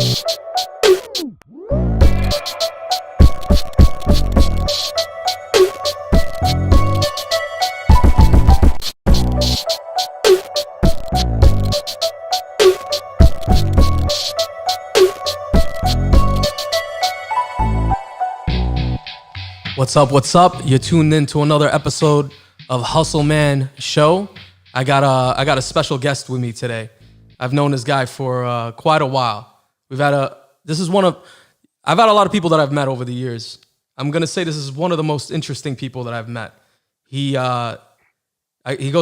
What's up? What's up? You're tuned in to another episode of Hustleman Show. I got a special guest with me today. I've known this guy for quite a while. I've had a lot of people that I've met over the years. I'm gonna say this is one of the most interesting people that I've met. He goes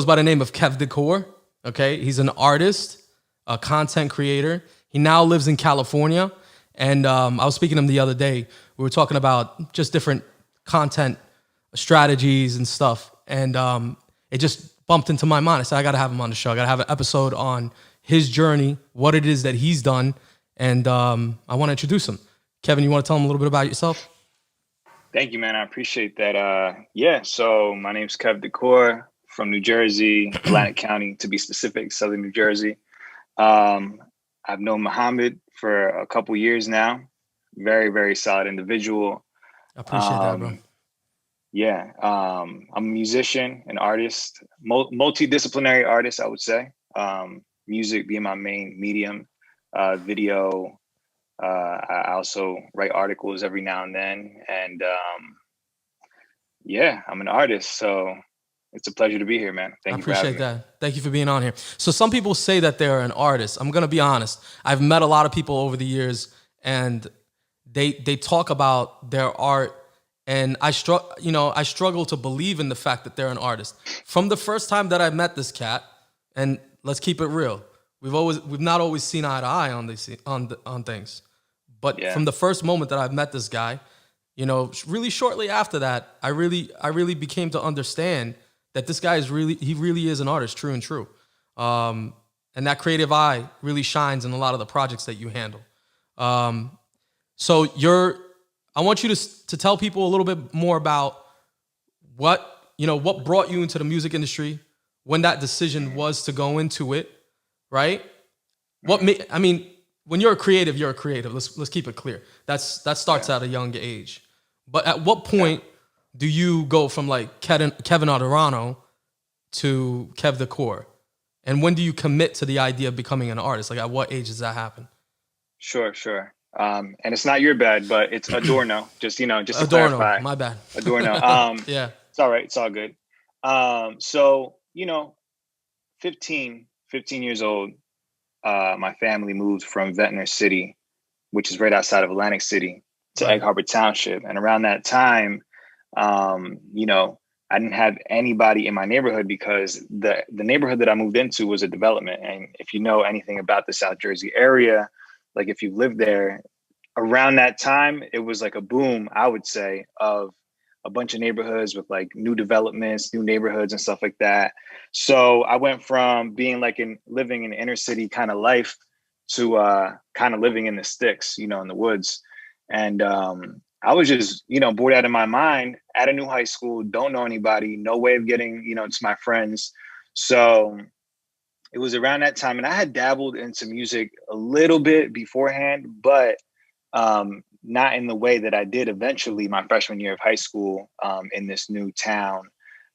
by the name of Kev Decor. Okay, he's an artist, a content creator. He now lives in California, and I was speaking to him the other day. We were talking about just different content strategies and stuff, and it just bumped into my mind. I said, I gotta have him on the show. I gotta have an episode on his journey, what it is that he's done, and I want to introduce him. Kevin, you want to tell him a little bit about yourself? Thank you, man. I appreciate that. So my name's Kev Decor from New Jersey, Atlantic County, to be specific, Southern New Jersey. I've known Mohammed for a couple years now. Very, very solid individual. I appreciate that, bro. I'm a musician, an artist, multidisciplinary artist, I would say. Music being my main medium, video. I also write articles every now and then. And I'm an artist. So it's a pleasure to be here, man. Thank you for having me. I appreciate that. Thank you for being on here. So some people say that they're an artist. I'm going to be honest. I've met a lot of people over the years, and they talk about their art, and I struggle to believe in the fact that they're an artist. From the first time that I met this cat, and let's keep it real, we've not always seen eye to eye on things. But from the first moment that I've met this guy, really shortly after that, I really became to understand that this guy really is an artist, true and true. And that creative eye really shines in a lot of the projects that you handle. So I want you to tell people a little bit more about what brought you into the music industry, when that decision was to go into it, right? When you're a creative, you're a creative. Let's keep it clear. That starts at a young age. But at what point do you go from like Kevin Adorno to Kev Decor? And when do you commit to the idea of becoming an artist? Like, at what age does that happen? Sure. And it's not your bad, but it's Adorno. just to Adorno, clarify. My bad. Adorno. Yeah. It's all right. It's all good. 15 years old, my family moved from Ventnor City, which is right outside of Atlantic City, to Egg Harbor Township. And around that time, I didn't have anybody in my neighborhood because the neighborhood that I moved into was a development. And if you know anything about the South Jersey area, like if you lived there, around that time, it was like a boom, I would say, of a bunch of neighborhoods with like new developments, new neighborhoods and stuff like that. So I went from being like living in inner city kind of life to kind of living in the sticks, in the woods. And I was just, bored out of my mind at a new high school, don't know anybody, no way of getting, to my friends. So it was around that time, and I had dabbled into music a little bit beforehand, but not in the way that I did eventually my freshman year of high school in this new town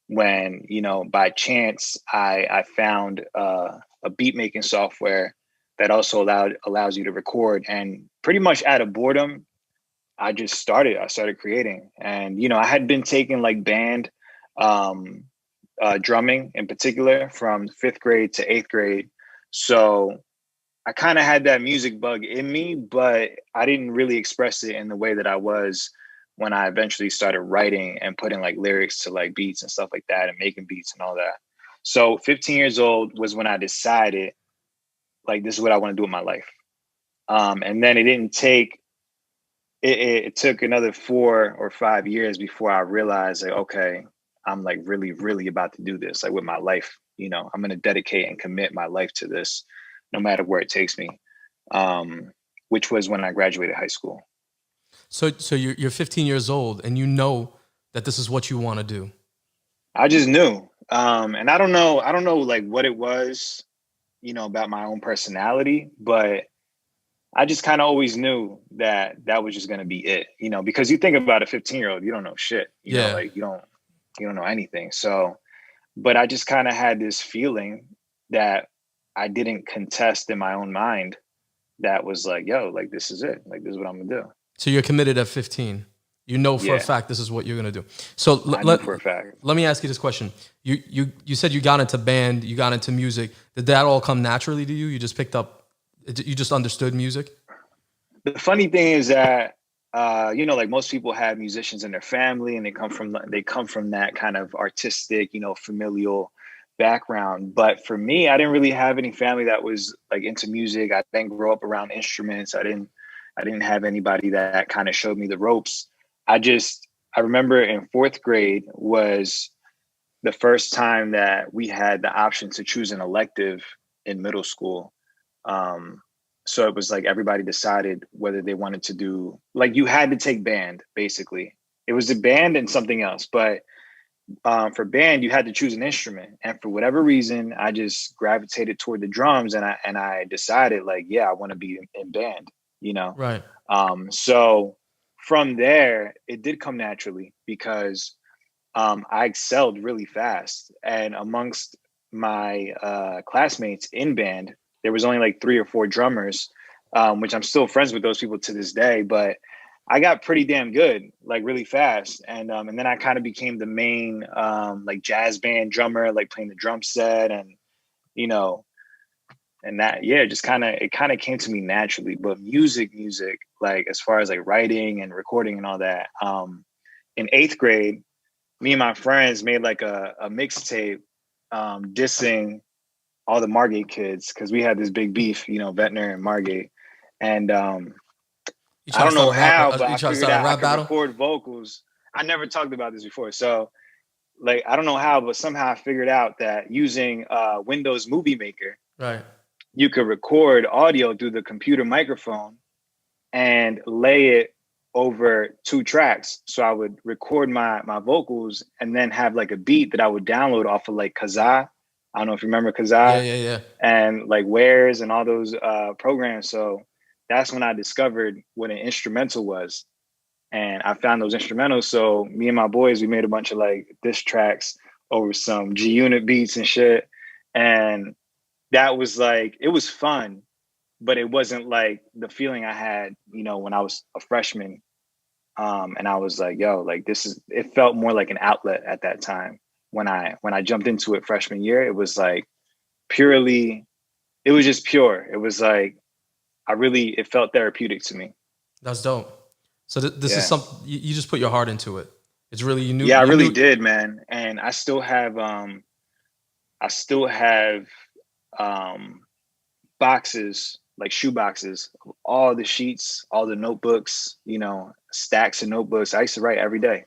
when, by chance, I found a beat making software that also allows you to record. And pretty much out of boredom, I started creating. And, I had been taking like band drumming in particular from 5th grade to 8th grade. So I kind of had that music bug in me, but I didn't really express it in the way that I was when I eventually started writing and putting like lyrics to like beats and stuff like that and making beats and all that. So 15 years old was when I decided like, this is what I want to do with my life. And then it took another 4 or 5 years before I realized like, okay, I'm like really, really about to do this, like with my life, I'm going to dedicate and commit my life to this no matter where it takes me, which was when I graduated high school. So you're 15 years old and you know that this is what you want to do. I just knew. And I don't know like what it was, about my own personality, but I just kind of always knew that that was just going to be it, you know, because you think about a 15-year-old, you don't know shit, you know, Yeah. like you don't know anything. So, but I just kind of had this feeling that I didn't contest in my own mind that was like, yo, like, this is it. Like, this is what I'm gonna do. So you're committed at 15. You know for a Yeah, fact this is what you're gonna do. So I knew for a fact. let me ask you this question. You said you got into band, you got into music. Did that all come naturally to you? You just picked up, you just understood music? The funny thing is that you know, like most people have musicians in their family, and they come from that kind of artistic, you know, familial background. But for me, I didn't really have any family that was like into music. I didn't grow up around instruments. I didn't have anybody that kind of showed me the ropes. I remember in fourth grade was the first time that we had the option to choose an elective in middle school. Um, so it was like everybody decided whether they wanted to do, like, you had to take band, basically. It was a band and something else. But for band, you had to choose an instrument. And for whatever reason, I just gravitated toward the drums, and I decided, like, yeah, I want to be in band, you know? Right. So from there, it did come naturally because I excelled really fast. And amongst my classmates in band, there was only like 3 or 4 drummers, which I'm still friends with those people to this day. But I got pretty damn good, like really fast. And then I kind of became the main like jazz band drummer, like playing the drum set, and you know, and that, yeah, just it kind of came to me naturally. But music, like as far as like writing and recording and all that, in 8th grade, me and my friends made like a mixtape dissing all the Margate kids, because we had this big beef, you know, Ventnor and Margate. And You I trying to don't know start a rap? how, but You I trying to figured start a out I rap could battle? record vocals. I never talked about this before. So like, I don't know how, but somehow I figured out that using Windows Movie Maker, Right. you could record audio through the computer microphone and lay it over 2 tracks. So I would record my vocals and then have like a beat that I would download off of like Kazaa. I don't know if you remember Yeah, Kazaa, yeah, yeah. and like Wares and all those programs. So that's when I discovered what an instrumental was. And I found those instrumentals. So me and my boys, we made a bunch of like diss tracks over some G Unit beats and shit. And that was like, it was fun, but it wasn't like the feeling I had, you know, when I was a freshman. And I was like, yo, like it felt more like an outlet at that time. When I jumped into it freshman year, it was like it was just pure. It was like, it felt therapeutic to me. That's dope. So this is Yeah. something you just put your heart into it. It's really Yeah, I you really knew. did, man. And I still have boxes, like shoe boxes, of all the sheets, all the notebooks, you know, stacks of notebooks. I used to write every day,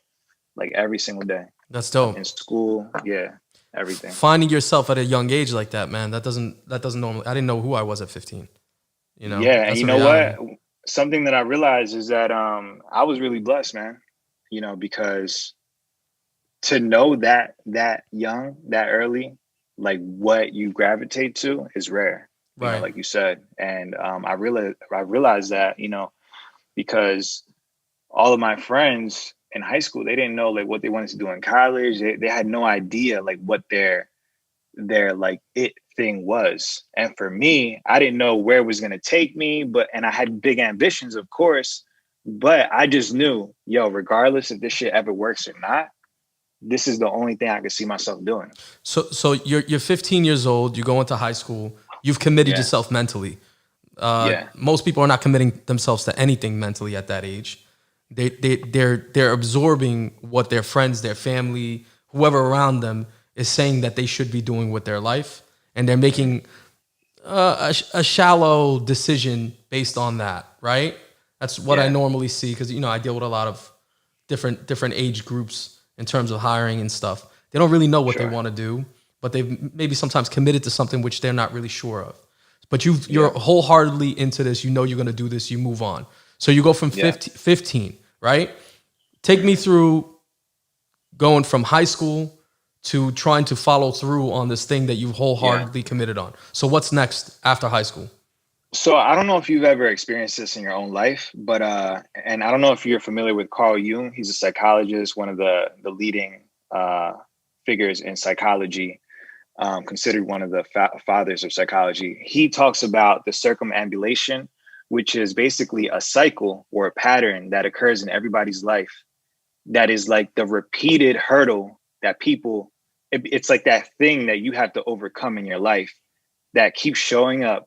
like every single day That's in dope. school. Yeah, everything. Finding yourself at a young age like that, man. That doesn't normally. I didn't know who I was at 15. You know, Yeah, and that's you a know what? reality. Something that I realized is that I was really blessed, man. You know, because to know that young, that early, like what you gravitate to is rare. You know, Right. like you said, and I realized that, you know, because all of my friends in high school, they didn't know like what they wanted to do in college. They had no idea like what their like it thing was. And for me, I didn't know where it was going to take me, and I had big ambitions, of course, but I just knew, yo, regardless if this shit ever works or not, this is the only thing I could see myself doing. So you're 15 years old. You go into high school. You've committed Yeah. yourself mentally. Yeah. Most people are not committing themselves to anything mentally at that age. They're absorbing what their friends, their family, whoever around them is saying that they should be doing with their life, and they're making a shallow decision based on that. Right? That's what I Yeah. normally see because I deal with a lot of different age groups in terms of hiring and stuff. They don't really know what they Sure. want to do, but they've maybe sometimes committed to something which they're not really sure of. But you're Yeah. wholeheartedly into this. You know you're going to do this. You move on. So you go from Yeah. 15, right? Take me through going from high school to trying to follow through on this thing that you've Yeah. wholeheartedly committed on. So what's next after high school? So I don't know if you've ever experienced this in your own life, but and I don't know if you're familiar with Carl Jung. He's a psychologist, one of the leading figures in psychology, considered one of the fathers of psychology. He talks about the circumambulation, which is basically a cycle or a pattern that occurs in everybody's life. That is like the repeated hurdle that people. It's like that thing that you have to overcome in your life that keeps showing up,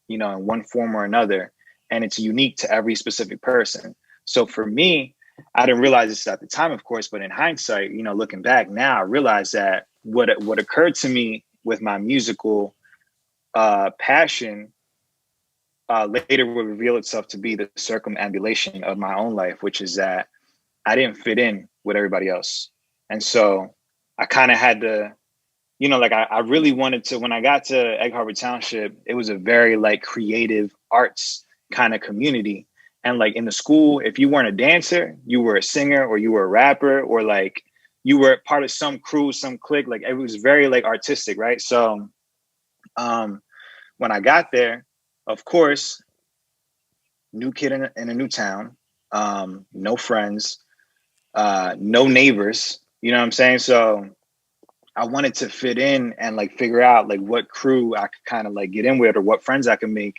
in one form or another, and it's unique to every specific person. So for me, I didn't realize this at the time, of course, but in hindsight, looking back now, I realized that what occurred to me with my musical passion later would reveal itself to be the circumambulation of my own life, which is that I didn't fit in with everybody else. And so I kind of had to, like I really wanted to, when I got to Egg Harbor Township, it was a very like creative arts kind of community. And like in the school, if you weren't a dancer, you were a singer or you were a rapper or like you were part of some crew, some clique. Like it was very like artistic, right? So when I got there, of course, new kid in a new town, no friends, no neighbors, you know what I'm saying? So I wanted to fit in and like figure out like what crew I could kind of like get in with or what friends I could make.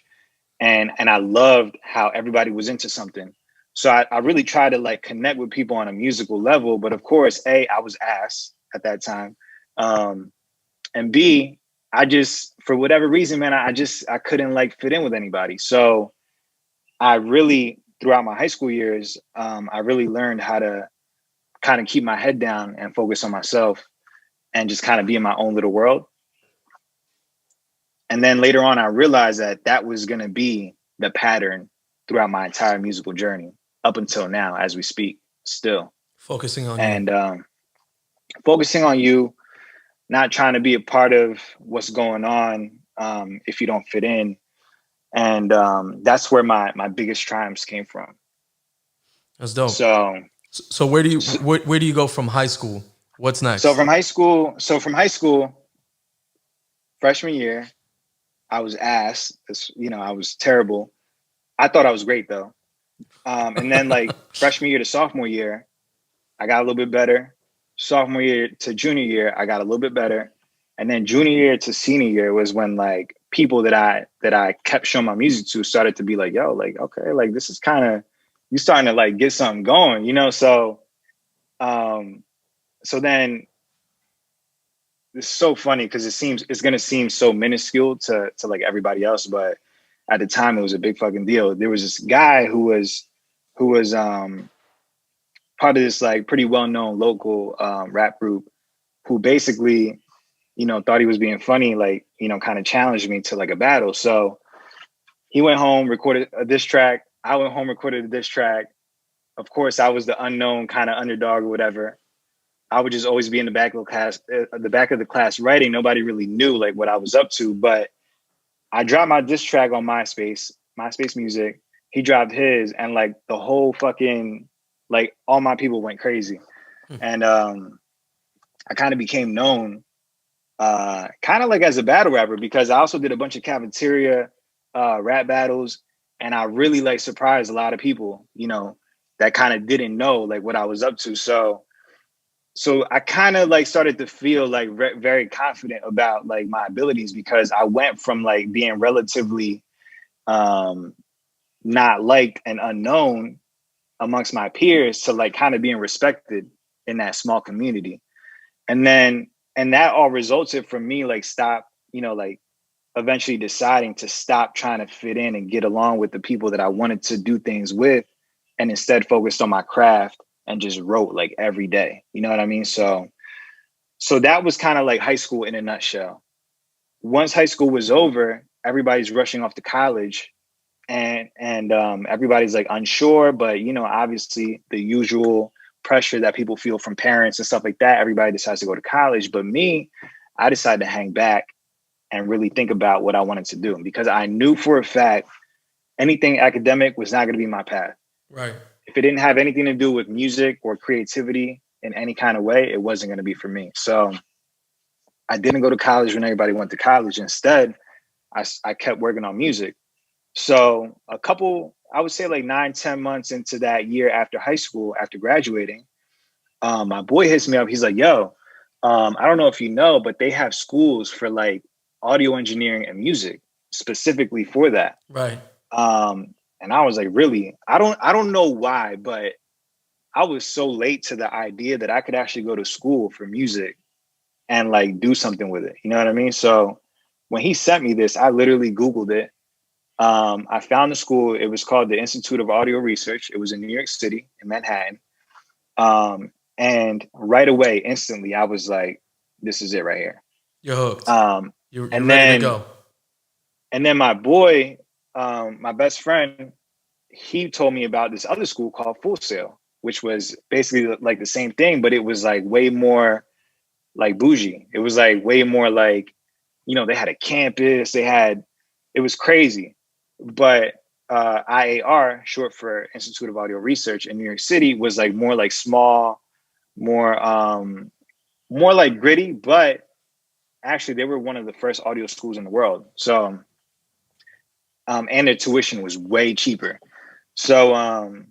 And I loved how everybody was into something. So I really tried to like connect with people on a musical level. But of course, A, I was ass at that time. And B, I just, for whatever reason, man, I couldn't like fit in with anybody. So I really, throughout my high school years, I really learned how to kind of keep my head down and focus on myself and just kind of be in my own little world. And then later on, I realized that that was going to be the pattern throughout my entire musical journey up until now, as we speak, still. Focusing on you. And focusing on you, not trying to be a part of what's going on if you don't fit in. And that's where my biggest triumphs came from. That's dope. So, So where do you go from high school? What's so next? from high school, freshman year, I was ass. I was terrible. I thought I was great though. And then like freshman year to sophomore year, I got a little bit better. Sophomore year to junior year, I got a little bit better. And then junior year to senior year was when like people that I kept showing my music to started to be like, yo, like, okay, like this is kind of, you starting to like get something going, So um so then it's so funny because it's gonna seem so minuscule to like everybody else, but at the time it was a big fucking deal. There was this guy who was part of this like pretty well known local rap group who basically thought he was being funny, like kind of challenged me to like a battle. So he went home, recorded a diss track. I went home, recorded a diss track. Of course, I was the unknown kind of underdog or whatever. I would just always be in the back of the class writing. Nobody really knew like what I was up to, but I dropped my diss track on MySpace Music. He dropped his, and like the whole fucking like all my people went crazy, and I kind of became known, kind of like as a battle rapper because I also did a bunch of cafeteria rap battles, and I really like surprised a lot of people, that kind of didn't know like what I was up to. So I kind of like started to feel like very confident about like my abilities because I went from like being relatively um, not liked and unknown amongst my peers to like kind of being respected in that small community. And then, and that all resulted from me like like eventually deciding to stop trying to fit in and get along with the people that I wanted to do things with and instead focused on my craft and just wrote like every day. You know what I mean? So that was kind of like high school in a nutshell. Once high school was over, everybody's rushing off to college and everybody's like unsure, but obviously the usual pressure that people feel from parents and stuff like that. Everybody decides to go to college. But me, I decided to hang back and really think about what I wanted to do because I knew for a fact anything academic was not going to be my path. Right. If it didn't have anything to do with music or creativity in any kind of way, it wasn't going to be for me. So I didn't go to college when everybody went to college. Instead, I kept working on music. So I would say like 9, 10 months into that year after high school, after graduating, my boy hits me up. He's like, yo, I don't know if you know, but they have schools for like audio engineering and music specifically for that. Right. And I was like, really? I don't know why, but I was so late to the idea that I could actually go to school for music and like do something with it. You know what I mean? So when he sent me this, I literally Googled it. I found the school. It was called the Institute of Audio Research. It was in New York City, in Manhattan. And right away, instantly, I was like, "This is it right here." You're hooked. Um, You're and ready to then, go. and then my boy, my best friend, he told me about this other school called Full Sail, which was basically like the same thing, but it was like way more like bougie. It was like way more like, they had a campus. It was crazy. But IAR, short for Institute of Audio Research in New York City, was like more like small, more like gritty, but actually they were one of the first audio schools in the world. So and their tuition was way cheaper. So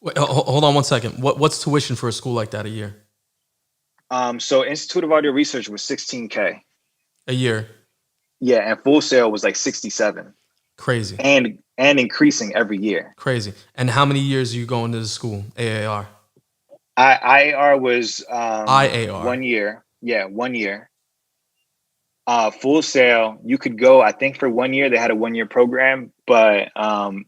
Wait, hold on one second. What's tuition for a school like that a year? so Institute of Audio Research was 16K. A year. Yeah, and Full Sail was like 67. Crazy. And increasing every year. Crazy. And how many years are you going to the school? AAR. IAR was IAR. 1 year. Yeah, 1 year. Full Sail, you could go, I think for 1 year, they had a 1 year program, but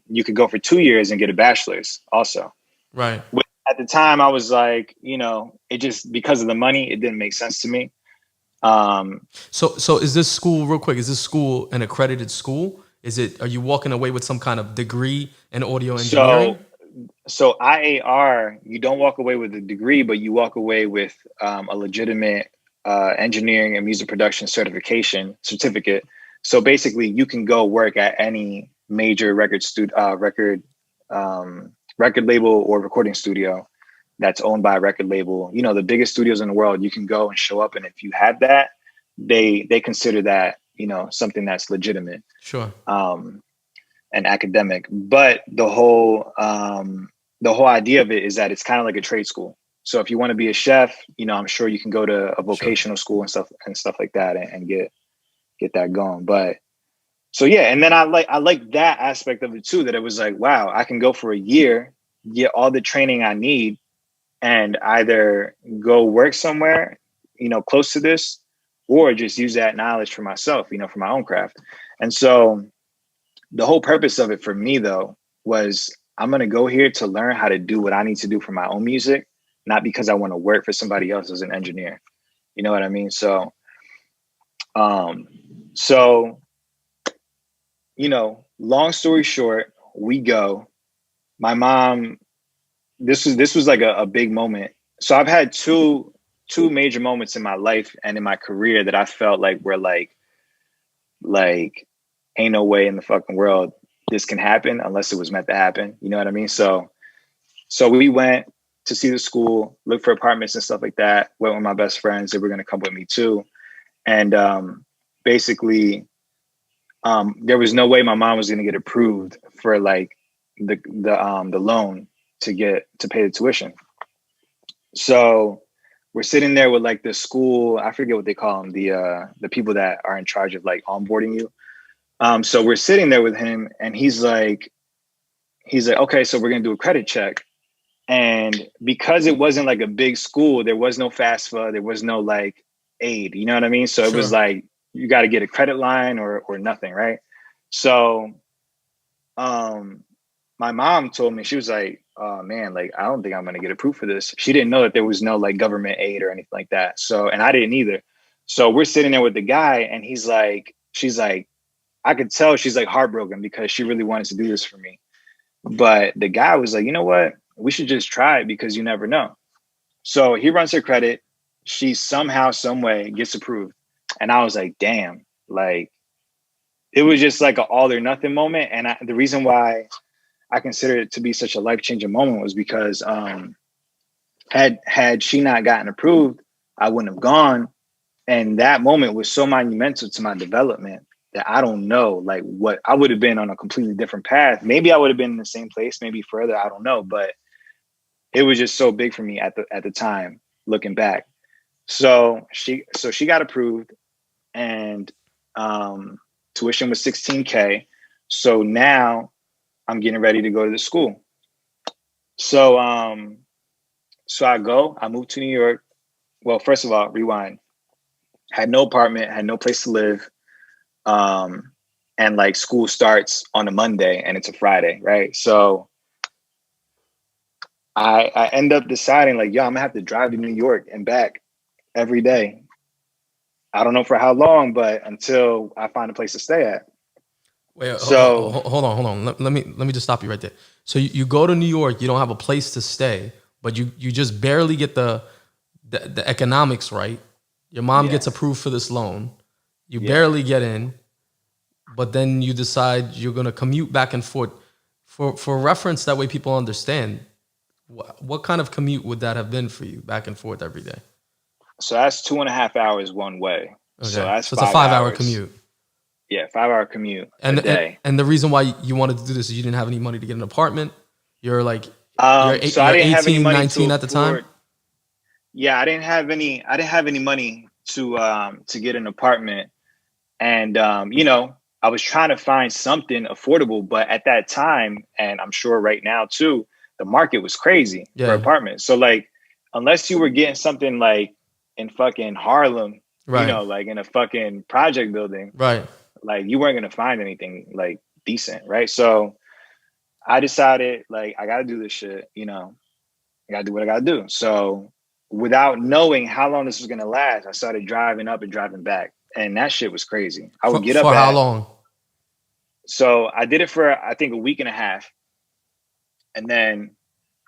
you could go for 2 years and get a bachelor's also. Right. At the time, I was like, it just, because of the money, it didn't make sense to me. So is this school, real quick, is this school an accredited school? Are you walking away with some kind of degree in audio engineering? So, so IAR, you don't walk away with a degree, but you walk away with a legitimate engineering and music production certificate. So basically, you can go work at any major record label or recording studio that's owned by a record label. The biggest studios in the world. You can go and show up, and if you have that, they consider that something that's legitimate. Sure. And academic. But the whole idea of it is that it's kind of like a trade school. So if you want to be a chef, I'm sure you can go to a vocational school and stuff like that and get that going. But so yeah, and then I like that aspect of it too, that it was like, wow, I can go for a year, get all the training I need, and either go work somewhere, close to this, or just use that knowledge for myself, for my own craft. And so the whole purpose of it for me, though, was I'm going to go here to learn how to do what I need to do for my own music, not because I want to work for somebody else as an engineer. You know what I mean? So, so, long story short, we go. My mom, this was like a big moment. So I've had two major moments in my life and in my career that I felt like were like ain't no way in the fucking world this can happen unless it was meant to happen. You know what I mean? So we went to see the school, look for apartments and stuff like that. Went with my best friends. They were going to come with me too. And basically, there was no way my mom was going to get approved for like the loan to pay the tuition. So we're sitting there with like the school, I forget what they call them, the people that are in charge of like onboarding you. So we're sitting there with him and he's like, okay, so we're going to do a credit check. And because it wasn't like a big school, there was no FAFSA, there was no like aid, you know what I mean? So It was like, you got to get a credit line or nothing. Right. So, my mom told me, she was like, oh man, like, I don't think I'm going to get approved for this. She didn't know that there was no like government aid or anything like that. So, and I didn't either. So we're sitting there with the guy and she's like, I could tell she's like heartbroken because she really wanted to do this for me. But the guy was like, you know what? We should just try it because you never know. So he runs her credit. She somehow, some way gets approved. And I was like, damn, like it was just like an all or nothing moment. And the reason why I consider it to be such a life-changing moment was because had she not gotten approved, I wouldn't have gone. And that moment was so monumental to my development that I don't know, like what I would have been on a completely different path. Maybe I would have been in the same place, maybe further, I don't know, but it was just so big for me at the time, looking back. So she got approved, and tuition was $16K. So now I'm getting ready to go to the school. So so I moved to New York. Well, first of all, rewind. Had no apartment, had no place to live. And like school starts on a Monday and it's a Friday, right? So I end up deciding like, yo, I'm gonna have to drive to New York and back every day. I don't know for how long, but until I find a place to stay at. Wait, So hold on. Let me just stop you right there. So you go to New York, you don't have a place to stay, but you just barely get the economics right. Your mom yeah, gets approved for this loan. You yeah. barely get in, but then you decide you're gonna commute back and forth. For reference, that way people understand. What kind of commute would that have been for you, back and forth every day? So that's 2.5 hours one way. So Okay, that's so it's a 5 hour 5 hours. commute. Yeah, 5 hour commute a And, and day. and the reason why you wanted to do this is you didn't have any money to get an apartment. You're like So I you're didn't have any 18, money to 19 at the time. afford. Yeah, I didn't have any money to get an apartment. And I was trying to find something affordable, but at that time, and I'm sure right now too, the market was crazy for Yeah, apartments. So like, unless you were getting something like in fucking Harlem, right, like in a fucking project building, right. like you weren't gonna find anything like decent, right? So I decided like I gotta do this shit, I gotta do what I gotta do. So without knowing how long this was gonna last, I started driving up and driving back. And that shit was crazy. I would get up For how at long? So I did it for I think a week and a half. And then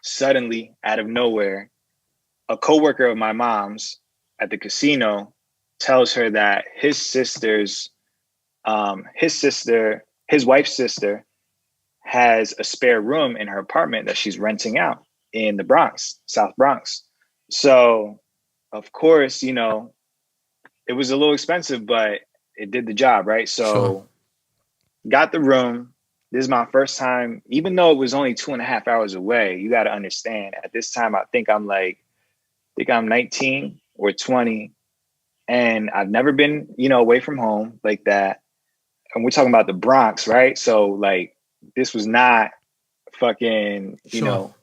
suddenly, out of nowhere, a coworker of my mom's at the casino tells her that his wife's sister has a spare room in her apartment that she's renting out in the Bronx, South Bronx. So of course, it was a little expensive, but it did the job, right? Sure. So got the room. This is my first time, even though it was only 2.5 hours away. You got to understand, at this time, I think I'm 19 or 20, and I've never been, away from home like that. And we're talking about the Bronx, right? So like, this was not fucking, Sure.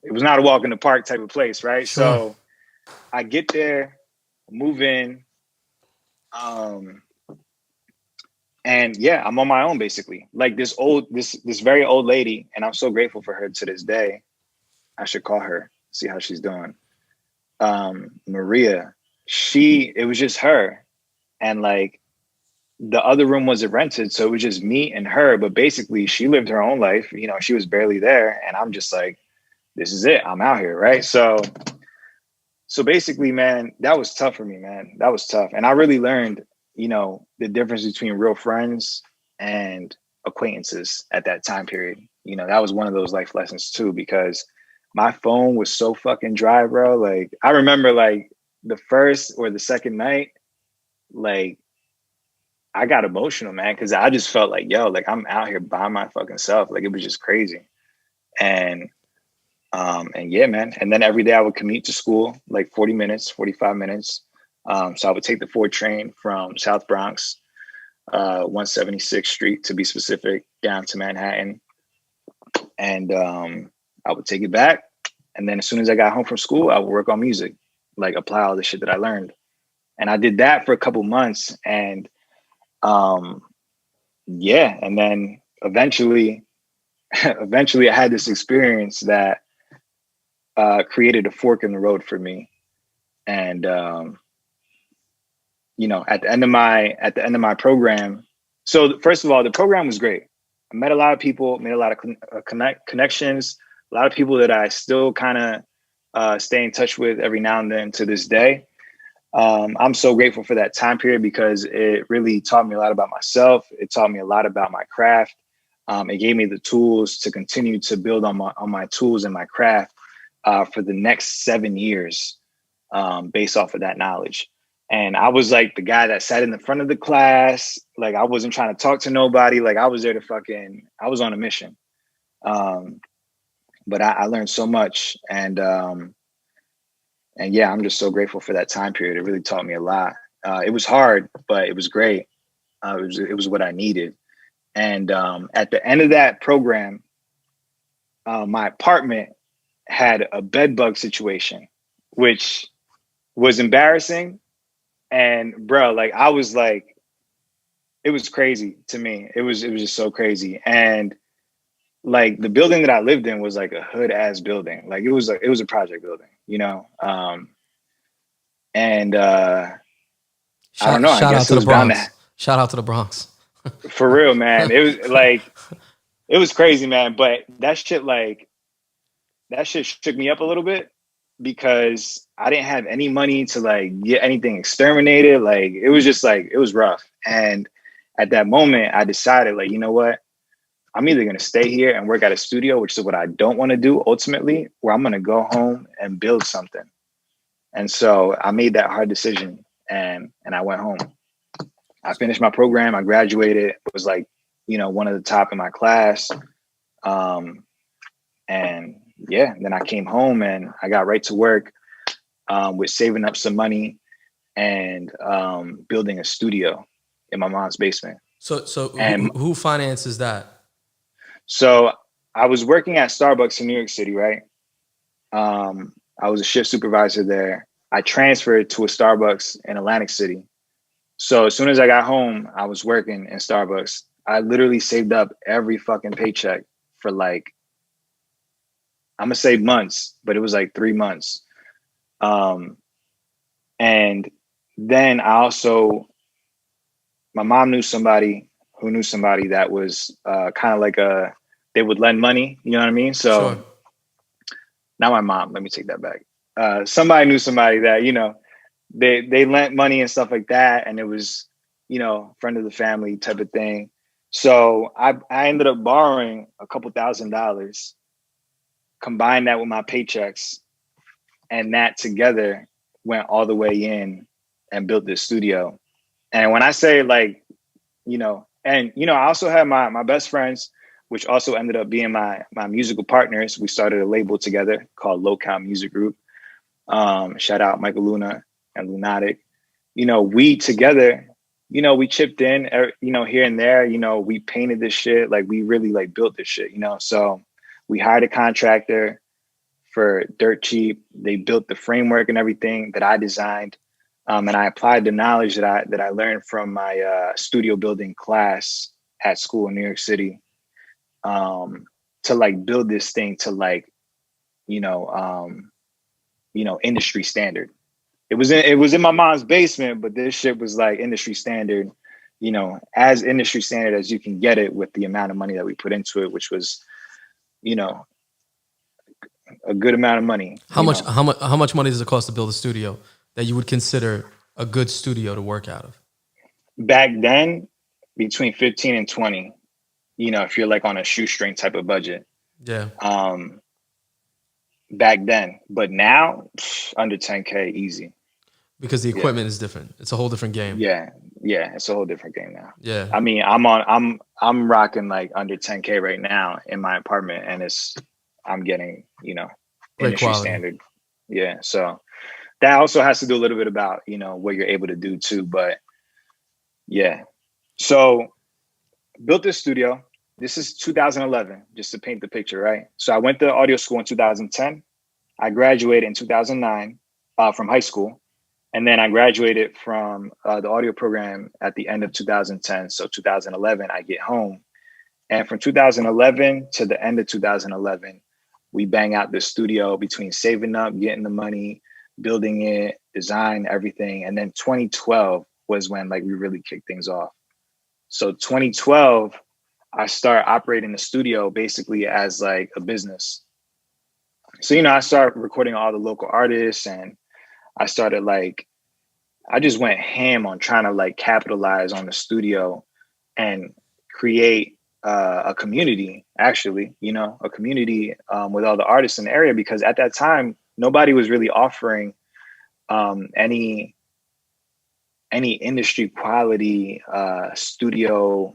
it was not a walk in the park type of place, right? Sure. So I get there, move in, and yeah, I'm on my own basically. Like this very old lady, and I'm so grateful for her to this day. I should call her, see how she's doing. Maria, it was just her, and like the other room wasn't rented, so it was just me and her. But basically, she lived her own life. She was barely there, and I'm just like, this is it. I'm out here, right? So basically, man, that was tough for me, man. That was tough, and I really learned, the difference between real friends and acquaintances at that time period. That was one of those life lessons too, because my phone was so fucking dry, bro. Like I remember like the first or the second night, like I got emotional, man, because I just felt like, yo, like I'm out here by my fucking self. Like it was just crazy. And yeah, man. And then every day I would commute to school, like 40 minutes, 45 minutes. So I would take the 4 train from South Bronx, 176th Street to be specific, down to Manhattan. And I would take it back. And then as soon as I got home from school, I would work on music, like apply all the shit that I learned. And I did that for a couple months. And yeah, and then eventually I had this experience that created a fork in the road for me. And at the end of my program, so first of all, the program was great. I met a lot of people, made a lot of connections, a lot of people that I still kind of stay in touch with every now and then to this day. I'm so grateful for that time period because it really taught me a lot about myself. It taught me a lot about my craft. It gave me the tools to continue to build on my tools and my craft for the next 7 years, based off of that knowledge. And I was like the guy that sat in the front of the class. Like I wasn't trying to talk to nobody. Like I was there to I was on a mission. Um, but I learned so much. And yeah, I'm just so grateful for that time period. It really taught me a lot. It was hard, but it was great. It was what I needed. And at the end of that program, my apartment had a bed bug situation, which was embarrassing. And bro, like I was like, it was crazy to me. It was just so crazy. And like the building that I lived in was like a hood ass building. Like it was a project building, you know. And I don't know. I Shout out guess it to the was bound to Bronx. Shout out to the Bronx. for real, man. It was like it was crazy, man. But that shit shook me up a little bit because I didn't have any money to like get anything exterminated. Like it was just like it was rough. And at that moment, I decided, like, you know what? I'm either gonna stay here and work at a studio, which is what I don't want to do ultimately, or I'm gonna go home and build something. And so I made that hard decision and I went home. I finished my program, I graduated, it was like, you know, one of the top in my class. And yeah, then I came home and I got right to work with saving up some money and building a studio in my mom's basement. So And who finances that? so I was working at Starbucks in New York City, right? I was a shift supervisor there. I transferred to a Starbucks in Atlantic City. So as soon as I got home, I was working in Starbucks. I literally saved up every fucking paycheck for like, I'm gonna say months, but it was like 3 months. Um, and then my mom knew somebody who knew somebody that was kind of like they would lend money, you know what I mean? Sure. So not my mom, let me take that back. Somebody knew somebody that, you know, they lent money and stuff like that. And it was, you know, friend of the family type of thing. So I ended up borrowing a couple $1,000s, combined that with my paychecks, and that together went all the way in and built this studio. And when I say like, you know, and you know, I also had my best friends, which also ended up being my musical partners. We started a label together called Locale Music Group. Shout out Michael Luna and Lunatic. You know, we together, you know, we chipped in, you know, here and there. You know, we painted this shit. Like we really like built this shit. You know, so we hired a contractor for dirt cheap. They built the framework and everything that I designed. And I applied the knowledge that I learned from my studio building class at school in New York City, to like build this thing to like, you know, industry standard. It was in my mom's basement, but this shit was like industry standard, you know, as industry standard as you can get it with the amount of money that we put into it, which was, you know, a good amount of money. How much money does it cost to build a studio that you would consider a good studio to work out of? Back then, between 15 and 20, you know, if you're like on a shoestring type of budget. Yeah. Back then, but now under 10K easy. Because the equipment is different. It's a whole different game. Yeah, it's a whole different game now. Yeah. I mean, I'm rocking like under 10K right now in my apartment, and I'm getting, you know, Great industry quality. standard. Yeah, so that also has to do a little bit about, you know, what you're able to do too. But yeah, so built this studio. This is 2011, just to paint the picture, right? So I went to audio school in 2010. I graduated in 2009 from high school. And then I graduated from the audio program at the end of 2010. So 2011, I get home. And from 2011 to the end of 2011, we bang out the studio between saving up, getting the money, building it, design, everything. And then 2012 was when like we really kicked things off. So 2012, I start operating the studio basically as like a business. So, you know, I started recording all the local artists, and I started like, I just went ham on trying to like capitalize on the studio and create a community, actually, you know, a community with all the artists in the area, because at that time, nobody was really offering any any industry quality studio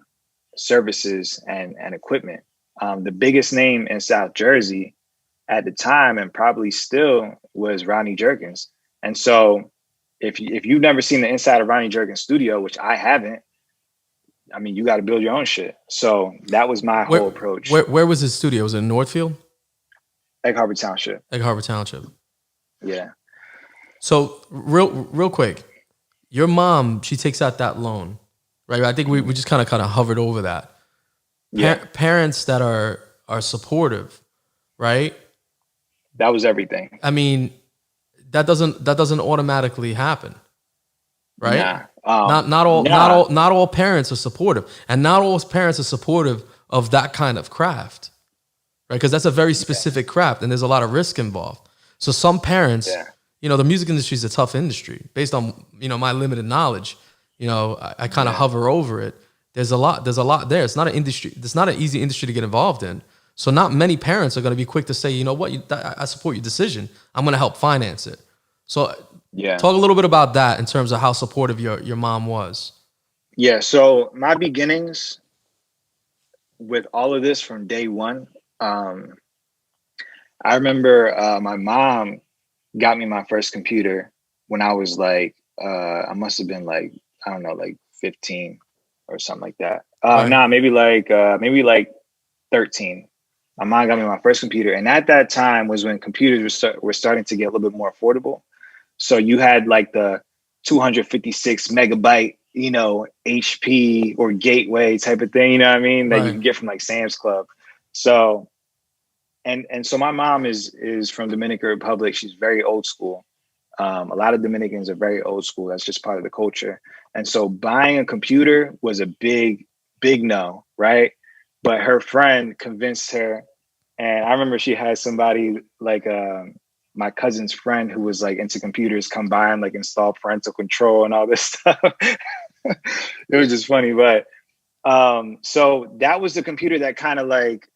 services and equipment. The biggest name in South Jersey at the time, and probably still, was Ronnie Jerkins. And so if you've never seen the inside of Ronnie Jerkins' studio, which I haven't, I mean, you got to build your own shit. So that was my whole approach. Where was his studio? Was it in Northfield? Egg Harbor Township. Egg Harbor Township. Yeah. So real quick, your mom, she takes out that loan, right? I think we just kind of hovered over that. Yeah. Parents that are supportive, right? That was everything. I mean, that doesn't automatically happen, right? Nah. Not all parents are supportive, and not all parents are supportive of that kind of craft, right? Because that's a very specific craft, and there's a lot of risk involved. So some parents, the music industry is a tough industry. Based on my limited knowledge, I kind of hover over it. There's a lot there. It's not an industry. It's not an easy industry to get involved in. So not many parents are going to be quick to say, you know what, I support your decision. I'm going to help finance it. So talk a little bit about that in terms of how supportive your mom was. Yeah. So my beginnings with all of this from day one, I remember my mom got me my first computer when I was like, I must have been like, I don't know, like 15 or something like that. Right. Maybe like 13. My mom got me my first computer. And at that time was when computers were starting to get a little bit more affordable. So you had like the 256 megabyte, HP or Gateway type of thing, you know what I mean? That you can get from like Sam's Club. So, and so my mom is from Dominican Republic. She's very old school. A lot of Dominicans are very old school. That's just part of the culture. And so buying a computer was a big, big no, right? But her friend convinced her. And I remember she had somebody like my cousin's friend who was like into computers come by and like install parental control and all this stuff. It was just funny. But so that was the computer that kind of like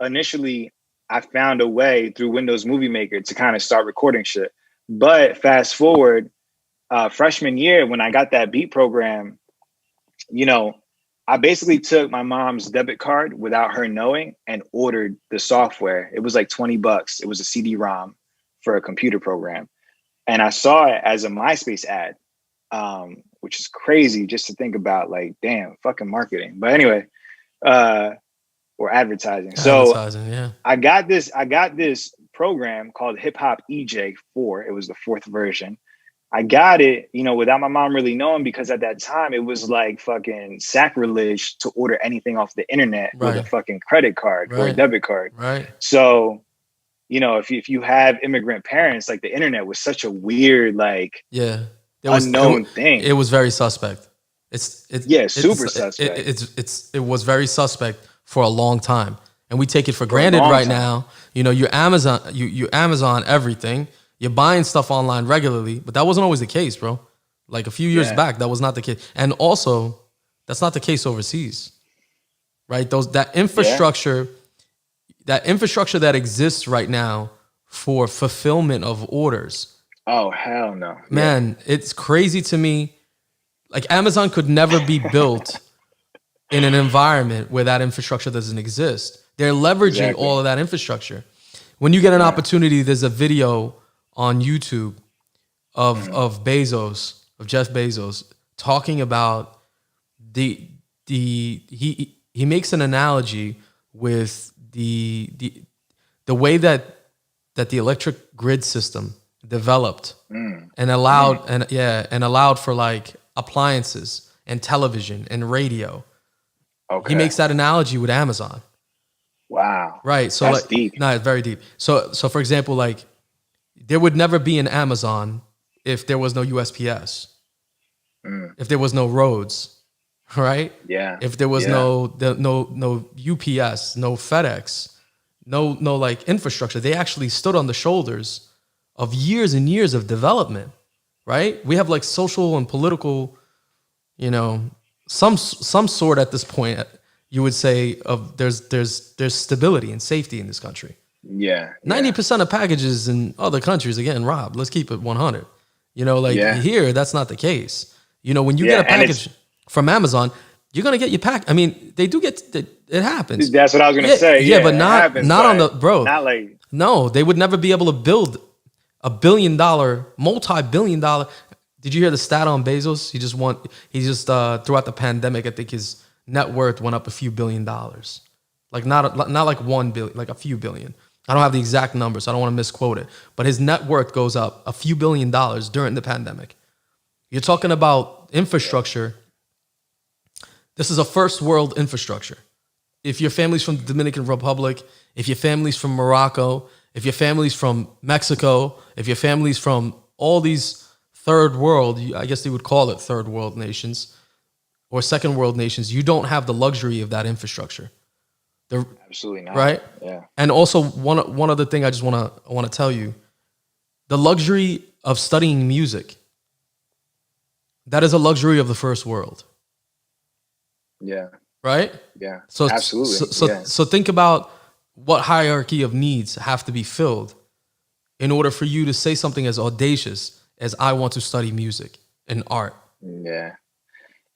initially I found a way through Windows Movie Maker to kind of start recording shit. But fast forward, freshman year, when I got that beat program, I basically took my mom's debit card without her knowing and ordered the software. It was like $20. It was a CD-ROM for a computer program. And I saw it as a MySpace ad, which is crazy just to think about, like, damn, fucking marketing. But anyway, or advertising. Yeah. I got this program called Hip Hop EJ4. It was the 4th version. I got it, without my mom really knowing, because at that time it was like fucking sacrilege to order anything off the internet with a fucking credit card or a debit card. Right. So, if you have immigrant parents, like the internet was such a weird, like unknown thing. It was very suspect. Super suspect. It was very suspect for a long time, and we take it for granted right now. You Amazon everything. You're buying stuff online regularly, but that wasn't always the case, bro. Like a few years back, that was not the case. And also, that's not the case overseas, right? That infrastructure that exists right now for fulfillment of orders. Oh, hell no. Man, it's crazy to me. Like Amazon could never be built in an environment where that infrastructure doesn't exist. They're leveraging all of that infrastructure. When you get an opportunity, there's a video on YouTube of Jeff Bezos, talking about he makes an analogy with the way that the electric grid system developed and allowed for like appliances and television and radio. Okay. He makes that analogy with Amazon. Wow. Right. So that's like, deep. No, it's very deep. So for example, like there would never be an Amazon if there was no USPS, if there was no roads, right? Yeah. If there was no UPS, no FedEx, no like infrastructure. They actually stood on the shoulders of years and years of development, right? We have like social and political, some sort at this point, you would say, of there's stability and safety in this country. Yeah. 90% of packages in other countries are getting robbed. Let's keep it 100. Here, that's not the case. You know, when you get a package from Amazon, you're gonna get your pack. I mean, they do get it happens. That's what I was gonna say. Yeah, but it not happens, not on the but bro. not like No, they would never be able to build $1 billion, multi-billion dollar. Did you hear the stat on Bezos? He just throughout the pandemic, I think his net worth went up a few $1 billion. Like not like 1 billion, like a few billion. I don't have the exact numbers, so I don't want to misquote it. But his net worth goes up a few $1 billion during the pandemic. You're talking about infrastructure. This is a first world infrastructure. If your family's from the Dominican Republic, if your family's from Morocco, if your family's from Mexico, if your family's from all these third world, I guess they would call it third world nations or second world nations, you don't have the luxury of that infrastructure. Absolutely not. Right? Yeah. And also one other thing I just want to tell you, the luxury of studying music, that is a luxury of the first world. Yeah. Right? Yeah. So absolutely. So think about what hierarchy of needs have to be filled in order for you to say something as audacious as I want to study music and art. Yeah.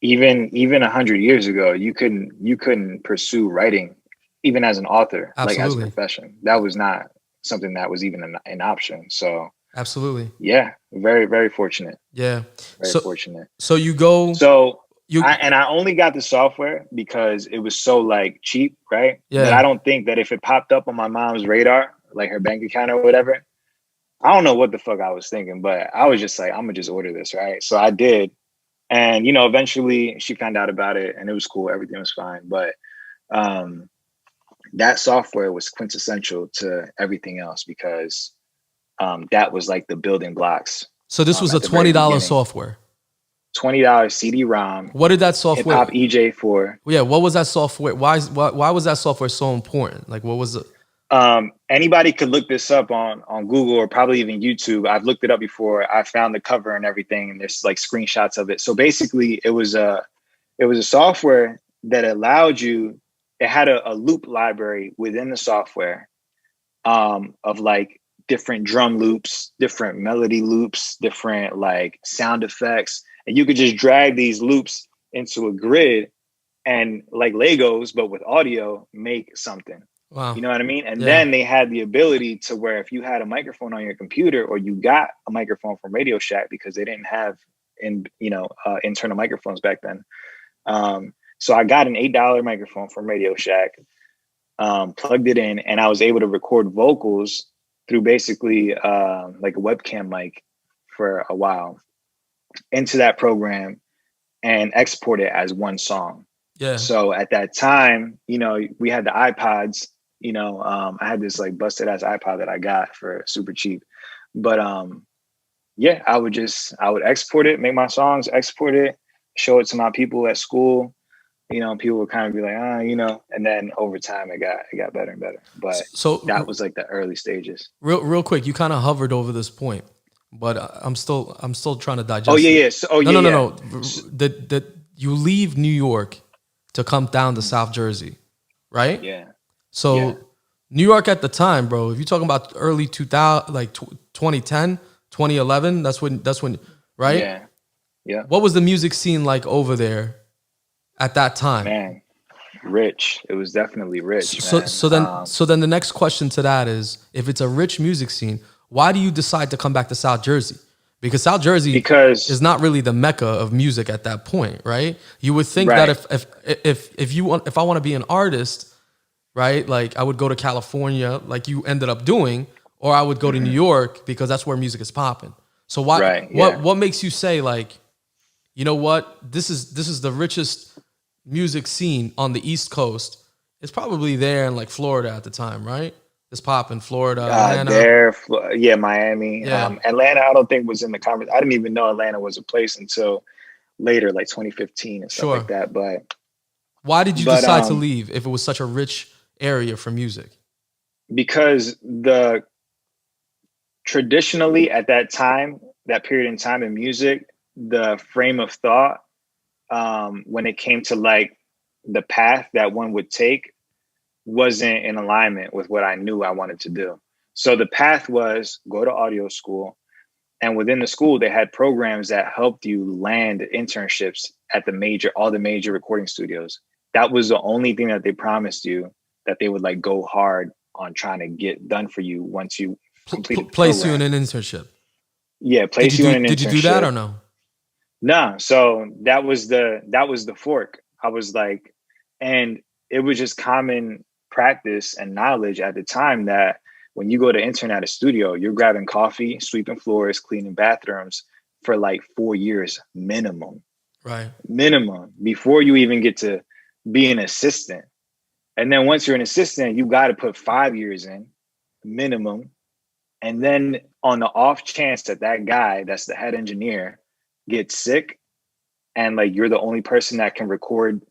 Even 100 years ago, you couldn't pursue writing even as an author, Absolutely. like as a profession. That was not something that was even an option. So absolutely. Yeah. Very, very fortunate. Yeah. Very fortunate. So you go. I only got the software because it was so like cheap, right? Yeah. That I don't think that if it popped up on my mom's radar, like her bank account or whatever, I don't know what the fuck I was thinking, but I was just like, I'm gonna just order this, right? So I did. And, eventually she found out about it and it was cool. Everything was fine. But that software was quintessential to everything else because that was like the building blocks. So this was a $20 software. $20 CD-ROM. What did that software? Hip Hop EJ4. Yeah, what was that software? Why was that software so important? Like, what was it? Anybody could look this up on Google or probably even YouTube. I've looked it up before. I found the cover and everything, and there's like screenshots of it. So basically, it was a software that allowed you. It had a loop library within the software of like different drum loops, different melody loops, different like sound effects. And you could just drag these loops into a grid and like Legos, but with audio, make something. Wow. You know what I mean? And then they had the ability to where if you had a microphone on your computer or you got a microphone from Radio Shack because they didn't have internal microphones back then. So I got an $8 microphone from Radio Shack, plugged it in, and I was able to record vocals through basically like a webcam mic for a while into that program and export it as one song. Yeah. So at that time, we had the iPods, I had this like busted ass iPod that I got for super cheap. But I would export it, make my songs, export it, show it to my people at school. People would kind of be like, and then over time it got better and better. But so that was like the early stages. Real quick, you kind of hovered over this point, but I'm still trying to digest. Oh yeah, yes. Yeah. No. That you leave New York to come down to South Jersey, right? Yeah. So New York at the time, bro, if you're talking about early 2000, like 2010, 2011, that's when, right? Yeah. Yeah. What was the music scene like over there at that time? Man, rich. It was definitely rich. So then the next question to that is, if it's a rich music scene, why do you decide to come back to South Jersey? Because South Jersey is not really the mecca of music at that point, right? You would think that if I want to be an artist, right, like I would go to California, like you ended up doing, or I would go to New York because that's where music is popping. So what makes you say like, you know what, this is the richest music scene on the East Coast? It's probably there in like Florida at the time, right? It's popping. Florida, Atlanta. Miami. Yeah. Atlanta, I don't think was in the conversation. I didn't even know Atlanta was a place until later, like 2015 and stuff like that. But why did you decide to leave if it was such a rich area for music? Because traditionally at that time, that period in time in music, the frame of thought when it came to like the path that one would take wasn't in alignment with what I knew I wanted to do. So the path was go to audio school And within the school, they had programs that helped you land internships at all the major recording studios. That was the only thing that they promised you, that they would like go hard on trying to get done for you once you completed the Place you in program. an internship. Yeah, place you in an internship. Did you do that or no? No. So that was the fork. I was like, and it was just common practice and knowledge at the time that when you go to intern at a studio, you're grabbing coffee, sweeping floors, cleaning bathrooms for like 4 years minimum. Right. Minimum, before you even get to be an assistant. And then once you're an assistant, you got to put 5 years in minimum. And then on the off chance that guy that's the head engineer gets sick, and like you're the only person that can record,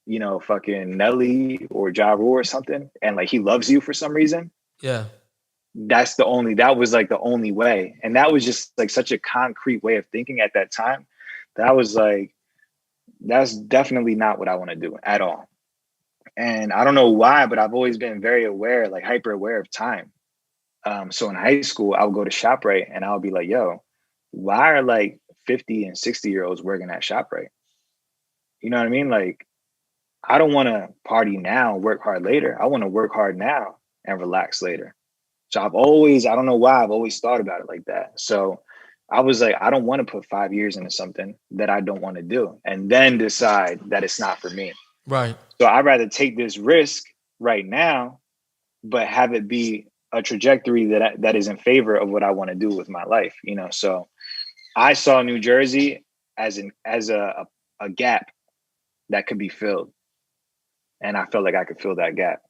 you know, fucking Nelly or Ja Rule or something, and like he loves you for some reason. Yeah. That was like the only way. And that was just like such a concrete way of thinking at that time that I was like, that's definitely not what I want to do at all. And I don't know why, but I've always been very aware, like hyper aware of time. So in high school, I would go to ShopRite and I would be like, yo, why are like 50 and 60-year-olds working at ShopRite? You know what I mean? Like, I don't want to party now, work hard later. I want to work hard now and relax later. So I don't know why, I've always thought about it like that. So I was like, I don't want to put 5 years into something that I don't want to do and then decide that it's not for me. Right. So I'd rather take this risk right now, but have it be a trajectory that is in favor of what I want to do with my life, you know? So I saw New Jersey as a gap that could be filled. And I felt like I could fill that gap.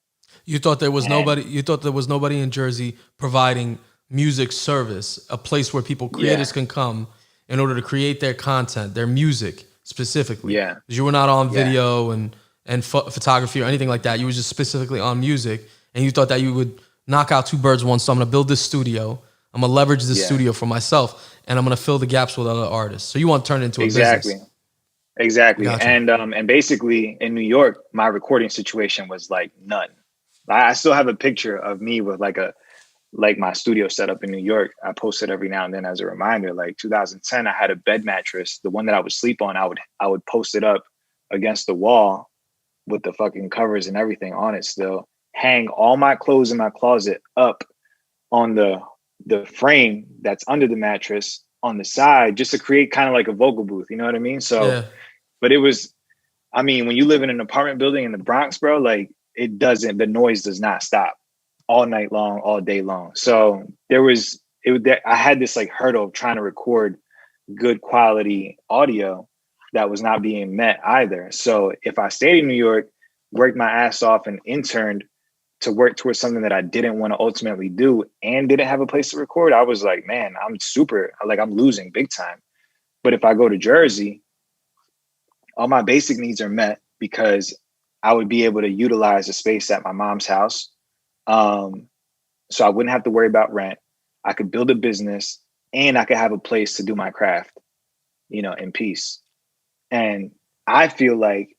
You thought there was nobody in Jersey providing music service, a place where creators can come in order to create their content, their music specifically. Yeah. Because you were not on video and photography or anything like that. You were just specifically on music, and you thought that you would knock out two birds with one stone. I'm going to build this studio. I'm going to leverage this studio for myself, and I'm going to fill the gaps with other artists. So you want to turn it into a business. Exactly. Gotcha. And basically in New York, my recording situation was like none. I still have a picture of me with like my studio set up in New York. I post it every now and then as a reminder. Like 2010, I had a bed mattress, the one that I would sleep on. I would post it up against the wall with the fucking covers and everything on it still. Hang all my clothes in my closet up on the frame that's under the mattress on the side, just to create kind of like a vocal booth. You know what I mean? So, but it was, I mean, when you live in an apartment building in the Bronx, bro, like the noise does not stop all night long, all day long. So I had this like hurdle of trying to record good quality audio that was not being met either. So if I stayed in New York, worked my ass off and interned to work towards something that I didn't want to ultimately do and didn't have a place to record, I was like, man, I'm losing big time. But if I go to Jersey, all my basic needs are met because I would be able to utilize the space at my mom's house. So I wouldn't have to worry about rent. I could build a business and I could have a place to do my craft, you know, in peace. And I feel like,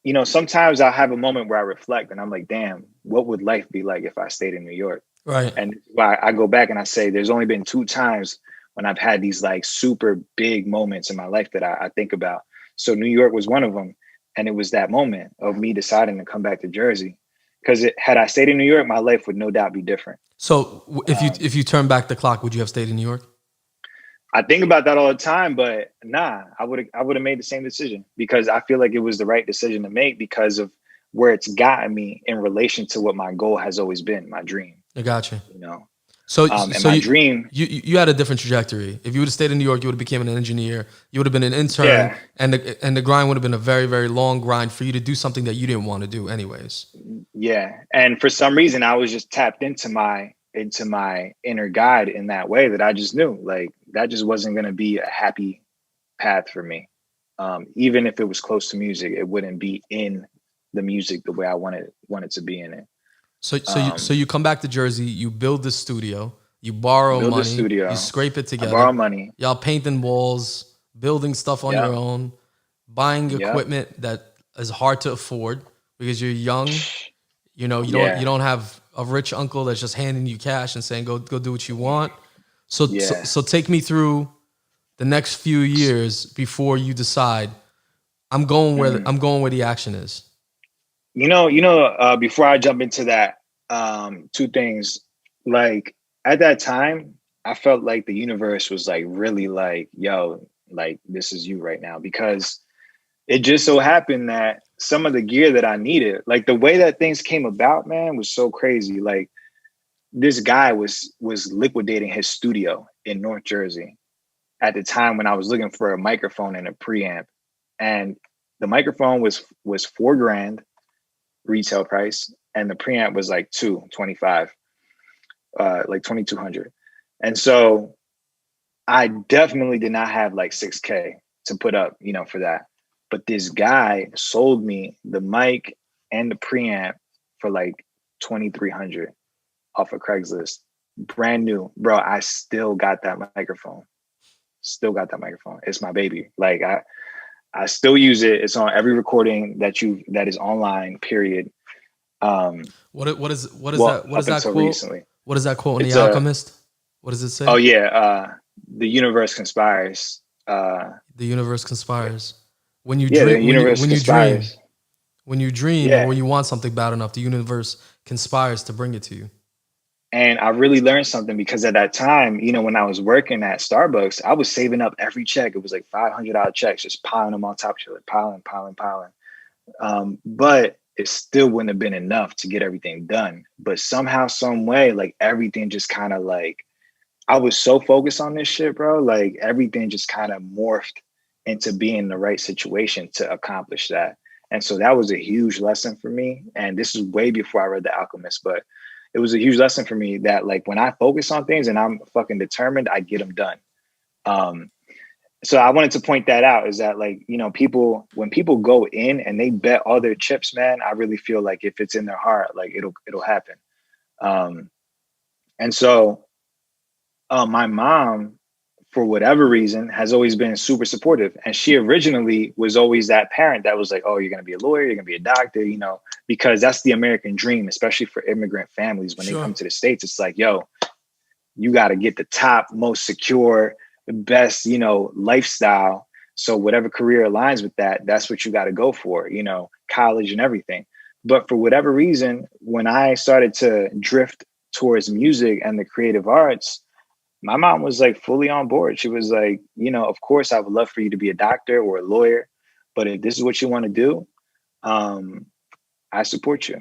you know, sometimes I'll have a moment where I reflect and I'm like, damn, what would life be like if I stayed in New York? Right. And why I go back and I say, there's only been 2 times when I've had these like super big moments in my life that I think about. So New York was one of them. And it was that moment of me deciding to come back to Jersey. Because had I stayed in New York, my life would no doubt be different. So if you turn back the clock, would you have stayed in New York? I think about that all the time, but nah, I would have made the same decision because I feel like it was the right decision to make because of where it's gotten me in relation to what my goal has always been, my dream. I got you. You know. So my dream, you had a different trajectory. If you would have stayed in New York, you would have become an engineer. You would have been an intern, and the grind would have been a very, very long grind for you to do something that you didn't want to do, anyways. Yeah, and for some reason, I was just tapped into my inner guide in that way that I just knew like that just wasn't going to be a happy path for me. Even if it was close to music, it wouldn't be in the music the way I wanted to be in it. So you come back to Jersey, you build the studio, you borrow money, you scrape it together. I borrow money. Y'all painting walls, building stuff on your own, buying equipment that is hard to afford because you're young. You know, you don't have a rich uncle that's just handing you cash and saying go do what you want. Yeah. So take me through the next few years before you decide Mhm. I'm going where the action is. Before I jump into that, two things. Like at that time, I felt like the universe was like really like, yo, like this is you right now, because it just so happened that some of the gear that I needed, like the way that things came about, man, was so crazy. Like this guy was liquidating his studio in North Jersey at the time when I was looking for a microphone and a preamp. And the microphone was 4 grand retail price, and the preamp was like 225, like 2200. And so I definitely did not have like 6K to put up, for that. But this guy sold me the mic and the preamp for like 2300 off of Craigslist. Brand new. Bro, I still got that microphone. Still got that microphone. It's my baby. Like I still use it. It's on every recording that is online, period. What is Well, that? What is up that until quote? recently. What is that quote in The It's a Alchemist? What does it Oh say? yeah, the universe conspires. The universe conspires. When you Yeah, the dream, universe conspires. when you dream, or Yeah. when you want something bad enough, the universe conspires to bring it to you. And I really learned something because at that time, when I was working at Starbucks, I was saving up every check. It was like $500 checks, just piling them on top of each other, piling, piling, piling. But it still wouldn't have been enough to get everything done. But somehow, some way, like everything just kind of like, I was so focused on this shit, bro. Like everything just kind of morphed into being in the right situation to accomplish that. And so that was a huge lesson for me. And this is way before I read The Alchemist, but it was a huge lesson for me that like when I focus on things and I'm fucking determined, I get them done. Um, so I wanted to point that out, is that like, when people go in and they bet all their chips, man, I really feel like if it's in their heart, like it'll happen. Um, and so my mom, for whatever reason, has always been super supportive. And she originally was always that parent that was like, oh, you're going to be a lawyer, you're going to be a doctor, because that's the American dream, especially for immigrant families. When they Sure. come to the States, it's like, yo, you got to get the top, most secure, best, lifestyle. So whatever career aligns with that, that's what you got to go for, college and everything. But for whatever reason, when I started to drift towards music and the creative arts, my mom was like fully on board. She was like, of course, I would love for you to be a doctor or a lawyer, but if this is what you want to do, um, I support you.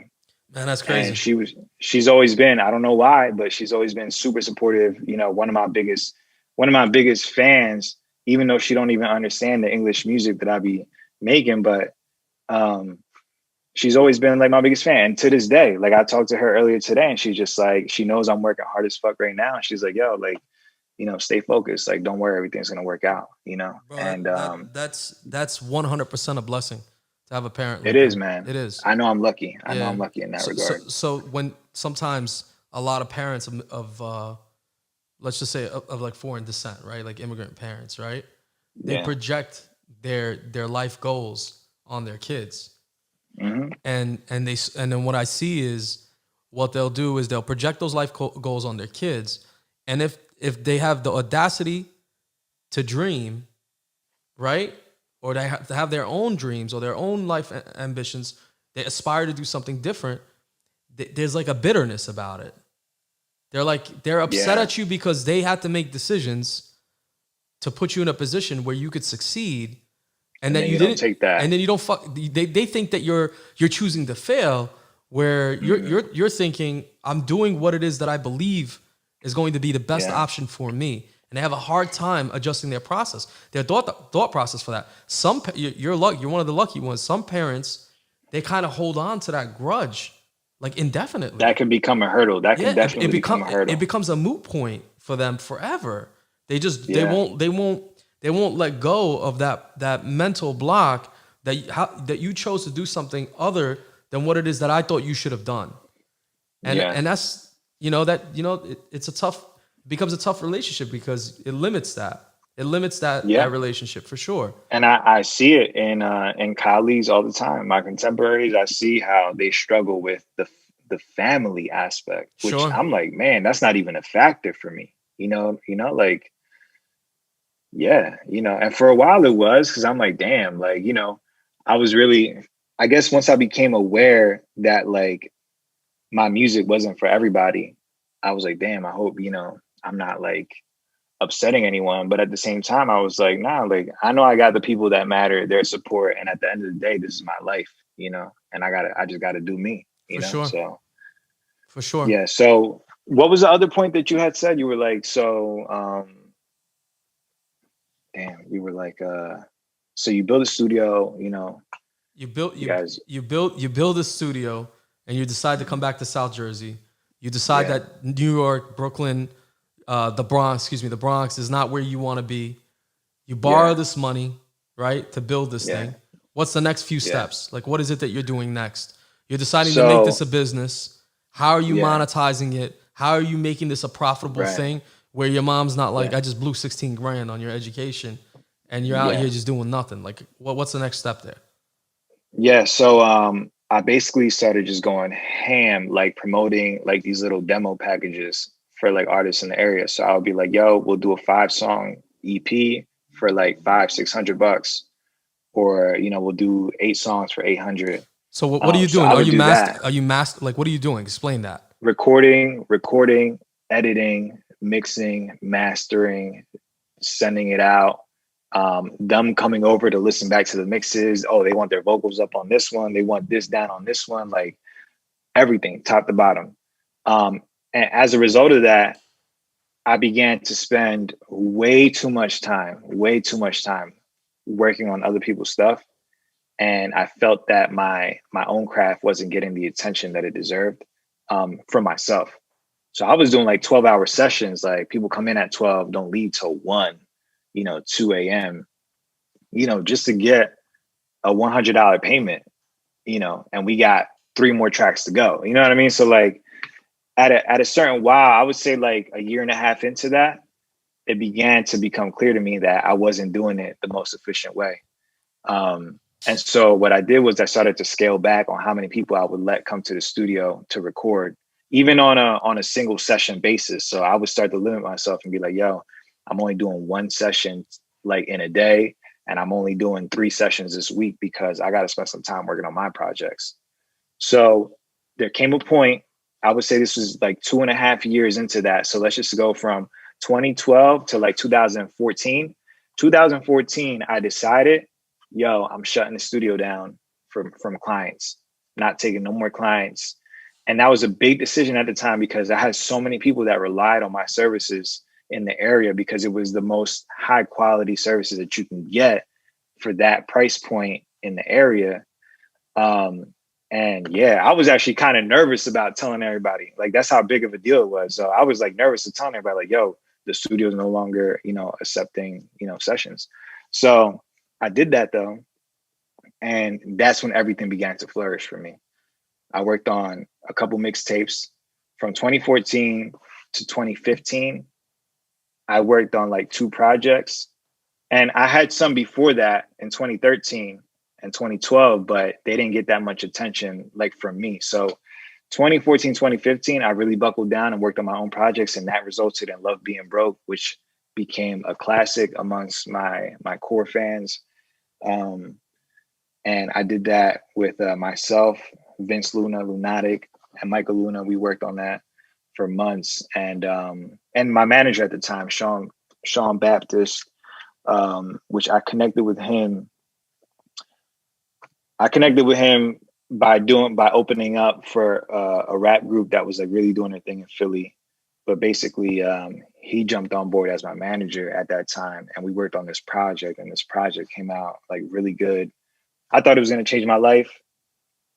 Man, that's And crazy. she's always been, I don't know why, but she's always been super supportive. One of my biggest fans, even though she don't even understand the English music that I be making, but um, she's always been like my biggest fan. And to this day, like I talked to her earlier today, and she's just like, she knows I'm working hard as fuck right now. And she's like, yo, like, stay focused. Like, don't worry, everything's gonna work out. Bro, And that's 100% a blessing to have a parent it like is, that. man. It is. I know I'm lucky. I know Yeah. I'm lucky in that So regard. when sometimes a lot of parents of let's just say of like foreign descent, right? Like immigrant parents, right? They Yeah. project their life goals on their kids. Hmm. And then what I see is what they'll do is they'll project those goals on their kids, and if they have the audacity to dream, right, or they have to have their own dreams or their own life ambitions, they aspire to do something different. There's like a bitterness about it. They're upset Yeah. at you because they had to make decisions to put you in a position where you could succeed, and And that then you you don't didn't, take that. and then you don't they think that you're choosing to fail, where Hmm. you're thinking, I'm doing what it is that I believe is going to be the best Yeah. option for me, and they have a hard time adjusting their thought process for that. You're one of the lucky ones. Some parents, they kind of hold on to that grudge like indefinitely. That can become a hurdle. That can Yeah, definitely become a it hurdle. becomes a moot point for them forever. They just Yeah. they won't let go of that mental block that you chose to do something other than what it is that I thought you should have done. Yeah. And that's it's a tough, becomes a tough relationship because it limits that. It limits that Yeah. relationship for sure. And I see it in colleagues all the time. My contemporaries, I see how they struggle with the family aspect, which Sure. I'm like, man, that's not even a factor for me. like, yeah, and for a while it was, because I'm like, damn, like, I was really, I guess once I became aware that like my music wasn't for everybody, I was like, damn, I hope, I'm not like upsetting anyone. But at the same time, I was like, nah, like I know I got the people that matter, their support. And at the end of the day, this is my life, and I just gotta do me, For sure. So For sure. yeah. So what was the other point that you had said? You were like, damn, you were like, so you build a studio, You built you guys, you build a studio and you decide to come back to South Jersey. You decide yeah, that New York, Brooklyn, the Bronx is not where you want to be. You borrow yeah, this money, right, to build this yeah, thing. What's the next few yeah. steps? Like, what is it that you're doing next? You're deciding to make this So a business. How are you yeah, monetizing it? How are you making this a profitable right, thing where your mom's not like, yeah, I just blew 16 grand on your education and you're out yeah. here just doing nothing? Like, what's the next step there? Yeah, so I basically started just going ham, like promoting like these little demo packages for like artists in the area. So I would be like, yo, we'll do a 5-song EP for like 500-600 bucks, or we'll do 8 songs for 800. So what are you So doing? I would do that. Are you master? Like, what are you doing? Explain that. Recording, editing, mixing, mastering, sending it out, them coming over to listen back to the mixes. Oh, they want their vocals up on this one. They want this down on this one, like everything, top to bottom. And as a result of that, I began to spend way too much time working on other people's stuff. And I felt that my own craft wasn't getting the attention that it deserved, from myself. So I was doing like 12-hour sessions. Like people come in at 12, don't leave till 1, 2 a.m., just to get a $100 payment, and we got 3 more tracks to go. You know what I mean? So like at a certain while, I would say like a year and a half into that, it began to become clear to me that I wasn't doing it the most efficient way. And so what I did was I started to scale back on how many people I would let come to the studio to record, even on a single session basis. So I would start to limit myself and be like, yo, I'm only doing 1 session like in a day, and I'm only doing 3 sessions this week because I got to spend some time working on my projects. So there came a point, I would say this was like 2.5 years into that. So let's just go from 2012 to like 2014. 2014, I decided, yo, I'm shutting the studio down from clients, not taking no more clients. And that was a big decision at the time because I had so many people that relied on my services in the area because it was the most high quality services that you can get for that price point in the area. And yeah, I was actually kind of nervous about telling everybody. Like that's how big of a deal it was. So I was like nervous to telling everybody, like, yo, the studio is no longer, accepting, sessions. So I did that though. And that's when everything began to flourish for me. I worked on a couple mixtapes from 2014 to 2015. I worked on like 2 projects, and I had some before that in 2013 and 2012, but they didn't get that much attention like from me. So 2014, 2015, I really buckled down and worked on my own projects, and that resulted in Love Being Broke, which became a classic amongst my core fans. And I did that with myself, Vince Luna, Lunatic, and Michael Luna. We worked on that for months, and my manager at the time, Sean Baptist, which I connected with him. I connected with him by opening up for a rap group that was like really doing their thing in Philly. But basically, he jumped on board as my manager at that time, and we worked on this project. And this project came out like really good. I thought it was going to change my life.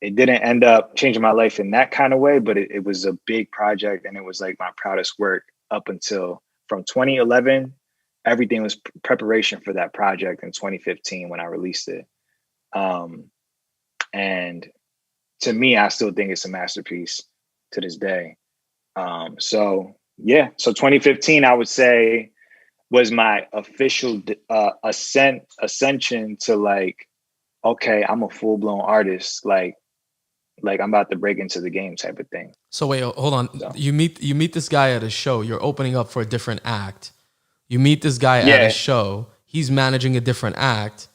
It didn't end up changing my life in that kind of way, but it was a big project, and it was like my proudest work up until from 2011. Everything was preparation for that project in 2015 when I released it. And to me, I still think it's a masterpiece to this day. So 2015, I would say, was my official ascension to like, okay, I'm a full blown artist. Like Like I'm about to break into the game type of thing. So wait, hold on. So You meet this guy at a show. You're opening up for a different act. You meet this guy at a yeah, show. He's managing a different act.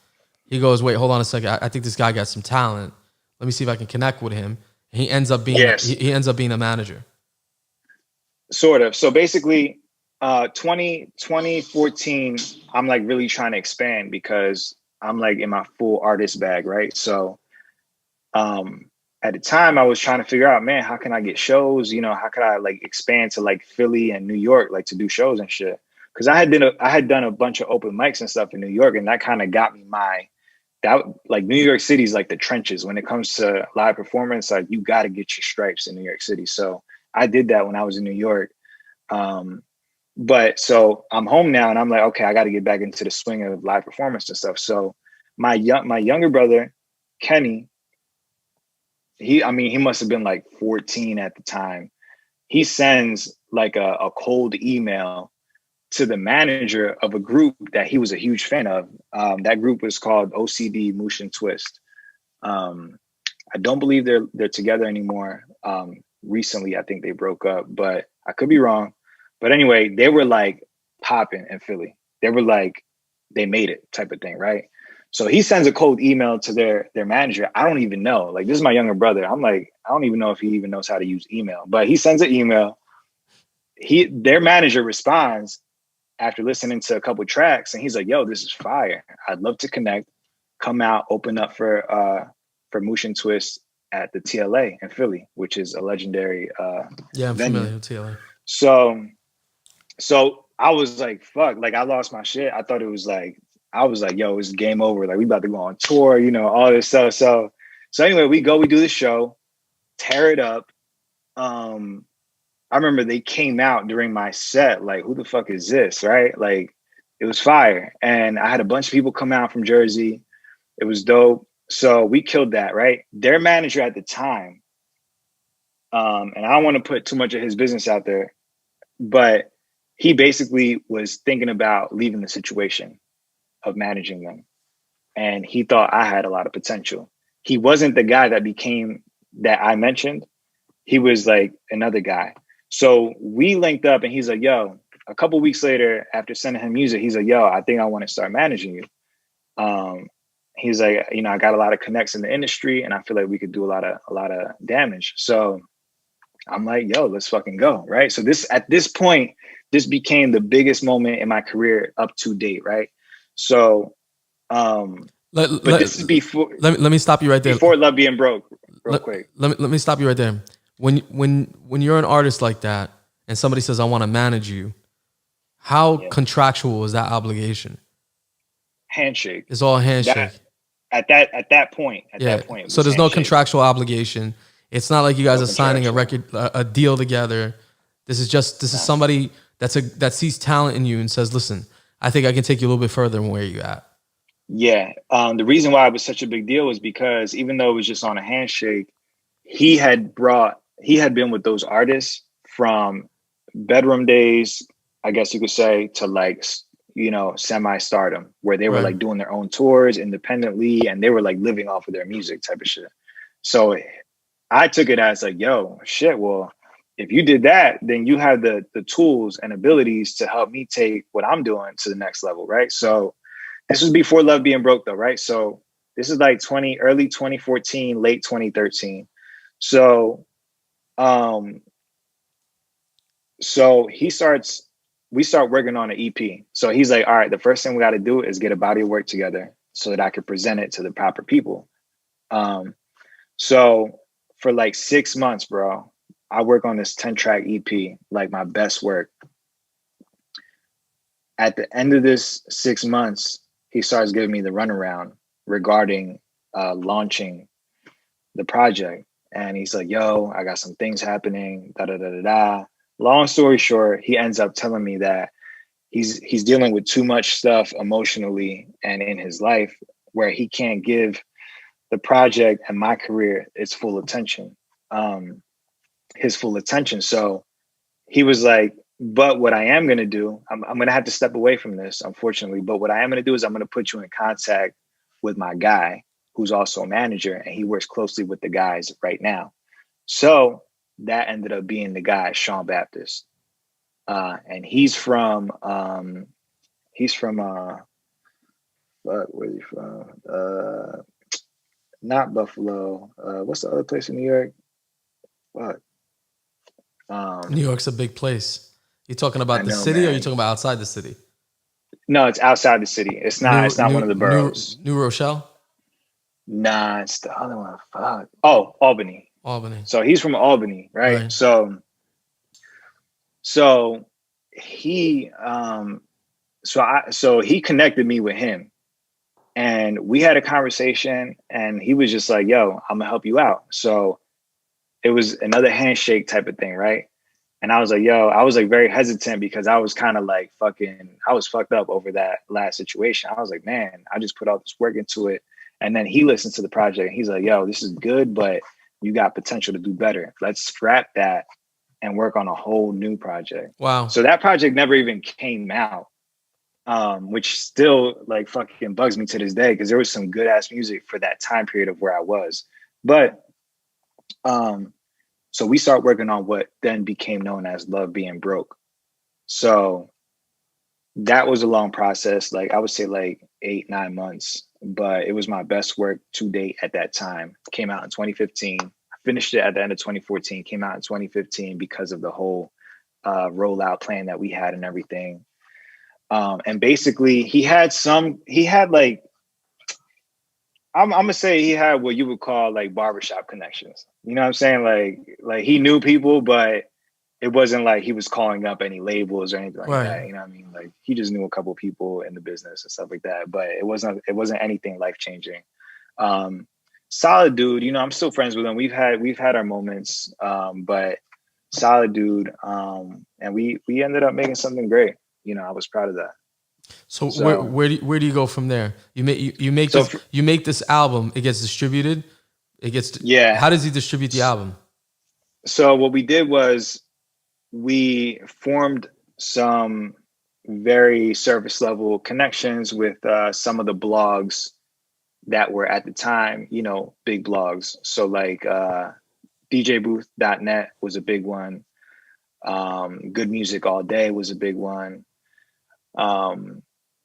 He goes, wait, hold on a second. I think this guy got some talent. Let me see if I can connect with him. And he ends up being yes, he ends up being a manager. sort of. So basically, 2014, I'm like really trying to expand because I'm like in my full artist bag, right? So at the time I was trying to figure out, man, how can I get shows? You know, how could I like expand to like Philly and New York, like to do shows and shit? Because I had done a bunch of open mics and stuff in New York, and that kind of got me that like New York City's like the trenches when it comes to live performance. Like you got to get your stripes in New York City. So I did that when I was in New York. But so I'm home now, and I'm like, okay, I got to get back into the swing of live performance and stuff. So my younger brother, Kenny, he must have been like 14 at the time. He sends like a cold email to the manager of a group that he was a huge fan of. That group was called OCD Motion Twist. I don't believe they're together anymore. Recently, I think they broke up, but I could be wrong. But anyway, they were like popping in Philly. They were like, they made it type of thing, right? So he sends a cold email to their manager. I don't even know. Like, this is my younger brother. I'm like, I don't even know if he even knows how to use email. But he sends an email. Their manager responds after listening to a couple of tracks, and he's like, yo, this is fire. I'd love to connect, come out, open up for Motion Twist at the TLA in Philly, which is a legendary Yeah, I'm venue. familiar with TLA. So I was like, fuck, like I lost my shit. I thought it was like, I was like, yo, it's game over. Like we about to go on tour, you know, all this stuff. So anyway, we do the show, tear it up. I remember they came out during my set, like, who the fuck is this, right? Like, it was fire. And I had a bunch of people come out from Jersey. It was dope. So we killed that, right? Their manager at the time, and I don't want to put too much of his business out there, but he basically was thinking about leaving the situation of managing them. And he thought I had a lot of potential. He wasn't the guy that I mentioned. He was like another guy. So we linked up, and he's like, yo, a couple weeks later, after sending him music, he's like, yo, I think I want to start managing you. He's like, you know, I got a lot of connects in the industry, and I feel like we could do a lot of damage. So I'm like, yo, let's fucking go. Right. So at this point, this became the biggest moment in my career up to date. Right. So, this is before. Let me stop you right there. Before Love Being Broke, quick. Let me stop you right there. When you're an artist like that, and somebody says, I want to manage you, how contractual is that obligation? Handshake. It's all handshake. At that point. So there's no contractual obligation. It's not like you guys are signing a deal together. This is somebody that sees talent in you and says, listen, I think I can take you a little bit further than where you're at. Yeah. The reason why it was such a big deal was because even though it was just on a handshake, he had been with those artists from bedroom days, I guess you could say, to like, you know, semi-stardom, where they were like doing their own tours independently, and they were like living off of their music type of shit. So I took it as like, yo, shit, well, if you did that, then you have the tools and abilities to help me take what I'm doing to the next level, right? So this was before Love Being Broke though, right? So this is like early 2014, late 2013. So we start working on an EP. So he's like, all right, the first thing we got to do is get a body of work together so that I could present it to the proper people. So for like 6 months, bro, I work on this 10-track EP, like my best work. At the end of this 6 months, he starts giving me the runaround regarding launching the project. And he's like, yo, I got some things happening, da-da-da-da-da. Long story short, he ends up telling me that he's dealing with too much stuff emotionally and in his life where he can't give the project and my career its full attention, his full attention. So he was like, but what I am going to do, I'm going to have to step away from this, unfortunately. But what I am going to do is I'm going to put you in contact with my guy who's also a manager, and he works closely with the guys right now. So that ended up being the guy, Sean Baptist. And he's from where's he from? Not Buffalo. What's the other place in New York? What? New York's a big place. You talking about the know, city, or man. you talking about outside the city? No, it's outside the city. It's not one of the boroughs. New Rochelle? Nah, it's the other one. Fuck. Oh, Albany. Albany. So he's from Albany, right? So he so he connected me with him, and we had a conversation, and he was just like, yo, I'm gonna help you out. So it was another handshake type of thing, right? And I was like, yo, I was like very hesitant because I was kind of like I was fucked up over that last situation. I was like, man, I just put all this work into it. And then he listened to the project and he's like, yo, this is good, but you got potential to do better. Let's scrap that and work on a whole new project. Wow. So that project never even came out, which still like fucking bugs me to this day, because there was some good ass music for that time period of where I was. But so we start working on what then became known as Love Being Broke. So that was a long process. Like I would say like 8-9 months, but it was my best work to date at that time. Came out in 2015. I finished it at the end of 2014, came out in 2015 because of the whole rollout plan that we had and everything. And basically he had like, I'm gonna say he had what you would call like barbershop connections. You know what I'm saying? Like he knew people, but it wasn't like he was calling up any labels or anything like that. You know what I mean? Like he just knew a couple of people in the business and stuff like that. But it wasn't anything life changing. Solid dude. You know, I'm still friends with him. We've had our moments, but solid dude. And we ended up making something great. You know, I was proud of that. So where do you go from there? You make this album. It gets distributed. How does he distribute the album? So what we did was we formed some very surface level connections with some of the blogs that were at the time, you know, big blogs. So like DJBooth.net was a big one. Good Music All Day was a big one.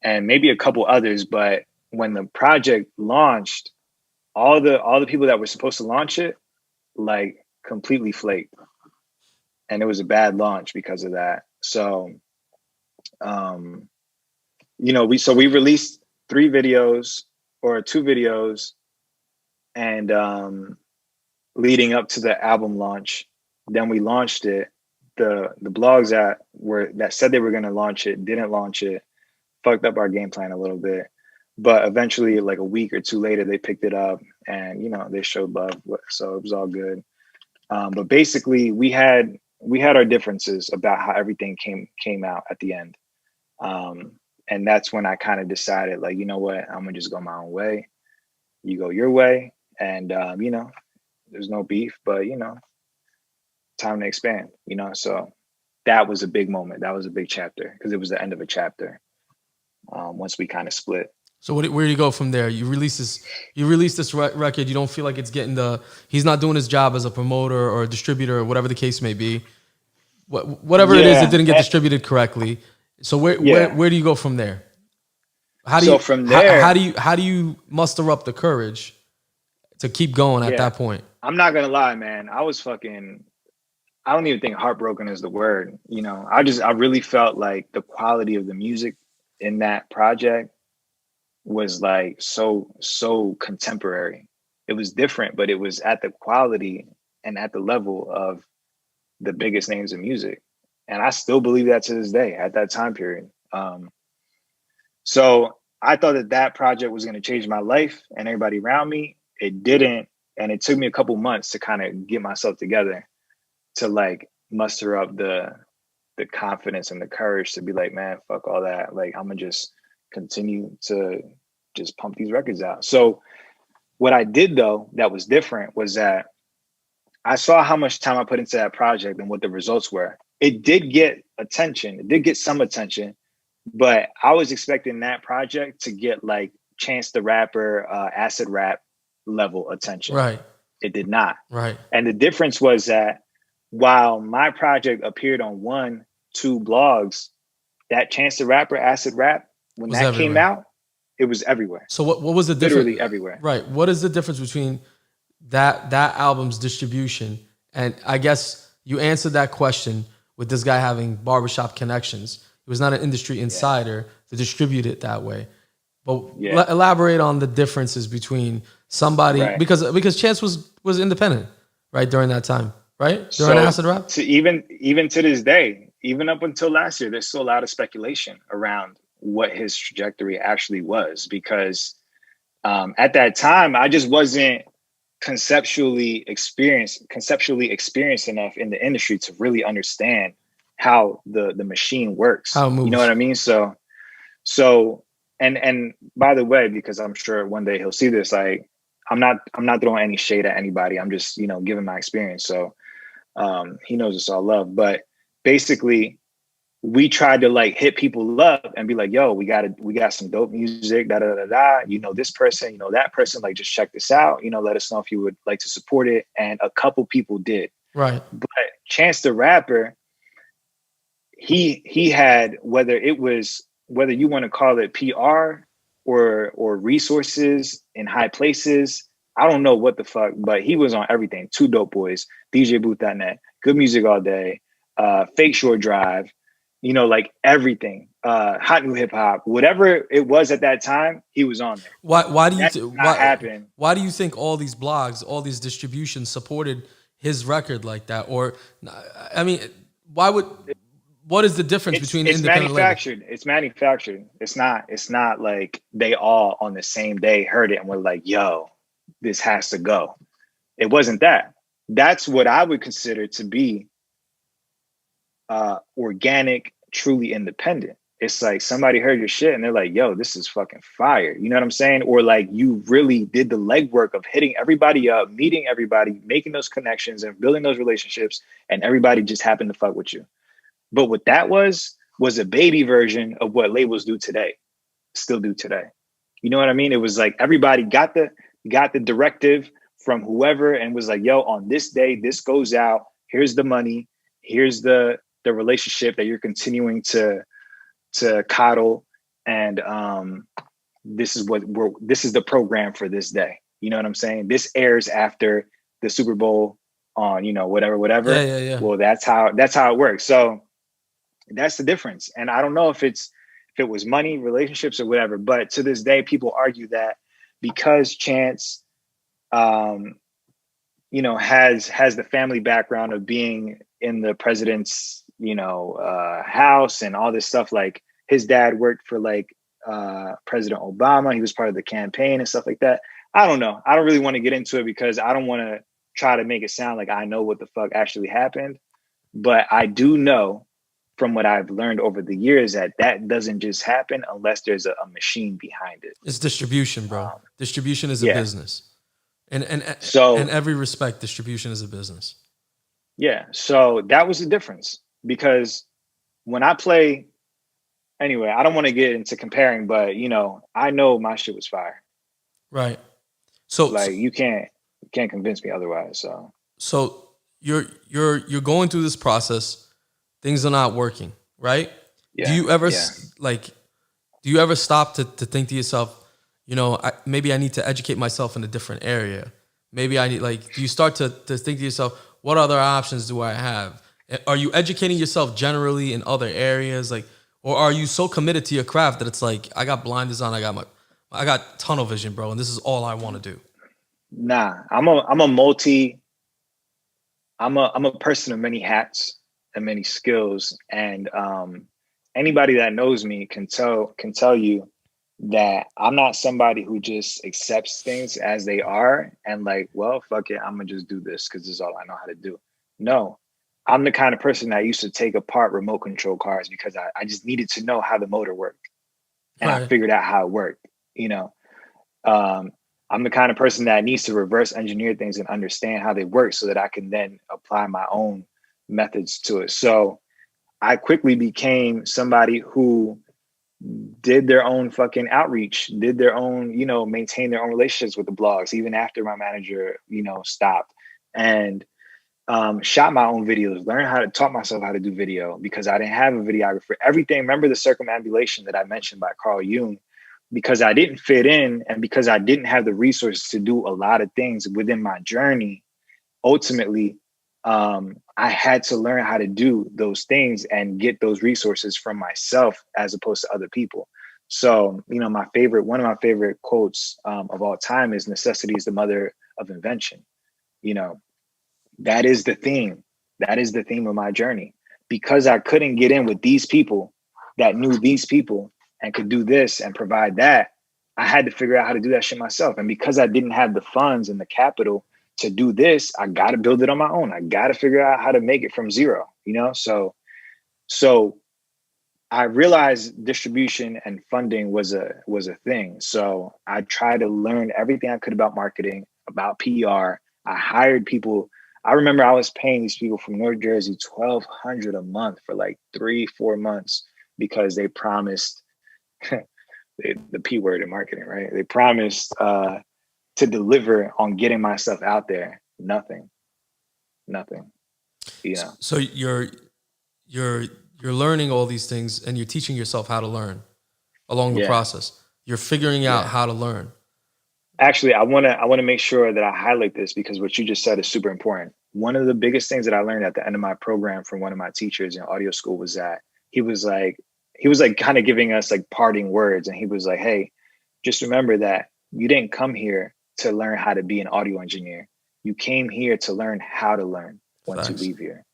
And maybe a couple others, but when the project launched, all the people that were supposed to launch it, like completely flaked. And it was a bad launch because of that. So, you know, we released 2 videos and leading up to the album launch. Then we launched it. The blogs that said they were going to launch it didn't launch it. Fucked up our game plan a little bit, but eventually like a week or 2 later they picked it up and, you know, they showed love, so it was all good. But basically we had our differences about how everything came out at the end, and that's when I kind of decided, like, you know what, I'm gonna just go my own way, you go your way, and you know, there's no beef, but you know, time to expand, you know. So that was a big moment, that was a big chapter, because it was the end of a chapter. Once we kind of split. So where do you go from there? You release this record. You don't feel like it's getting he's not doing his job as a promoter or a distributor or whatever the case may be. Whatever it is, it didn't get distributed correctly. So where do you go from there? How do you muster up the courage to keep going at that point? I'm not gonna lie, man. I don't even think heartbroken is the word. You know, I really felt like the quality of the music in that project was like so contemporary. It was different, but it was at the quality and at the level of the biggest names in music. And I still believe that to this day at that time period. So I thought that project was going to change my life and everybody around me. It didn't. And it took me a couple months to kind of get myself together to like muster up the confidence and the courage to be like, man, fuck all that. Like, I'm gonna just continue to just pump these records out. So what I did though, that was different, was that I saw how much time I put into that project and what the results were. It did get attention. It did get some attention, but I was expecting that project to get like Chance the Rapper, acid rap level attention. Right. It did not. Right. And the difference was that while my project appeared on 1, 2 blogs, that Chance the Rapper Acid Rap, when Was that came everywhere. out, it was everywhere. So what was the difference? Literally everywhere. Right. What is the difference between that album's distribution, and I guess you answered that question with this guy having barbershop connections. He was not an industry insider to distribute it that way. But elaborate on the differences between somebody, because Chance was independent, right, during that time, right? During Acid Rap? So even to this day, even up until last year, there's still a lot of speculation around what his trajectory actually was, because at that time, I just wasn't conceptually experienced enough in the industry to really understand how the machine works. How it moves. You know what I mean? So and by the way, because I'm sure one day he'll see this, like I'm not throwing any shade at anybody. I'm just, giving my experience. So he knows it's all love. But basically, we tried to like hit people up and be like, yo, we got some dope music, this person, that person, like just check this out, let us know if you would like to support it. And a couple people did. Right. But Chance the Rapper, he had, whether you want to call it PR or resources in high places, I don't know what the fuck, but he was on everything. 2 Dope Boys, DJBooth.net, Good Music All Day, Fake Shore Drive, like everything, Hot New Hip Hop, whatever it was at that time, he was on there. Why do you why do you think all these blogs, all these distributions supported his record like that? Or, I mean, what is the difference between independent manufactured? label? It's manufactured. It's not like they all on the same day heard it and were like, yo, this has to go. It wasn't that. That's what I would consider to be organic, truly independent. It's like somebody heard your shit and they're like, yo, this is fucking fire. You know what I'm saying? Or like you really did the legwork of hitting everybody up, meeting everybody, making those connections and building those relationships, and everybody just happened to fuck with you. But what that was a baby version of what labels do today, still do today. You know what I mean? It was like everybody got the directive from whoever and was like, yo, on this day, this goes out. Here's the money. Here's the relationship that you're continuing to coddle. And this is the program for this day. You know what I'm saying? This airs after the Super Bowl on, whatever. Yeah. Well, that's how it works. So that's the difference. And I don't know if it was money, relationships, or whatever, but to this day, people argue that because Chance, has the family background of being in the president's, house and all this stuff. Like his dad worked for President Obama. He was part of the campaign and stuff like that. I don't know. I don't really want to get into it because I don't want to try to make it sound like I know what the fuck actually happened. But I do know from what I've learned over the years that doesn't just happen unless there's a machine behind it. It's distribution, bro. Distribution is a business. And so in every respect, distribution is a business. Yeah. So that was the difference, because when I play, anyway, I don't want to get into comparing, but I know my shit was fire. Right. So you can't convince me otherwise. So you're going through this process, things are not working, right? Yeah. Do you ever stop to think to yourself, maybe I need to educate myself in a different area? Maybe I need, do you start to think to yourself, what other options do I have? Are you educating yourself generally in other areas? Or are you so committed to your craft that it's like, I got blinders on, I got tunnel vision, bro, and this is all I want to do? Nah, I'm a person of many hats and many skills. And anybody that knows me can tell you that I'm not somebody who just accepts things as they are and well, fuck it, I'm gonna just do this because this is all I know how to do. No, I'm the kind of person that used to take apart remote control cars because I just needed to know how the motor worked. And I figured out how it worked. I'm the kind of person that needs to reverse engineer things and understand how they work so that I can then apply my own methods to it. So I quickly became somebody who did their own fucking outreach, did their own, maintain their own relationships with the blogs, even after my manager, stopped, and shot my own videos, learned how to taught myself how to do video because I didn't have a videographer. Everything, remember the circumambulation that I mentioned by Carl Jung, because I didn't fit in and because I didn't have the resources to do a lot of things within my journey, ultimately, I had to learn how to do those things and get those resources from myself as opposed to other people. So, one of my favorite quotes of all time is necessity is the mother of invention. That is the theme. That is the theme of my journey. Because I couldn't get in with these people that knew these people and could do this and provide that, I had to figure out how to do that shit myself. And because I didn't have the funds and the capital to do this, I got to build it on my own. I got to figure out how to make it from zero, So I realized distribution and funding was a thing. So I tried to learn everything I could about marketing, about PR. I hired people. I remember I was paying these people from North Jersey $1,200 a month for like 3-4 months because they promised the P word in marketing, right? They promised to deliver on getting my stuff out there. Nothing. So you're learning all these things and you're teaching yourself how to learn along the process. You're figuring out how to learn. Actually, I want to make sure that I highlight this because what you just said is super important. One of the biggest things that I learned at the end of my program from one of my teachers in audio school was that he was like kind of giving us like parting words. And he was like, hey, just remember that you didn't come here to learn how to be an audio engineer. You came here to learn how to learn once you leave here.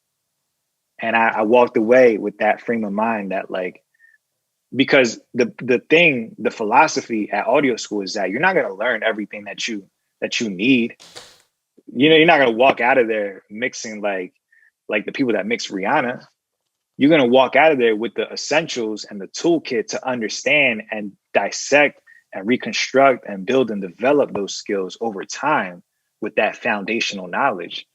And I walked away with that frame of mind that like, because the philosophy at audio school is that you're not going to learn everything that you need. You're not going to walk out of there mixing like the people that mix Rihanna. You're going to walk out of there with the essentials and the toolkit to understand and dissect and reconstruct and build and develop those skills over time with that foundational knowledge.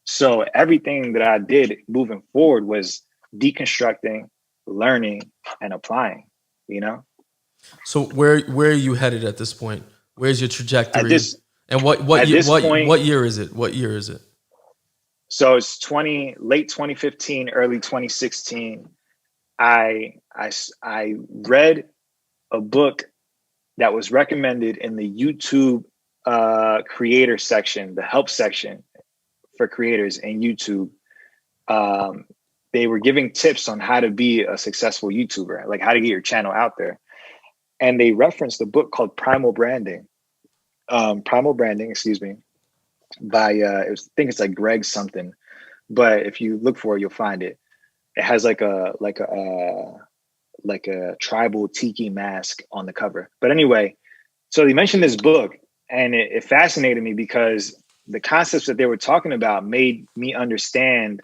So everything that I did moving forward was deconstructing, learning, and applying, So where are you headed at this point? Where's your trajectory? And what year is it? What year is it? So it's late 2015, early 2016. I read a book that was recommended in the YouTube creator section, the help section for creators in YouTube. They were giving tips on how to be a successful YouTuber, like how to get your channel out there. And they referenced a book called Primal Branding, by I think it's like Greg something, but if you look for it, you'll find it. It has like a tribal tiki mask on the cover. But anyway, so they mentioned this book, and it fascinated me because the concepts that they were talking about made me understand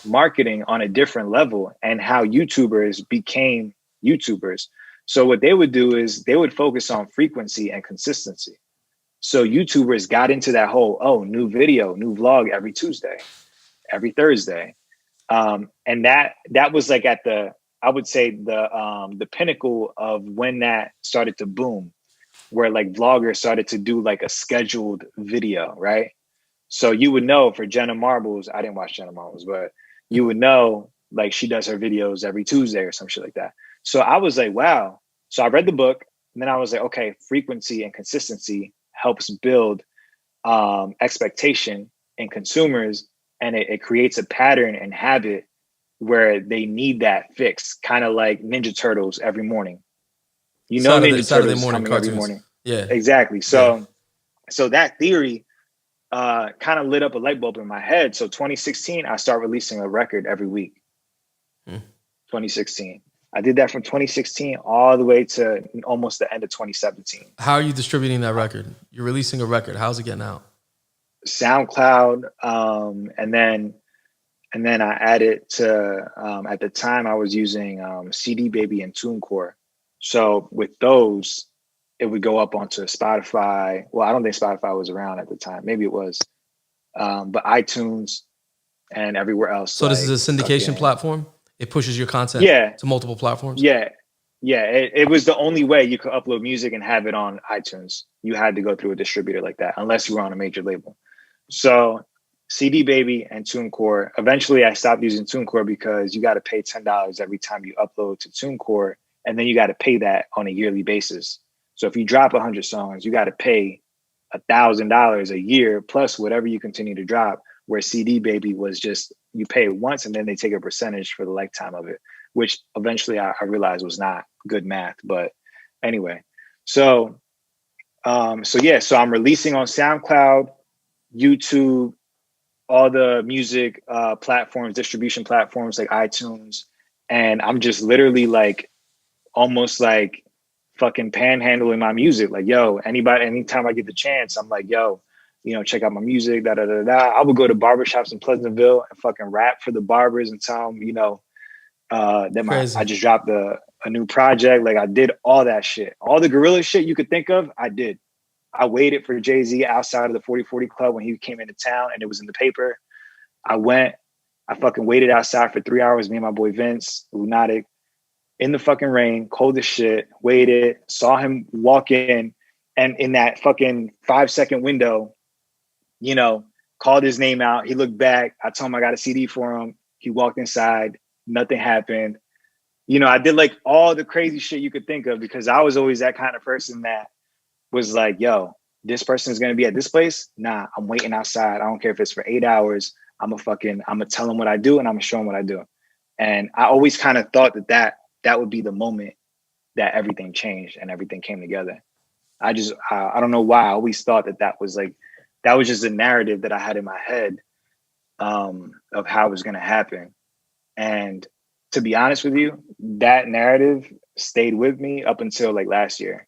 marketing on a different level and how YouTubers became YouTubers. So what they would do is they would focus on frequency and consistency. So YouTubers got into that whole, new video, new vlog every Tuesday, every Thursday. And that was like at I would say the pinnacle of when that started to boom, where like vloggers started to do like a scheduled video, right? So you would know for Jenna Marbles, I didn't watch Jenna Marbles, but you would know like she does her videos every Tuesday or some shit like that. So I was like, wow. So I read the book and then I was like, okay, frequency and consistency helps build expectation in consumers, and it creates a pattern and habit where they need that fix, kind of like Ninja Turtles every morning. Ninja Turtles coming cartoons every morning. Yeah, exactly. So that theory kind of lit up a light bulb in my head. So 2016, I start releasing a record every week. 2016. I did that from 2016 all the way to almost the end of 2017. How are you distributing that record? You're releasing a record. How's it getting out? SoundCloud, and then I added to at the time I was using CD Baby and TuneCore. So with those, it would go up onto Spotify. Well, I don't think Spotify was around at the time. Maybe it was, but iTunes and everywhere else. So this is a syndication platform? It pushes your content to multiple platforms? Yeah. Yeah, it was the only way you could upload music and have it on iTunes. You had to go through a distributor like that, unless you were on a major label. So CD Baby and TuneCore. Eventually, I stopped using TuneCore because you got to pay $10 every time you upload to TuneCore, and then you got to pay that on a yearly basis. So if you drop 100 songs, you got to pay $1,000 a year plus whatever you continue to drop. Where CD Baby was just you pay it once and then they take a percentage for the lifetime of it, which eventually I realized was not good math. But anyway, so so I'm releasing on SoundCloud, YouTube, all the music platforms, distribution platforms like iTunes, and I'm just literally like almost like fucking panhandling my music. Like, yo, anytime I get the chance, I'm like, yo, check out my music, da da da da. I would go to barbershops in Pleasantville and fucking rap for the barbers and tell them, that I just dropped a new project. Like I did all that shit. All the guerrilla shit you could think of, I did. I waited for Jay-Z outside of the 4040 Club when he came into town and it was in the paper. I fucking waited outside for 3 hours, me and my boy Vince, Lunatic, in the fucking rain, cold as shit, waited, saw him walk in, and in that fucking 5-second window, called his name out. He looked back. I told him I got a CD for him. He walked inside. Nothing happened. I did like all the crazy shit you could think of because I was always that kind of person that was like, yo, this person is going to be at this place. Nah, I'm waiting outside. I don't care if it's for 8 hours. I'm gonna tell them what I do and I'm gonna show them what I do. And I always kind of thought that would be the moment that everything changed and everything came together. I don't know why. I always thought that was just a narrative that I had in my head of how it was going to happen. And to be honest with you, that narrative stayed with me up until like last year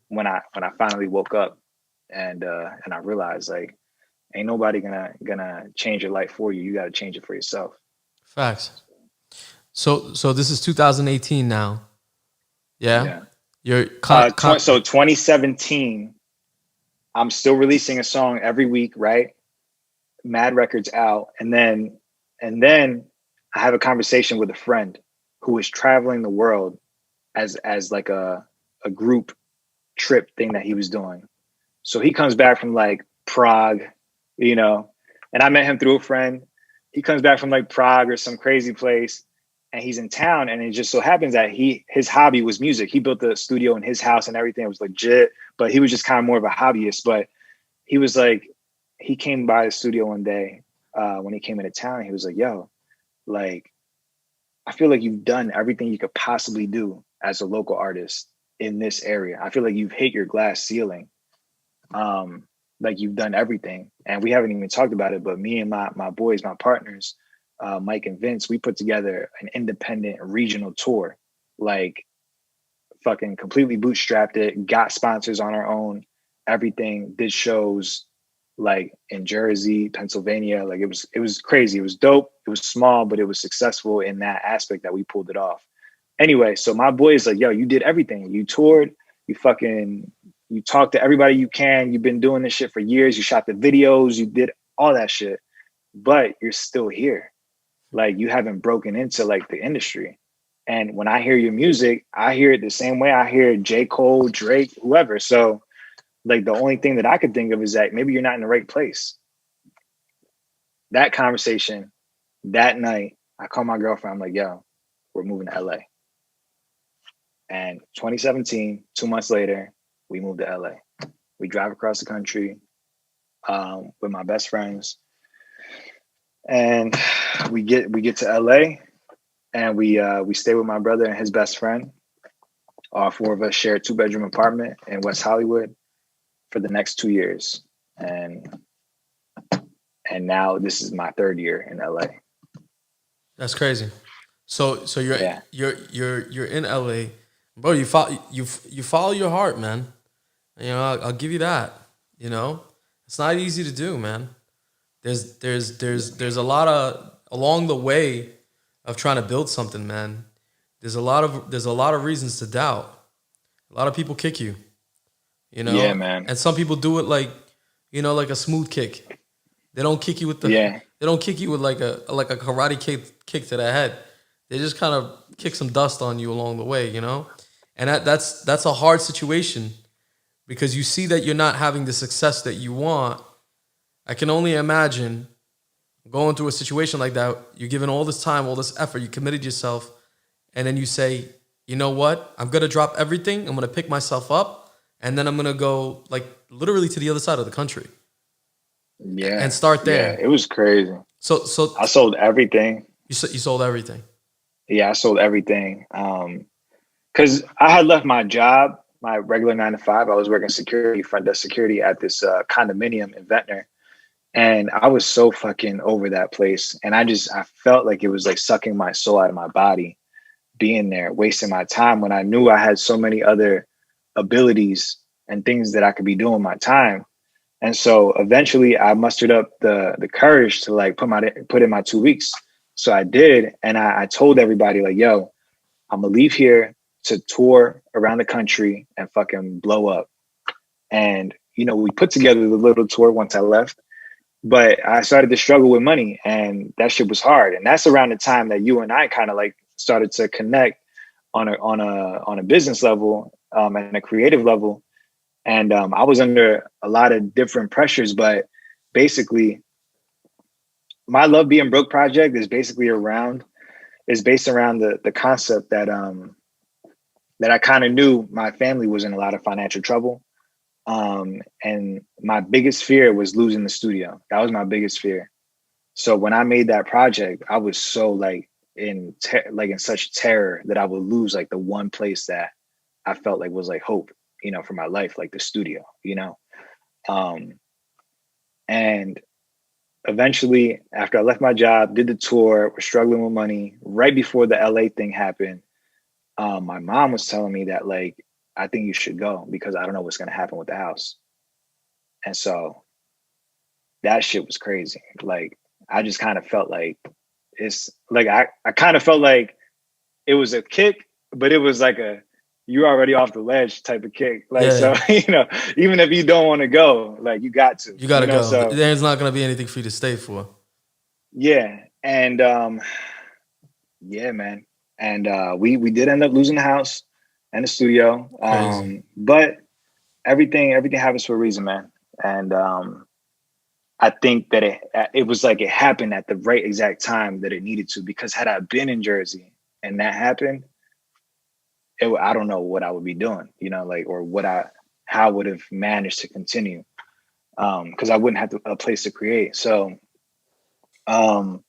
when I finally woke up and I realized like, ain't nobody gonna change your life for you. You got to change it for yourself. Facts. So this is 2018 now. Yeah. You're so 2017. I'm still releasing a song every week, right? Mad Records out, and then I have a conversation with a friend who is traveling the world as like a group trip thing that he was doing. So he comes back from like Prague, and I met him through a friend. He comes back from like Prague or some crazy place, and he's in town. And it just so happens that his hobby was music. He built the studio in his house and everything. It was legit, but he was just kind of more of a hobbyist. But he was like, he came by the studio one day when he came into town. He was like, yo, like, I feel like you've done everything you could possibly do as a local artist in this area. I feel like you've hit your glass ceiling. Like you've done everything. And we haven't even talked about it, but me and my boys, my partners, Mike and Vince, we put together an independent regional tour, like fucking completely bootstrapped it, got sponsors on our own, everything, did shows like in Jersey, Pennsylvania. Like it was crazy. It was dope. It was small, but it was successful in that aspect that we pulled it off. Anyway, so my boy is like, yo, you did everything. You toured, you talked to everybody you can. You've been doing this shit for years. You shot the videos, you did all that shit, but you're still here. Like you haven't broken into like the industry. And when I hear your music, I hear it the same way I hear J. Cole, Drake, whoever. So like the only thing that I could think of is that maybe you're not in the right place. That conversation, that night, I called my girlfriend. I'm like, yo, we're moving to LA. And 2017, 2 months later, we moved to LA. We drive across the country with my best friends. And we get to LA and we stay with my brother and his best friend. All four of us share a 2-bedroom apartment in West Hollywood for the next 2 years. And now this is my 3rd year in LA. That's crazy. So you're in LA, bro. You follow your heart, man. I'll give you that. It's not easy to do, man. There's a lot of along the way of trying to build something, man. There's a lot of reasons to doubt. A lot of people kick you, Yeah, man. And some people do it like a smooth kick. They don't kick you with they don't kick you with like a karate kick to the head. They just kind of kick some dust on you along the way, and that's a hard situation because you see that you're not having the success that you want. I can only imagine going through a situation like that. You're given all this time, all this effort, you committed yourself, and then you say, you know what? I'm gonna drop everything. I'm gonna pick myself up, and then I'm gonna go like literally to the other side of the country and Yeah, start yeah, there. it was crazy. So I sold everything. you sold everything. Yeah, I sold everything. Because I had left my job, my regular 9 to 5. I was working security, front desk security at this condominium in Ventnor. And I was so fucking over that place. And I felt like it was like sucking my soul out of my body, being there, wasting my time when I knew I had so many other abilities and things that I could be doing with my time. And so eventually I mustered up the courage to like put in my 2 weeks. So I did. And I told everybody like, yo, I'm gonna leave here to tour around the country and fucking blow up. And, we put together the little tour once I left, but I started to struggle with money and that shit was hard. And that's around the time that you and I kind of like started to connect on a business level, and a creative level. And I was under a lot of different pressures, but basically my Love Being Broke project is based around the concept that I kind of knew my family was in a lot of financial trouble. And my biggest fear was losing the studio. That was my biggest fear. So when I made that project, I was so like in such terror that I would lose like the one place that I felt like was like hope, for my life, like the studio. Um, and eventually, after I left my job, did the tour, was struggling with money. Right before the LA thing happened, my mom was telling me that like, I think you should go because I don't know what's going to happen with the house. And so that shit was crazy. Like, I just kind of felt like it's like, I kind of felt like it was a kick, but it was like you're already off the ledge type of kick. Like, Yeah, so, even if you don't want to go, like you got to, you gotta go. so There's not gonna be anything for you to stay for. yeah. And, yeah, man. And, we did end up losing the house and the studio. Crazy. But everything happens for a reason, man. And, I think that it was like it happened at the right exact time that it needed to, because had I been in Jersey and that happened, I don't know what I would be doing, like, or how I would have managed to continue. Cause I wouldn't have a place to create. Um,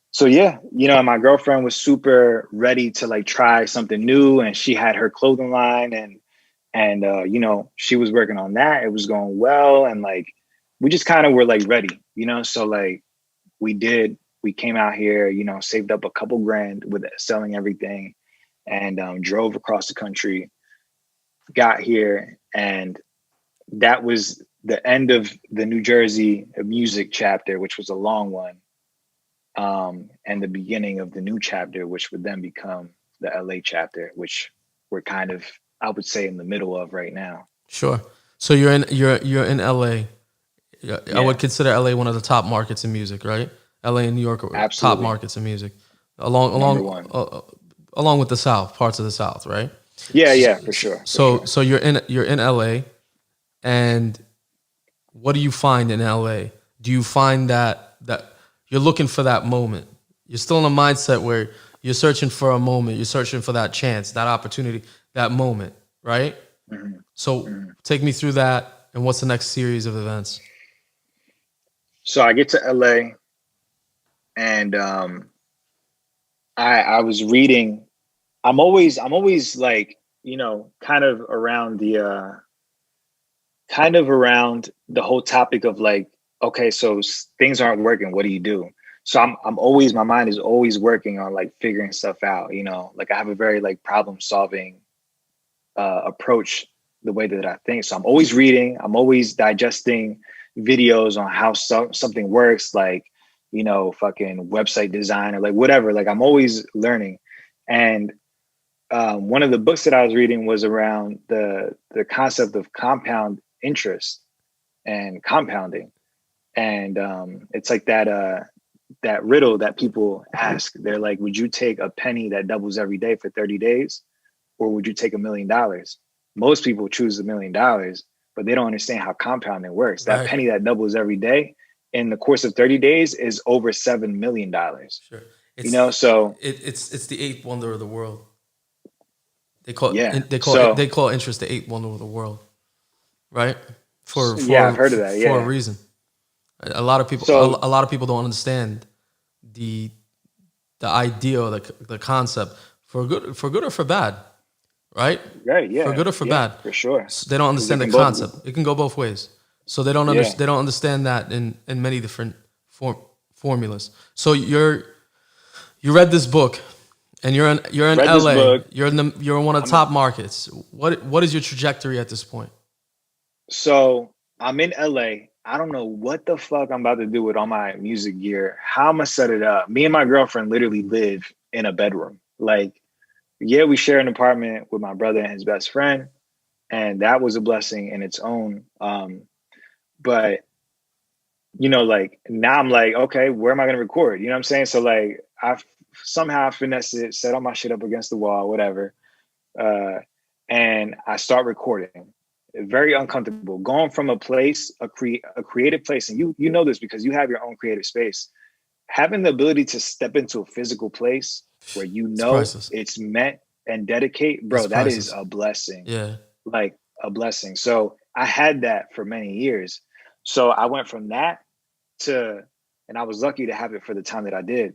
so yeah, my girlfriend was super ready to like try something new, and she had her clothing line, and she was working on that. It was going well, and like we just kind of were like ready, so like we came out here, saved up a couple grand with selling everything, and drove across the country, got here, and that was the end of the New Jersey music chapter, which was a long one, and the beginning of the new chapter, which would then become the LA chapter, which we're kind of, I would say, in the middle of right now. Sure. So you're in LA. Yeah, I Yeah, would consider LA one of the top markets in music, right? LA and New York are top absolutely. markets in music, along Number along one. along with the South, parts of the South, right? Yeah, So yeah, for sure, for so, sure. so you're in LA, and what do you find in LA? Do you find that you're looking for that moment? You're still in a mindset where you're searching for a moment, you're searching for that chance, that opportunity, that moment, right? Mhm, So mhm. take me through that, and what's the next series of events? So I get to LA, and I was reading. I'm always like, kind of around the whole topic of like, okay, so things aren't working. What do you do? So my mind is always working on like figuring stuff out. Like I have a very like problem solving approach, the way that I think. So I'm always reading. I'm always digesting videos on how something works, like fucking website design or like whatever. Like I'm always learning. And one of the books that I was reading was around the concept of compound interest and compounding, and it's like that. that riddle that people ask. They're like, would you take a penny that doubles every day for 30 days? Or would you take $1 million? Most people choose $1 million, but they don't understand how compounding works. That Right. penny that doubles every day in the course of 30 days is over $7 million. Sure. You know, so It's the eighth wonder of the world. They call yeah. it, So they call interest the eighth wonder of the world, right? yeah, I've heard of that. For a Yeah. reason. A lot of people So a lot of people don't understand the idea or the concept for good or for bad, right? right, For yeah, good or for yeah, bad. for sure. They don't 'Cause it understand the can both concept. It can go both ways. So they don't yeah. they don't understand that in many different formulas. So you read this book and you're in Read this LA. book. You're in one of the I'm top markets. What is your trajectory at this point? So I'm in LA. I don't know what the fuck I'm about to do with all my music gear. How I'm gonna set it up. Me and my girlfriend literally live in a bedroom. Like, yeah, we share an apartment with my brother and his best friend, and that was a blessing in its own. But like now I'm like, okay, where am I gonna record? You know what I'm saying? So like I somehow finessed it, set all my shit up against the wall, whatever. Uh, and I start recording. Very uncomfortable. Going from a place, a creative place, and you know this because you have your own creative space. Having the ability to step into a physical place where It's priceless. it's meant and dedicate, It's bro, that is priceless. a blessing. Yeah. Like a blessing. So I had that for many years. So I went from that to, and I was lucky to have it for the time that I did.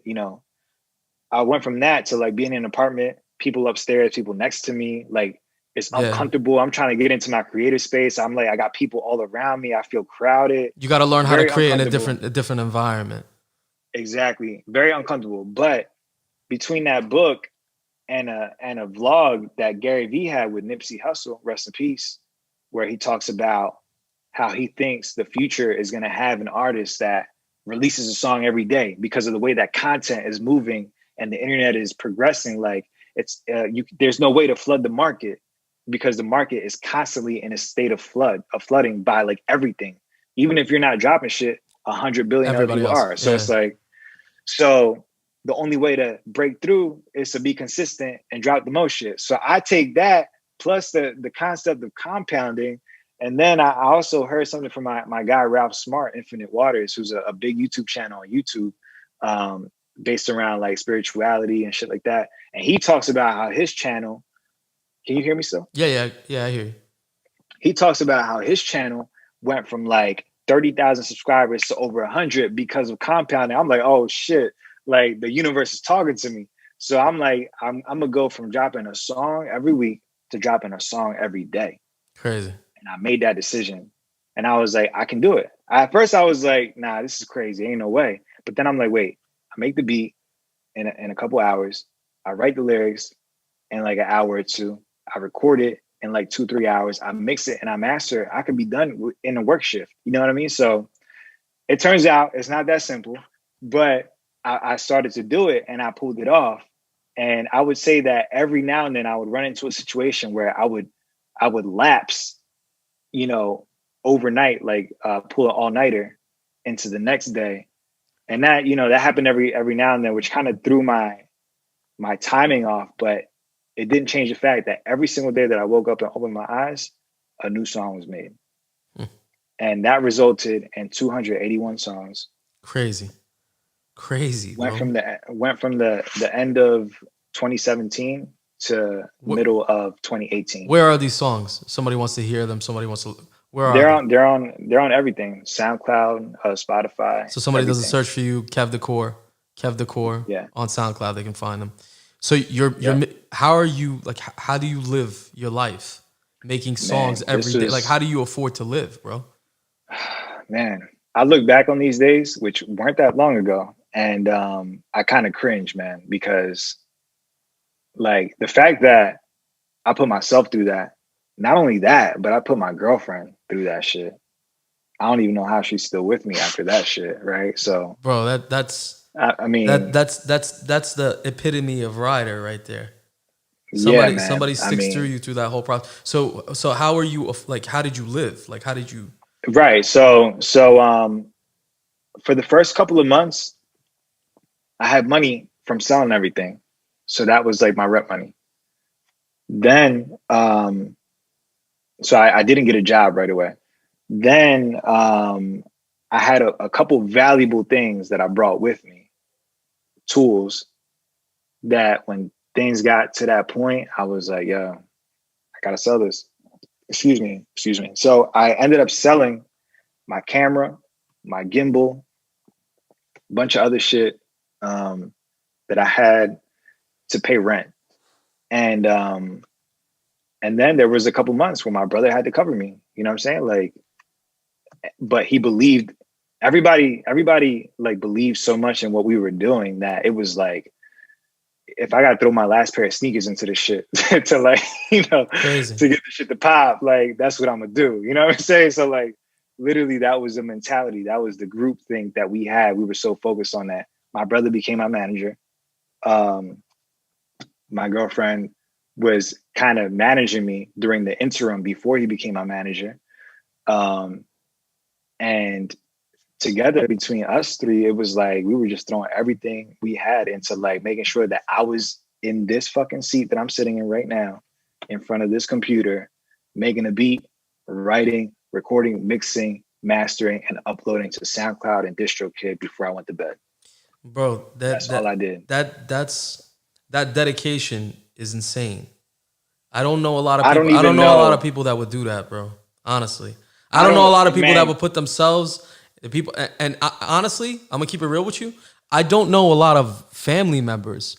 I went from that to like being in an apartment, people upstairs, people next to me, like it's Yeah. uncomfortable. I'm trying to get into my creative space. I'm like, I got people all around me. I feel crowded, You got to learn how to very create in uncomfortable. a different environment. Exactly. Very uncomfortable. But between that book and a vlog that Gary Vee had with Nipsey Hussle, rest in peace, where he talks about how he thinks the future is going to have an artist that releases a song every day because of the way that content is moving and the internet is progressing. Like there's no way to flood the market because the market is constantly in a state of flooding by like everything. Even if you're not dropping shit, 100 billion other Everybody people else. are. So Yeah. it's like, so the only way to break through is to be consistent and drop the most shit. So I take that plus the concept of compounding. And then I also heard something from my guy, Ralph Smart, Infinite Waters, who's a big YouTube channel on YouTube based around like spirituality and shit like that. And he talks about how his channel, can you hear me still? Yeah, I hear you. He talks about how his channel went from like 30,000 subscribers to over 100 because of compounding. I'm like, oh shit, like the universe is talking to me. So I'm like, I'm gonna go from dropping a song every week to dropping a song every day. Crazy. And I made that decision. And I was like, I can do it. At first I was like, nah, this is crazy. Ain't no way. But then I'm like, wait, I make the beat in a couple hours. I write the lyrics in like an hour or two. I record it in like 2-3 hours. I mix it and I master it. I could be done in a work shift. You know what I mean? So it turns out it's not that simple, but I started to do it and I pulled it off. And I would say that every now and then I would run into a situation where I would lapse, overnight, like pull an all-nighter into the next day. And that, that happened every now and then, which kind of threw my timing off, but it didn't change the fact that every single day that I woke up and opened my eyes, a new song was made. And that resulted in 281 songs. Crazy, Went bro. from the end of 2017 to middle of 2018. Where are these songs? Somebody wants to hear them. Somebody wants to. Where are they? They're on everything. SoundCloud, Spotify. So somebody does a everything. search for you, Kev Decor Yeah. on SoundCloud. They can find them. So Yeah. how are you, like, how do you live your life making songs every day? Like, how do you afford to live, bro? Man, I look back on these days, which weren't that long ago, and I kind of cringe, man, because like the fact that I put myself through that, not only that, but I put my girlfriend through that shit. I don't even know how she's still with me after that shit, right? So, Bro, that's I mean, that's the epitome of rider right there. yeah, man. Somebody sticks through you through that whole process. So how are you, like, how did you live? Like, how did you? Right. So for the first couple of months, I had money from selling everything. So that was like my rep money. Then, so I didn't get a job right away. Then I had a couple valuable things that I brought with me, tools that when things got to that point, I was like, yo, I gotta sell this. Excuse me. So I ended up selling my camera, my gimbal, a bunch of other shit that I had to pay rent. And and then there was a couple months where my brother had to cover me. You know what I'm saying? Like, but he believed everybody like believed so much in what we were doing that it was like, if I gotta throw my last pair of sneakers into this shit to like, Crazy. to get the shit to pop, like that's what I'm gonna do. You know what I'm saying? So like literally that was the mentality. That was the group thing that we had. We were so focused on that. My brother became my manager. My girlfriend was kind of managing me during the interim before he became my manager. And together between us three, it was like we were just throwing everything we had into like making sure that I was in this fucking seat that I'm sitting in right now, in front of this computer, making a beat, writing, recording, mixing, mastering, and uploading to SoundCloud and DistroKid before I went to bed. Bro, That's all I did. that dedication is insane. I don't know a lot of I don't people. I don't even know a lot of know. people that would do that, bro. Honestly, I I don't know a don't, lot of people that man. would put themselves, the people, and honestly, I'm gonna keep it real with you. I don't know a lot of family members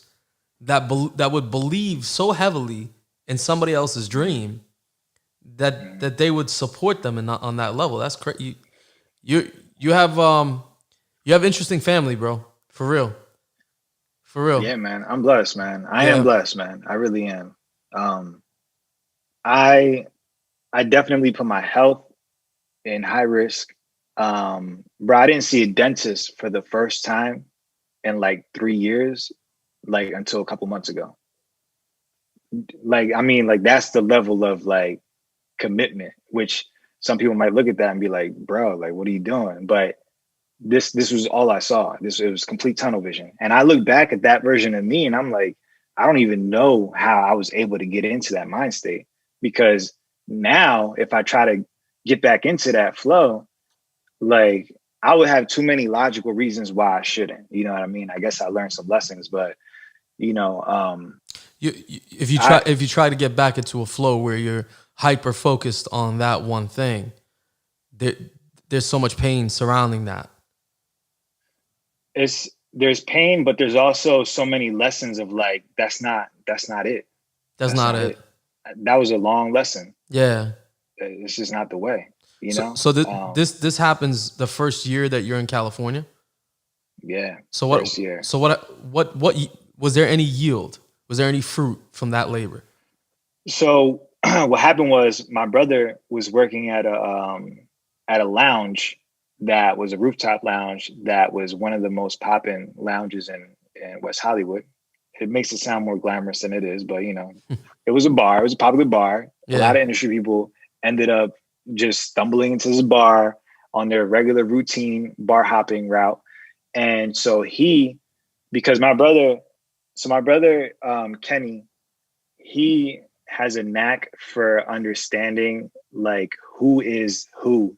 that would believe so heavily in somebody else's dream that they would support them on that level. That's crazy. You you have you have interesting family, bro. For real, for real. Yeah, man. I'm blessed, man. I am Yeah, blessed, man. I really am. Um, I I definitely put my health in high risk. Bro, I didn't see a dentist for the first time in like 3 years, like until a couple months ago. Like, I mean, like that's the level of like commitment, which some people might look at that and be like, bro, like what are you doing? But this was all I saw. It was complete tunnel vision. And I look back at that version of me and I'm like, I don't even know how I was able to get into that mind state. Because now if I try to get back into that flow, like I would have too many logical reasons why I shouldn't. You know what I mean? I guess I learned some lessons, but you know, if I you try to get back into a flow where you're hyper focused on that one thing, there there's so much pain surrounding that. it's there's pain, but there's also so many lessons of like that's not it. That's That's not not it. it. That was a long lesson. Yeah. It's just not the way, you know? This happens the first year that you're in California. Yeah, So first year. was there any yield? Was there any fruit from that labor? So what happened was my brother was working at a lounge that was a rooftop lounge that was one of the most popping lounges in West Hollywood. It makes it sound more glamorous than it is, but you know, it was a bar. It was a popular bar. A lot Yeah. of industry people ended up just stumbling into this bar on their regular routine bar hopping route. And so because my brother Kenny, he has a knack for understanding like who is who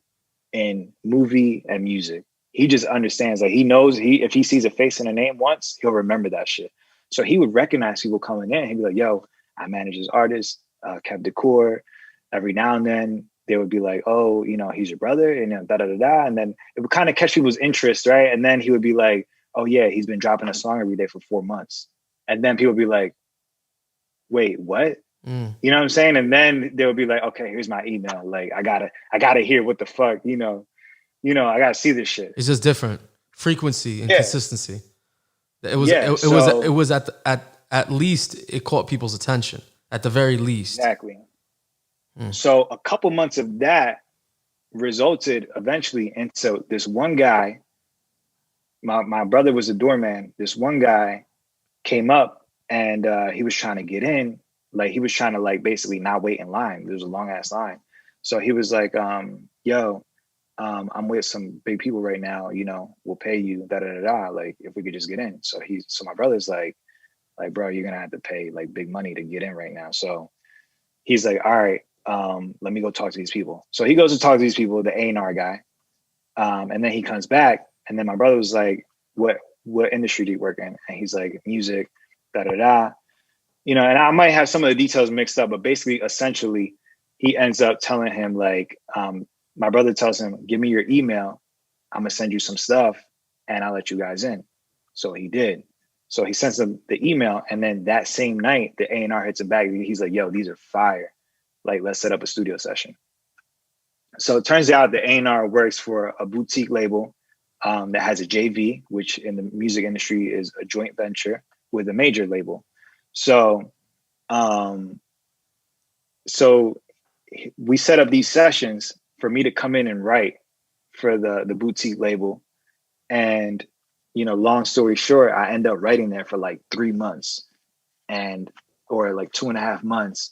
in movie and music. He just understands, like he knows if he sees a face and a name once, he'll remember that shit. So he would recognize people coming in. He'd be like, yo, I manage this artist, Kev Decor. Every now and then they would be like, oh, you know, he's your brother, and da da da da. And then it would kind of catch people's interest, right? And then he would be like, oh yeah, he's been dropping a song every day for 4 months. And then people would be like, wait, what? Mm. You know what I'm saying? And then they'll be like, okay, here's my email. Like I gotta hear what the fuck, I gotta see this shit. It's just different frequency and Yeah. consistency. Yeah. It So was at least it caught people's attention at the very least. exactly. So a couple months of that resulted eventually into this one guy. My brother was a doorman. This one guy came up and he was trying to get in. Like he was trying to like basically not wait in line. There was a long ass line. So he was like, yo, I'm with some big people right now, you know, we'll pay you, da da da da. Like if we could just get in. So my brother's like, bro, you're gonna have to pay like big money to get in right now. So he's like, all right, let me go talk to these people. So he goes to talk to these people, the A&R guy. And then he comes back, and then my brother was like, what industry do you work in? And he's like, music, da da da. You know, and I might have some of the details mixed up, but basically, essentially, he ends up telling him like, my brother tells him, give me your email, I'm gonna send you some stuff, and I'll let you guys in. So he did. So he sends them the email, and then that same night, the A&R hits him back. He's like, yo, these are fire. Like, let's set up a studio session. So it turns out the A&R works for a boutique label that has a JV, which in the music industry is a joint venture with a major label. So, so we set up these sessions for me to come in and write for the boutique label. And, you know, long story short, I end up writing there for like 3 months or like 2.5 months.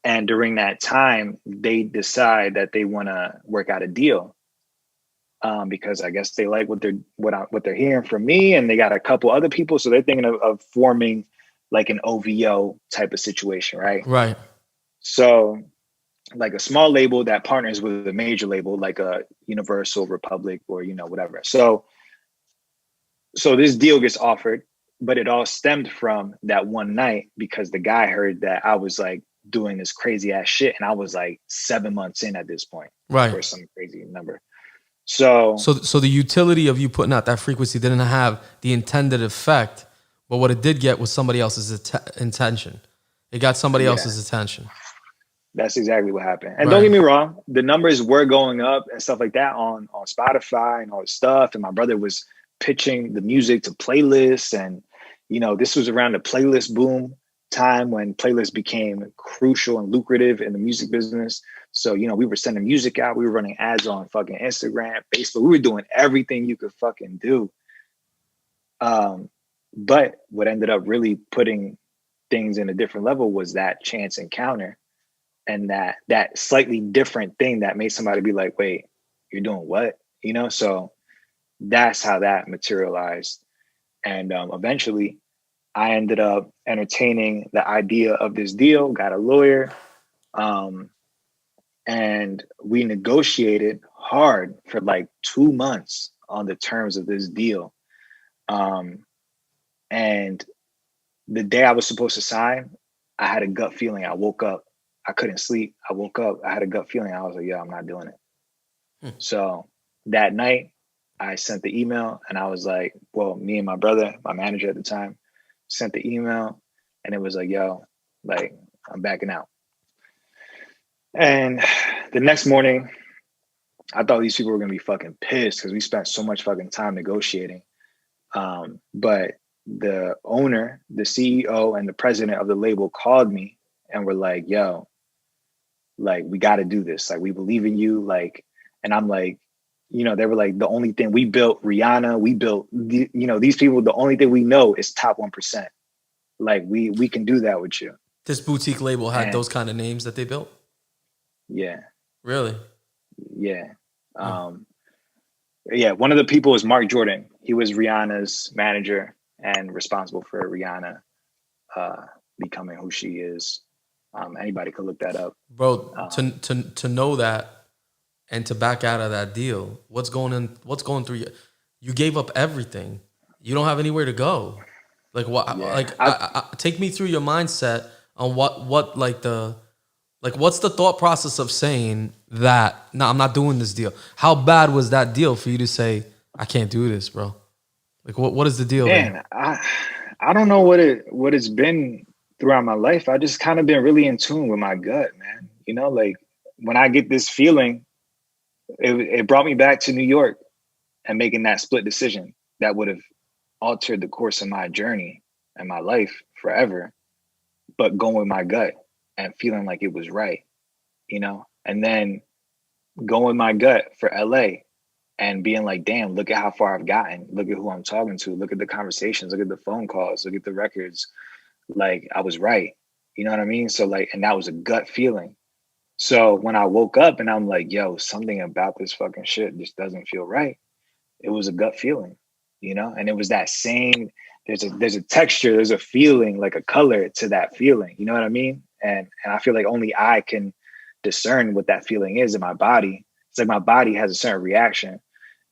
And during that time, they decide that they want to work out a deal because I guess they like what they're hearing from me, and they got a couple other people, so they're thinking of forming like an OVO type of situation, right? Right. So, like a small label that partners with a major label, like a Universal, Republic, or you know whatever. So this deal gets offered, but it all stemmed from that one night because the guy heard that I was like doing this crazy ass shit, and I was like 7 months in at this point, Right. or some crazy number. So the utility of you putting out that frequency didn't have the intended effect, but what it did get was somebody else's intention. It got somebody else's attention. That's exactly what happened. And don't get me wrong, the numbers were going up and stuff like that on Spotify and all this stuff. And my brother was pitching the music to playlists. And, you know, this was around the playlist boom time when playlists became crucial and lucrative in the music business. So, you know, we were sending music out. We were running ads on fucking Instagram, Facebook. We were doing everything you could fucking do. But what ended up really putting things in a different level was that chance encounter. And that slightly different thing that made somebody be like, wait, you're doing what? You know, so that's how that materialized. And eventually I ended up entertaining the idea of this deal, got a lawyer, and we negotiated hard for like 2 months on the terms of this deal. And the day I was supposed to sign, I had a gut feeling. I woke up. I couldn't sleep. I woke up. I had a gut feeling. I was like, I'm not doing it. So that night, I sent the email and I was like, well, me and my brother, my manager at the time, sent the email and it was like, yo, like, I'm backing out. And the next morning, I thought these people were going to be fucking pissed because we spent so much fucking time negotiating. But the owner, the CEO, and the president of the label called me and were like, yo, like, we got to do this. Like, we believe in you. Like, and I'm like, you know, they were like, the only thing we built Rihanna, we built, you know, these people, the only thing we know is top 1%. Like, we can do that with you. This boutique label had those kind of names that they built? Yeah. Really? Yeah. Yeah. One of the people was Mark Jordan. He was Rihanna's manager and responsible for Rihanna becoming who she is. Anybody could look that up. Bro, to know that and to back out of that deal, what's going through you? You gave up everything. You don't have anywhere to go. Like what? Yeah. Like take me through your mindset on what like the like what's the thought process of saying that no, I'm not doing this deal. How bad was that deal for you to say I can't do this, bro? Like what is the deal? Man, I don't know what it's been throughout my life. I just kind of been really in tune with my gut, man. You know, like when I get this feeling, it brought me back to New York and making that split decision that would have altered the course of my journey and my life forever, but going with my gut and feeling like it was right, you know, and then going with my gut for LA and being like, damn, look at how far I've gotten. Look at who I'm talking to. Look at the conversations. Look at the phone calls. Look at the records. Like, I was right. You know what I mean? So like, and that was a gut feeling. So when I woke up and I'm like, yo, something about this fucking shit just doesn't feel right. It was a gut feeling, you know, and it was that same. There's a texture, there's a feeling, like a color to that feeling. You know what I mean? And I feel like only I can discern what that feeling is in my body. It's like my body has a certain reaction,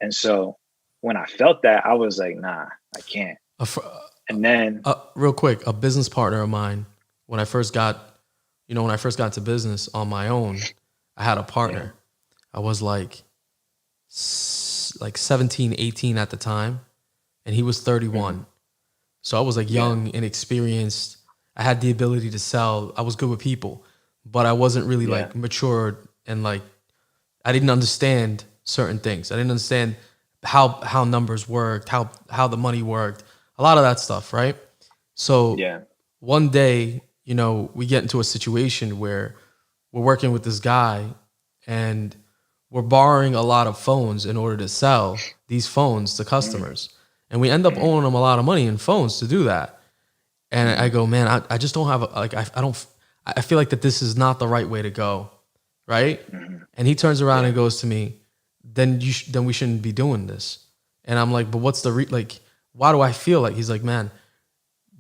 and so when I felt that, I was like, nah, I can't. And then, real quick, a business partner of mine, when I first got into business on my own, I had a partner. I was like 17, 18 at the time, and he was 31. So I was like young, inexperienced. I had the ability to sell. I was good with people, but I wasn't really like matured, and like I didn't understand certain things. I didn't understand how numbers worked, how the money worked, a lot of that stuff, right? So one day, you know, we get into a situation where we're working with this guy and we're borrowing a lot of phones in order to sell these phones to customers. And we end up owing them a lot of money in phones to do that. And I go, man, I just don't have I feel like that this is not the right way to go. Right. And he turns around and goes to me, then we shouldn't be doing this. And I'm like, but what's the why do I feel like? He's like, man,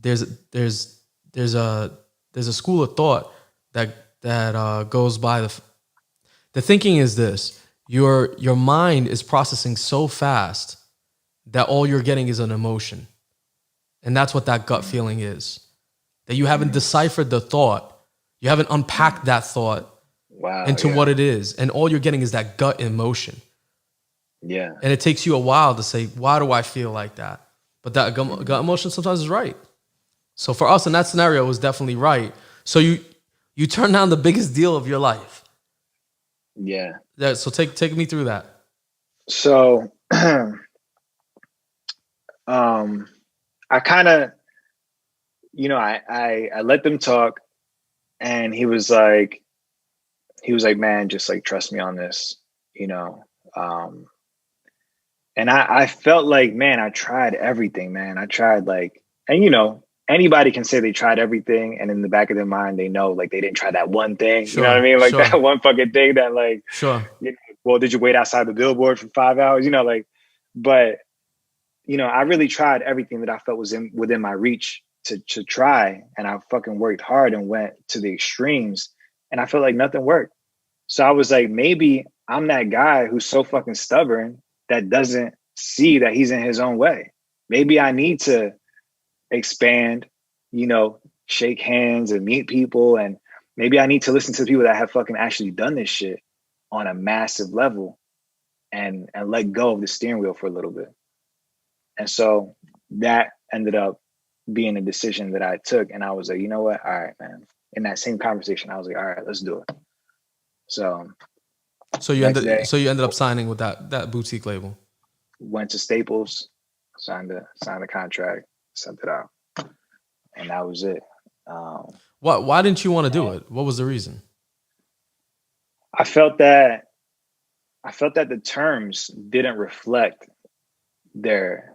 there's a school of thought that goes by the thinking is this: your mind is processing so fast that all you're getting is an emotion, and that's what that gut feeling is. That you haven't deciphered the thought, you haven't unpacked that thought into what it is, and all you're getting is that gut emotion. Yeah, and it takes you a while to say, why do I feel like that? But that gut emotion sometimes is right. So for us in that scenario, it was definitely right. So you turn down the biggest deal of your life. Yeah. So take me through that. So I kind of, you know, I let them talk, and he was like, man, just like trust me on this, you know. And I felt like, man, I tried everything, man. I tried like, and you know, anybody can say they tried everything, and in the back of their mind, they know like they didn't try that one thing. Sure, you know what I mean? Like that one fucking thing that like, you know, well, did you wait outside the billboard for 5 hours? You know, like, but you know, I really tried everything that I felt was within my reach to try, and I fucking worked hard and went to the extremes, and I felt like nothing worked. So I was like, maybe I'm that guy who's so fucking stubborn that doesn't see that he's in his own way. Maybe I need to expand, you know, shake hands and meet people. And maybe I need to listen to people that have fucking actually done this shit on a massive level and let go of the steering wheel for a little bit. And so that ended up being a decision that I took. And I was like, you know what? All right, man. In that same conversation, I was like, all right, let's do it. So you ended up signing with that boutique label. Went to Staples, signed the contract, sent it out, and that was it. Why didn't you want to do it? What was the reason? I felt that the terms didn't reflect their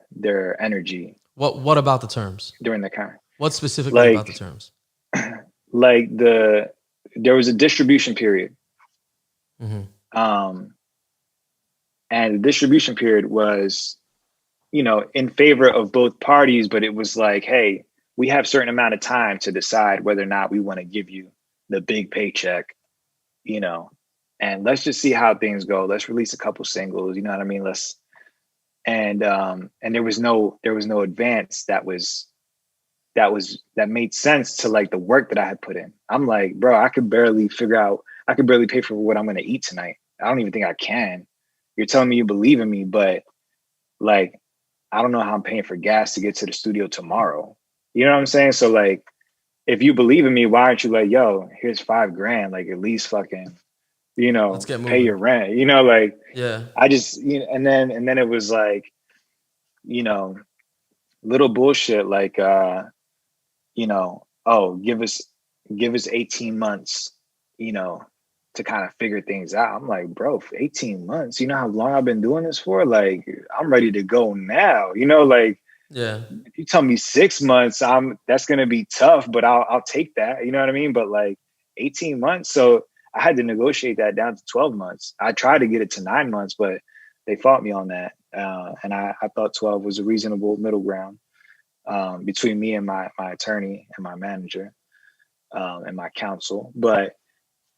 energy. What about the terms during the contract? What specifically about the terms? Like there was a distribution period. And the distribution period was, you know, in favor of both parties, but it was like, hey, we have a certain amount of time to decide whether or not we want to give you the big paycheck, you know, and let's just see how things go. Let's release a couple singles, you know what I mean? And there was no advance that made sense to like the work that I had put in. I'm like, bro, I could barely pay for what I'm going to eat tonight. I don't even think I can. You're telling me you believe in me, but like, I don't know how I'm paying for gas to get to the studio tomorrow. You know what I'm saying? So like, if you believe in me, why aren't you like, yo, here's $5,000, like at least fucking, you know, pay your rent, you know, like, I just, you know, and then it was like, you know, little bullshit, like, you know, oh, give us 18 months, you know, to kind of figure things out. I'm like, bro, for 18 months, you know how long I've been doing this for? Like, I'm ready to go now, you know, like, if you tell me 6 months, that's going to be tough, but I'll take that. You know what I mean? But like 18 months. So I had to negotiate that down to 12 months. I tried to get it to 9 months, but they fought me on that. And I thought 12 was a reasonable middle ground between me and my attorney and my manager and my counsel. But,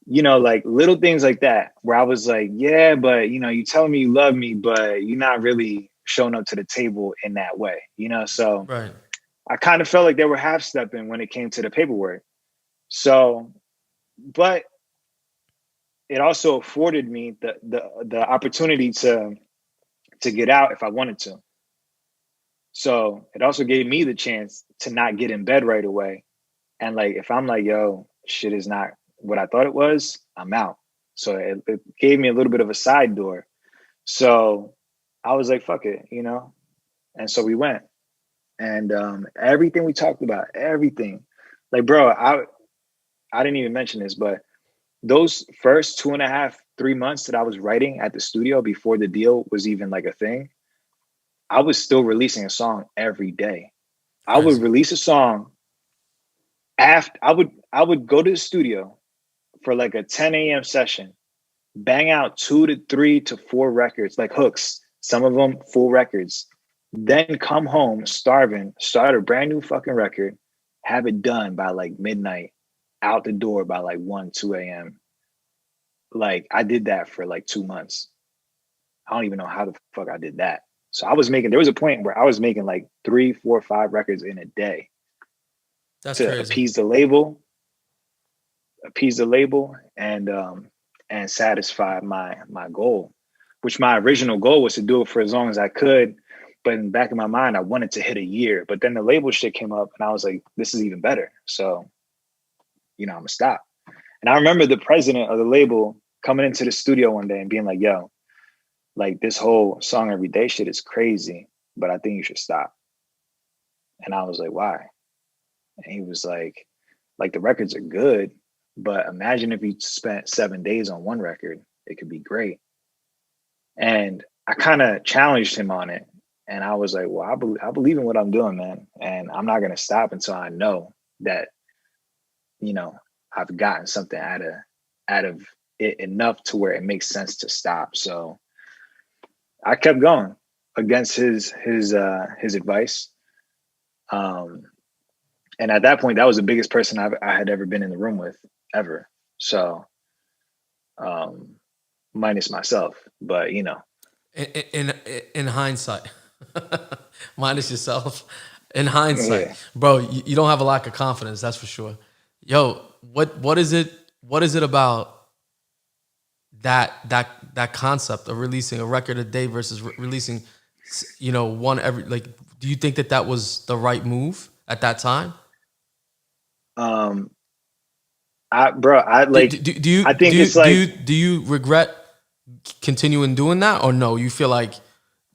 you know, like little things like that where I was like, yeah, but, you know, you telling me you love me, but you're not really showing up to the table in that way, you know? So Right. I kind of felt like they were half stepping when it came to the paperwork. So, but it also afforded me the opportunity to get out if I wanted to. So it also gave me the chance to not get in bed right away. And like, if I'm like, yo, shit is not what I thought it was, I'm out. So it gave me a little bit of a side door. So I was like, fuck it, you know? And so we went. And everything we talked about, everything. Like, bro, I didn't even mention this, but those first 2.5, 3 months that I was writing at the studio before the deal was even like a thing, I was still releasing a song every day. I would release a song after I would go to the studio for like a 10 a.m. session, bang out 2 to 3 to 4 records, like hooks, some of them full records, then come home starving, start a brand new fucking record, have it done by like midnight, out the door by like 1, 2 a.m. Like I did that for like 2 months. I don't even know how the fuck I did that. So there was a point where I was making like 3, 4, 5 records in a day. That's to crazy. appease the label and satisfy my goal, which my original goal was to do it for as long as I could. But in the back of my mind, I wanted to hit a year. But then the label shit came up and I was like, this is even better. So, you know, I'm gonna stop. And I remember the president of the label coming into the studio one day and being like, yo, like this whole song every day shit is crazy, but I think you should stop. And I was like, why? And he was like the records are good, but imagine if you spent 7 days on one record, it could be great. And I kind of challenged him on it. And I was like, well, I believe in what I'm doing, man. And I'm not going to stop until I know that, you know, I've gotten something out of it enough to where it makes sense to stop. So I kept going against his advice. And at that point, that was the biggest person I had ever been in the room with, ever. So, minus myself, but you know. In hindsight, minus yourself. In hindsight, Yeah. bro, you don't have a lack of confidence, that's for sure. Yo, what is it? What is it about that concept of releasing a record a day versus releasing, you know, one every? Like, do you think that was the right move at that time? I think it's like, do you regret continuing doing that, or no? You feel like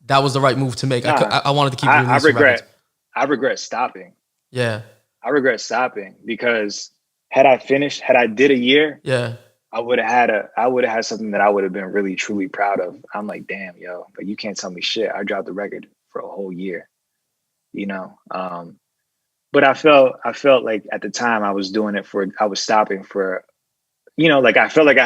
that was the right move to make? nah, I wanted to keep releasing records. I regret stopping. Yeah. I regret stopping because had I did a year, Yeah. I would have had something that I would have been really truly proud of. I'm like, damn, yo, but you can't tell me shit. I dropped the record for a whole year, you know. But I felt like at the time I was stopping for, you know, like I felt like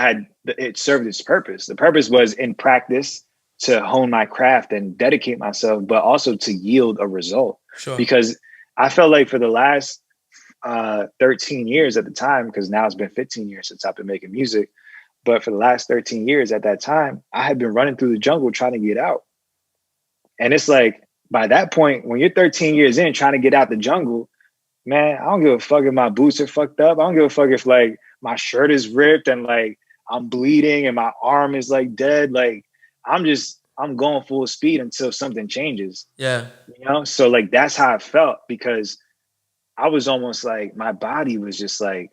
it served its purpose. The purpose was in practice to hone my craft and dedicate myself, but also to yield a result. Sure. Because I felt like for the last 13 years at the time, because now it's been 15 years since I've been making music, but for the last 13 years at that time, I had been running through the jungle trying to get out. And it's like, by that point, when you're 13 years in trying to get out the jungle, man, I don't give a fuck if my boots are fucked up. I don't give a fuck if like my shirt is ripped and like I'm bleeding and my arm is like dead. Like I'm going full speed until something changes. Yeah. You know? So like that's how I felt, because I was almost like my body was just like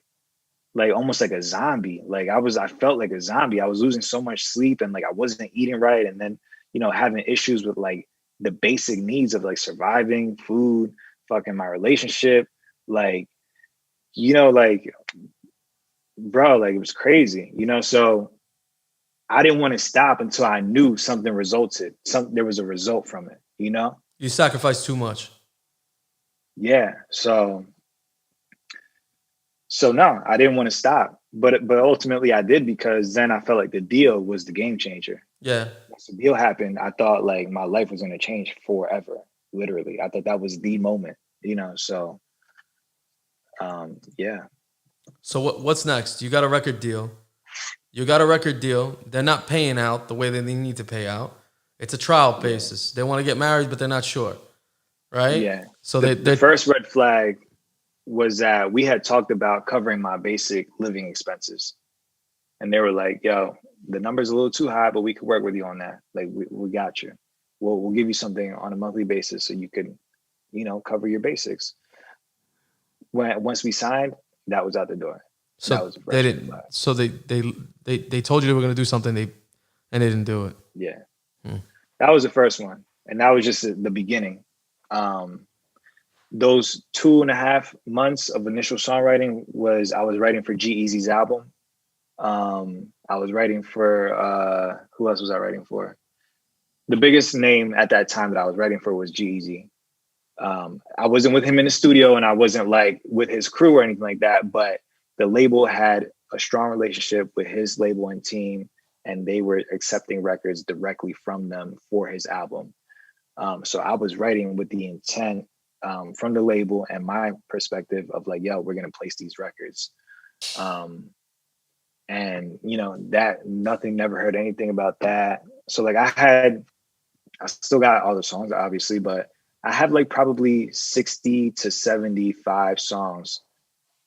almost like a zombie. Like I felt like a zombie. I was losing so much sleep and like I wasn't eating right. And then, you know, having issues with like the basic needs of like surviving, food, fucking my relationship. Like, you know, like, bro, like it was crazy, you know? So I didn't want to stop until I knew something resulted. There was a result from it, you know? You sacrificed too much. Yeah. So So no, I didn't want to stop, but ultimately I did, because then I felt like the deal was the game changer. Yeah. Once the deal happened, I thought like my life was going to change forever. Literally, I thought that was the moment, you know. So, yeah, So what's next? You got a record deal. You got a record deal. They're not paying out the way that they need to pay out. It's a trial yeah, basis. They want to get married, but they're not sure, right? yeah. So The they first red flag was that we had talked about covering my basic living expenses, and they were like, "Yo, the number's a little too high, but we could work with you on that. Like, we got you. We'll give you something on a monthly basis so you can, you know, cover your basics." Once we signed, that was out the door. That so was a they fresh red didn't. flag. So they told you they were going to do something. They didn't do it. Yeah, Hmm. that was the first one, and that was just the beginning. Um, those 2.5 months of initial songwriting was I was writing for G-Eazy's album. I was writing for who else was I writing for? The biggest name at that time that I was writing for was G-Eazy. I wasn't with him in the studio, and I wasn't like with his crew or anything like that, but the label had a strong relationship with his label and team, and they were accepting records directly from them for his album. So I was writing with the intent, from the label and my perspective of like, yo, we're gonna place these records. Um, and you know, that nothing, never heard anything about that. So like I still got all the songs obviously, but I have like probably 60 to 75 songs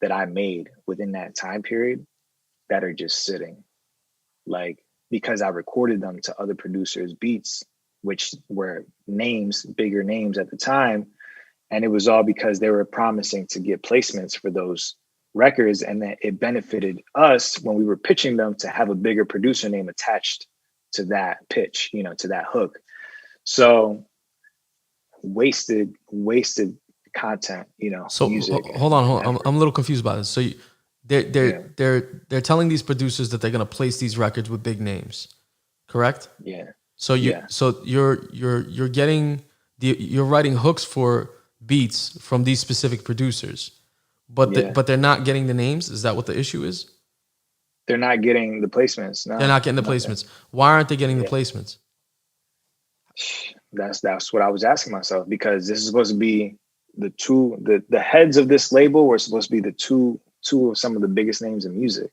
that I made within that time period that are just sitting, like, because I recorded them to other producers' beats, which were names, bigger names at the time. And it was all because they were promising to get placements for those records. And that it benefited us when we were pitching them to have a bigger producer name attached to that pitch, you know, to that hook. So wasted content, you know, So music hold on, and I'm, effort. I'm a little confused about this. So they're Yeah, they're they're telling these producers that they're going to place these records with big names, correct? yeah, So yeah, you're getting you're writing hooks for beats from these specific producers, yeah. but they're not getting the names. Is that what the issue is? They're not getting the placements. They're No, not getting the nothing. placements. Why aren't they getting the Yeah. placements? That's what I was asking myself, because this is supposed to be the heads of this label were supposed to be the two of some of the biggest names in music,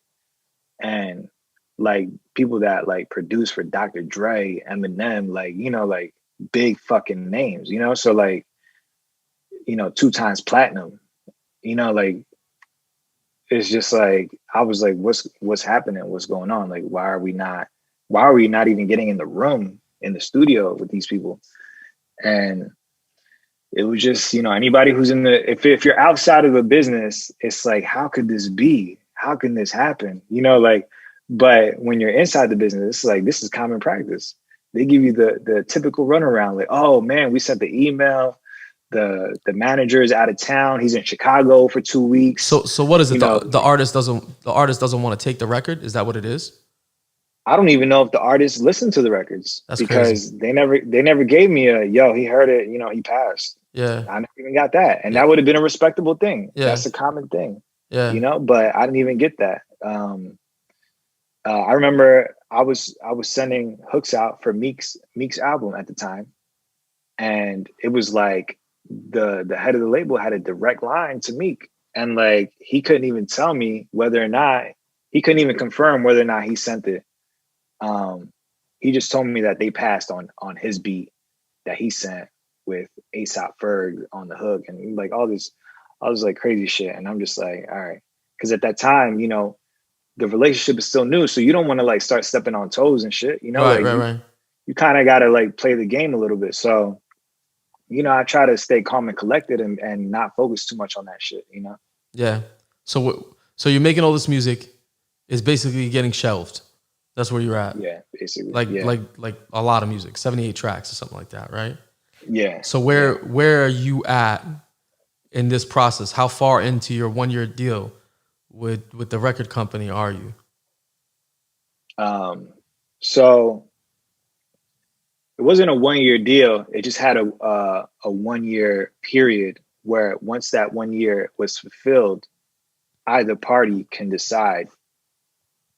and like people that like produce for Dr. Dre, Eminem, like, you know, like big fucking names, you know. So like, you know, 2 times platinum, you know, like it's just like I was like, what's happening? What's going on? Like, why are we not even getting in the room in the studio with these people? And it was just, you know, anybody who's in the, if you're outside of the business, it's like, how could this be? How can this happen? You know, like, but when you're inside the business, it's like, this is common practice. They give you the typical runaround, like, oh man, we sent the email, the manager is out of town, he's in Chicago for 2 weeks. So what is You it? know, The artist doesn't want to take the record. Is that what it is? I don't even know if the artists listened to the records, That's crazy. because they never gave me a, yo, he heard it, you know, he passed. Yeah, I never even got that. And yeah, that would have been a respectable thing. yeah, That's a common thing, yeah. you know, but I didn't even get that. I remember I was sending hooks out for Meek's album at the time. And it was like the head of the label had a direct line to Meek. And like he couldn't even tell me whether or not, he couldn't even confirm whether or not he sent it. He just told me that they passed on his beat that he sent with ASAP Ferg on the hook, and like all this like crazy shit. And I'm just like, all right, because at that time, you know, the relationship is still new, so you don't want to like start stepping on toes and shit. You know, Right, like right, you right. you kind of got to like play the game a little bit. So, you know, I try to stay calm and collected, and not focus too much on that shit. You know. Yeah. So you're making all this music, is basically getting shelved. That's where you're at. Yeah, basically. Like Yeah, like like a lot of music, 78 tracks or something like that, right? yeah, So yeah. where are you at in this process? How far into your 1 year deal with the record company are you? So it wasn't a 1 year deal. It just had a 1 year period where once that 1 year was fulfilled, either party can decide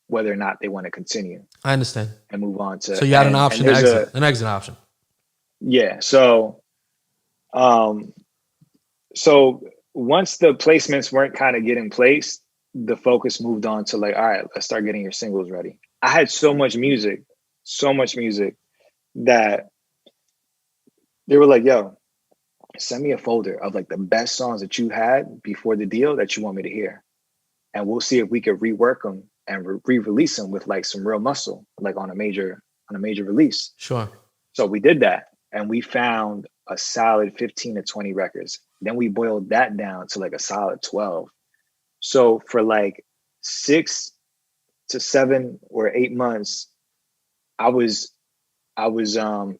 whether or not they want to continue I understand. and move on to. So you had an And option to there's exit, an exit option. yeah. Um, so once the placements weren't kind of getting placed, the focus moved on to like, all right, let's start getting your singles ready. I had so much music that they were like, yo, send me a folder of like the best songs that you had before the deal that you want me to hear. And we'll see if we could rework them and re-release them with like some real muscle, like on a major release. Sure. So we did that, and we found a solid 15 to 20 records. Then we boiled that down to like a solid 12. So for like 6 to 7 or 8 months, I was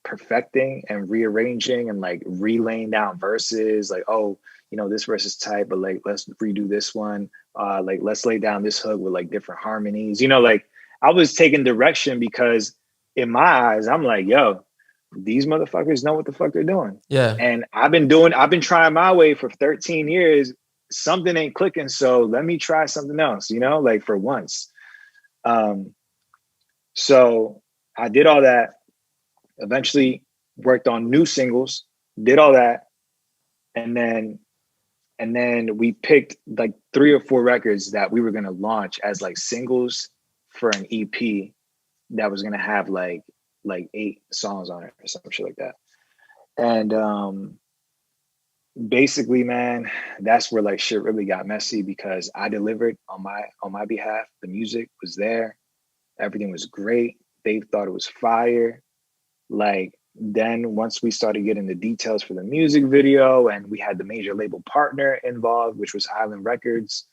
perfecting and rearranging and like relaying down verses, like, oh, you know, this verse is tight, but like, let's redo this one. Like, let's lay down this hook with like different harmonies. You know, like I was taking direction because in my eyes, I'm like, yo, these motherfuckers know what the fuck they're doing. Yeah. And I've been trying my way for 13 years. Something ain't clicking. So let me try something else, you know, like for once. So I did all that, eventually worked on new singles, did all that. And then we picked like 3 or 4 records that we were going to launch as like singles for an EP that was going to have like 8 songs on it or some shit like that. And basically, man, that's where like shit really got messy because I delivered on my behalf. The music was there. Everything was great. They thought it was fire. Like, then once we started getting the details for the music video and we had the major label partner involved, which was Island Records,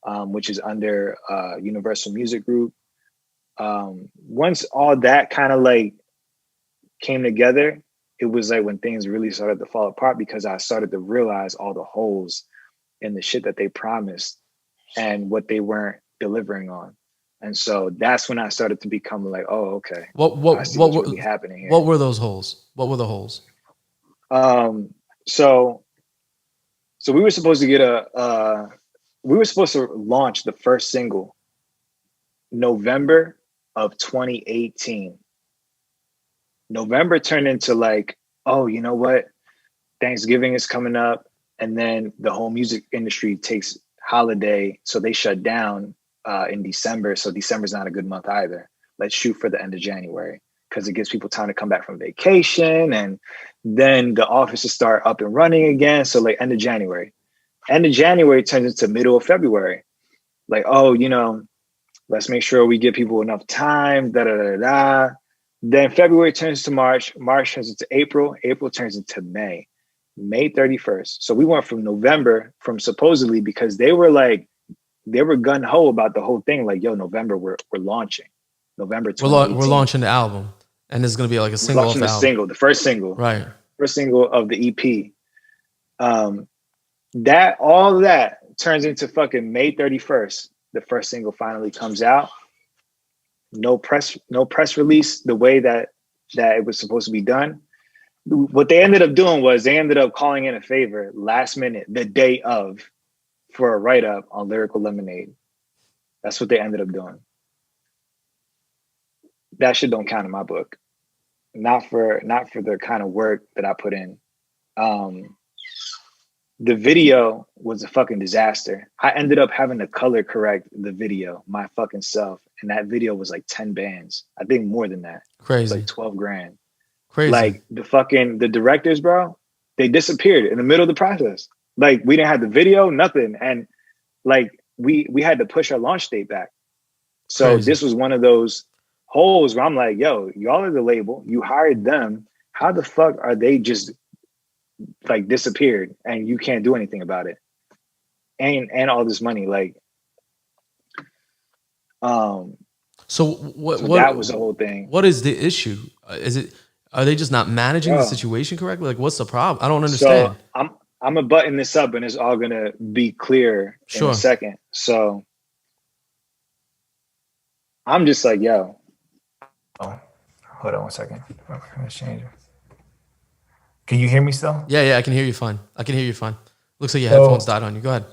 which is under Universal Music Group. Once all that kind of like came together, it was like when things really started to fall apart because I started to realize all the holes in the shit that they promised and what they weren't delivering on. And so that's when I started to become like, oh, okay. What what's really happening here. What were those holes? What were the holes? So we were supposed to get we were supposed to launch the first single November of 2018. November turned into like, oh, you know what? Thanksgiving is coming up. And then the whole music industry takes holiday. So they shut down in December. So December's not a good month either. Let's shoot for the end of January because it gives people time to come back from vacation. And then the offices start up and running again. So like end of January. End of January turns into middle of February. Like, oh, you know, let's make sure we give people enough time, da-da-da-da. Then February turns to March. March turns into April. April turns into May. May 31st. So we went from November, from supposedly, because they were gun-ho about the whole thing. Like, yo, November, we're launching. November 2018. We're launching the album. And it's going to be like a single off the album. The first single. Right. First single of the EP. All that turns into fucking May 31st. The first single finally comes out. No press release the way that it was supposed to be done. What they ended up doing was they ended up calling in a favor last minute, the day of, for a write-up on Lyrical Lemonade. That's what they ended up doing. That shit don't count in my book. Not for the kind of work that I put in. The video was a fucking disaster. I ended up having to color correct the video, my fucking self. And that video was like 10 bands. I think more than that. Crazy. Like 12 grand. Crazy. Like the directors, bro, they disappeared in the middle of the process. Like we didn't have the video, nothing. And like we had to push our launch date back. So Crazy. This was one of those holes where I'm like, yo, y'all are the label. You hired them. How the fuck are they just like disappeared and you can't do anything about it? And all this money, like, so what that was the whole thing. What is the issue? Are they just not managing the situation correctly? Like, what's the problem? I don't understand. So I'm gonna button this up and it's all gonna be clear in a second. So I'm just like, yo. Oh, hold on one second. Let's change it. Can you hear me still? Yeah, I can hear you fine. Looks like your headphones died on you. Go ahead.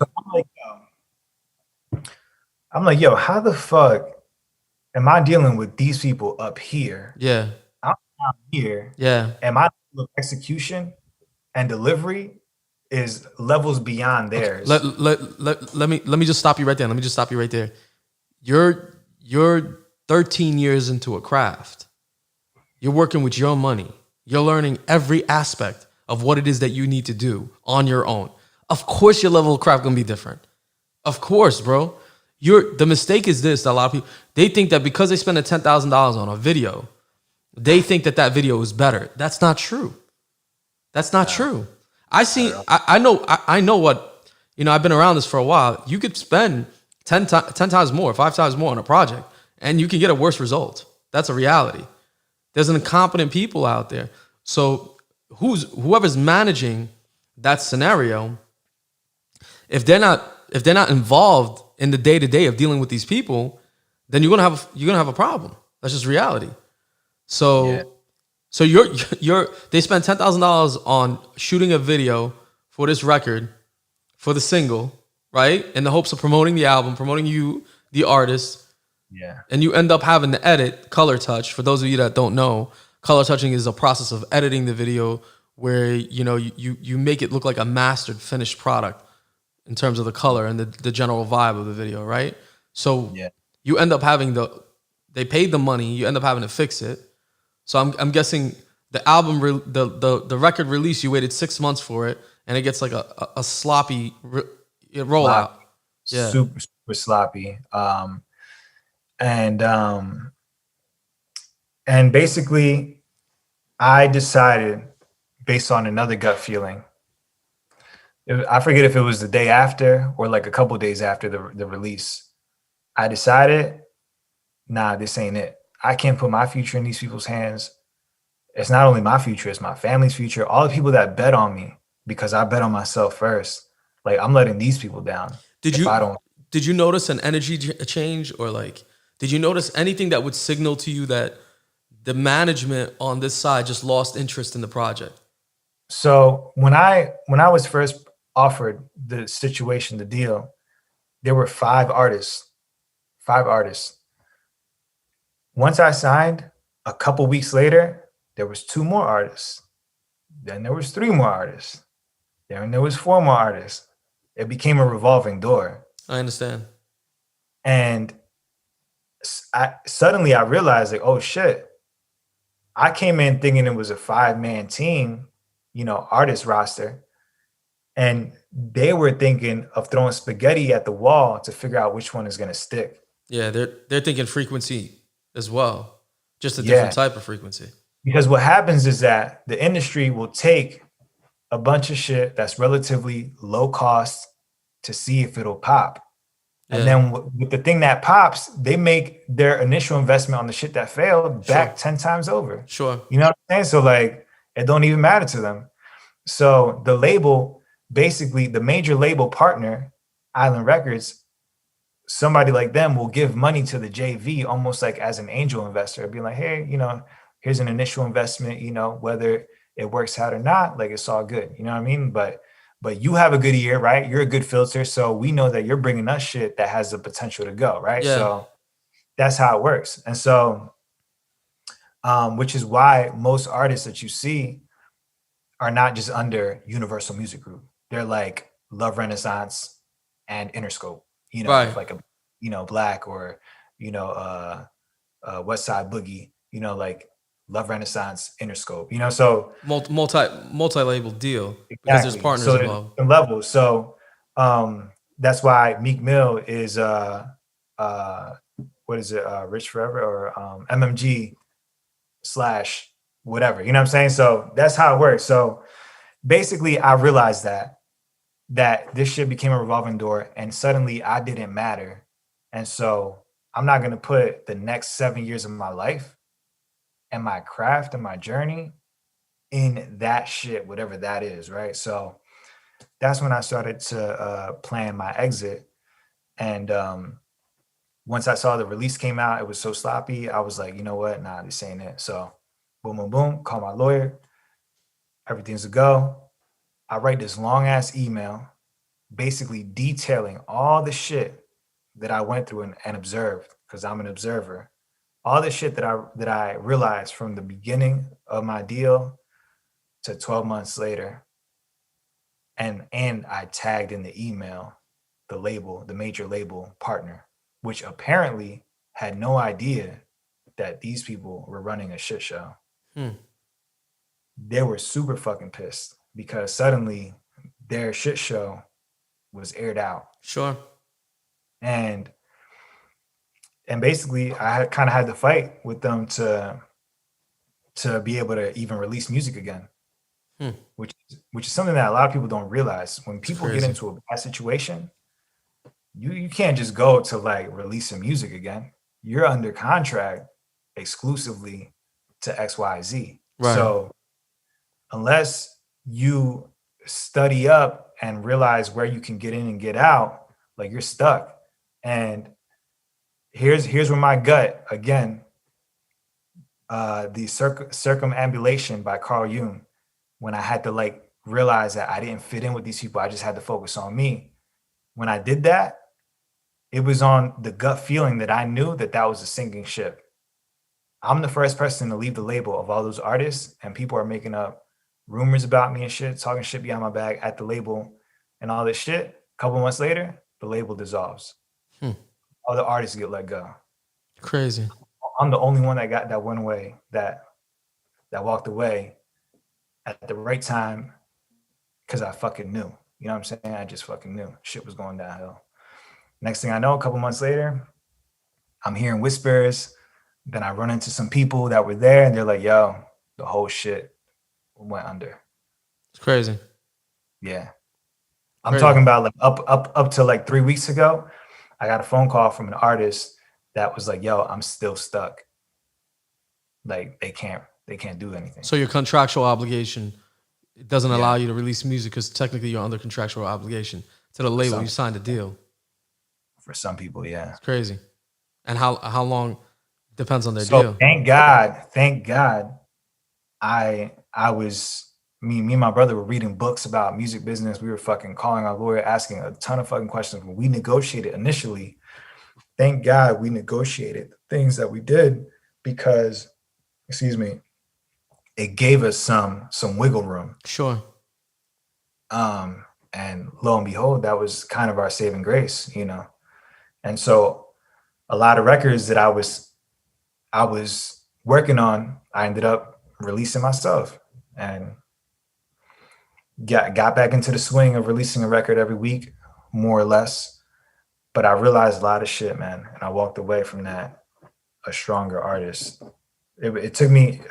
I'm like, yo, how the fuck am I dealing with these people up here? Yeah. I'm down here, Yeah. and my level of execution and delivery is levels beyond Okay. theirs. Let me just stop you right there. Let me just stop you right there. You're 13 years into a craft. You're working with your money. You're learning every aspect of what it is that you need to do on your own. Of course, your level of craft gonna be different. Of course, bro. The mistake is this: that a lot of people, they think that because they spend $10,000 on a video, they think that that video is better. That's not true. That's not true. I know what, I've been around this for a while. You could spend 10 times more, 5 times more on a project, and you can get a worse result. That's a reality. There's incompetent people out there. So whoever's managing that scenario, if they're not involved in the day-to-day of dealing with these people, then you're gonna have a problem. That's just reality. So Yeah. so they spent $10,000 on shooting a video for this record, for the single, right? In the hopes of promoting the album, promoting you, the artist, Yeah. and you end up having to edit color touch. For those of you that don't know, color touching is a process of editing the video where you make it look like a mastered finished product in terms of the color and the general vibe of the video, right? So Yeah. you end up they paid the money, you end up having to fix it. So I'm guessing the the record release, you waited 6 months for it, and it gets like a sloppy rollout. Sloppy. Yeah, Super, super sloppy. And basically I decided based on another gut feeling. I forget if it was the day after or like a couple days after the release. I decided, nah, this ain't it. I can't put my future in these people's hands. It's not only my future, it's my family's future. All the people that bet on me because I bet on myself first. Like, I'm letting these people down did if I you don't. did you notice an energy change, or like did you notice anything that would signal to you that the management on this side just lost interest in the project? So when I was first offered the situation, the deal, there were five artists. Five artists. Once I signed, a couple weeks later, there was two more artists. Then there was three more artists. Then there was four more artists. It became a revolving door. I understand. And suddenly I realized, like, oh shit, I came in thinking it was a 5-man team, artist roster. And they were thinking of throwing spaghetti at the wall to figure out which one is going to stick. Yeah, they're thinking frequency as well, just a Yeah. different type of frequency. Because what happens is that the industry will take a bunch of shit that's relatively low cost to see if it'll pop. Yeah. And then with the thing that pops, they make their initial investment on the shit that failed back 10 times over. Sure. You know what I'm saying? So like, it don't even matter to them. So the label, basically the major label partner, Island Records, somebody like them will give money to the JV almost like as an angel investor, being like, hey, here's an initial investment, whether it works out or not, like it's all good. You know what I mean? But you have a good year, right? You're a good filter. So we know that you're bringing us shit that has the potential to go, right? Yeah. So that's how it works. And so, which is why most artists that you see are not just under Universal Music Group. They're like Love Renaissance and Interscope, Right. like a, Black or, West Side Boogie, like Love Renaissance, Interscope, so Multi-label deal because there's exactly. partners So involved. there's levels. So that's why Meek Mill is what is it, Rich Forever or MMG / whatever, you know what I'm saying? So that's how it works. So basically I realized that this shit became a revolving door and suddenly I didn't matter. And so I'm not going to put the next 7 years of my life and my craft and my journey in that shit, whatever that is, right? So that's when I started to plan my exit. And once I saw the release came out, it was so sloppy. I was like, you know what? Nah, this ain't it. So boom, boom, boom, call my lawyer. Everything's a go. I write this long ass email, basically detailing all the shit that I went through and observed, because I'm an observer, all the shit that I realized from the beginning of my deal to 12 months later, and I tagged in the email the major label partner, which apparently had no idea that these people were running a shit show. They were super fucking pissed because suddenly their shit show was aired out. Sure. And basically I kind of had to fight with them to be able to even release music again. Which is something that a lot of people don't realize. When people get into a bad situation, you can't just go to like release some music again. You're under contract exclusively to XYZ. Right. So unless you study up and realize where you can get in and get out, like you're stuck. And here's where my gut again, the Circumambulation by Carl Jung, when I had to like realize that I didn't fit in with these people, I just had to focus on me. When I did that, it was on the gut feeling that I knew that was a sinking ship. I'm the first person to leave the label of all those artists, and people are making up rumors about me and shit, talking shit behind my back at the label and all this shit. A couple months later, the label dissolves. All the artists get let go. Crazy. I'm the only one that went away, that walked away at the right time, because I fucking knew. You know what I'm saying? I just fucking knew shit was going downhill. Next thing I know, a couple months later, I'm hearing whispers. Then I run into some people that were there, and they're like, yo, the whole shit went under. It's crazy. Yeah. I'm talking about like up to like 3 weeks ago, I got a phone call from an artist that was like, yo, I'm still stuck. Like they can't do anything. So your contractual obligation, it doesn't allow you to release music because technically you're under contractual obligation to the label. You signed a deal. For some people, yeah. It's crazy. And how long depends on their so deal. Thank God, I was, me and my brother were reading books about music business. We were fucking calling our lawyer, asking a ton of fucking questions. When we negotiated initially, thank God we negotiated the things that we did, because, it gave us some wiggle room. Sure. And lo and behold, that was kind of our saving grace, you know? And so a lot of records that I was working on, I ended up releasing myself, and got back into the swing of releasing a record every week, more or less. But I realized a lot of shit, man. And I walked away from that a stronger artist. It took me,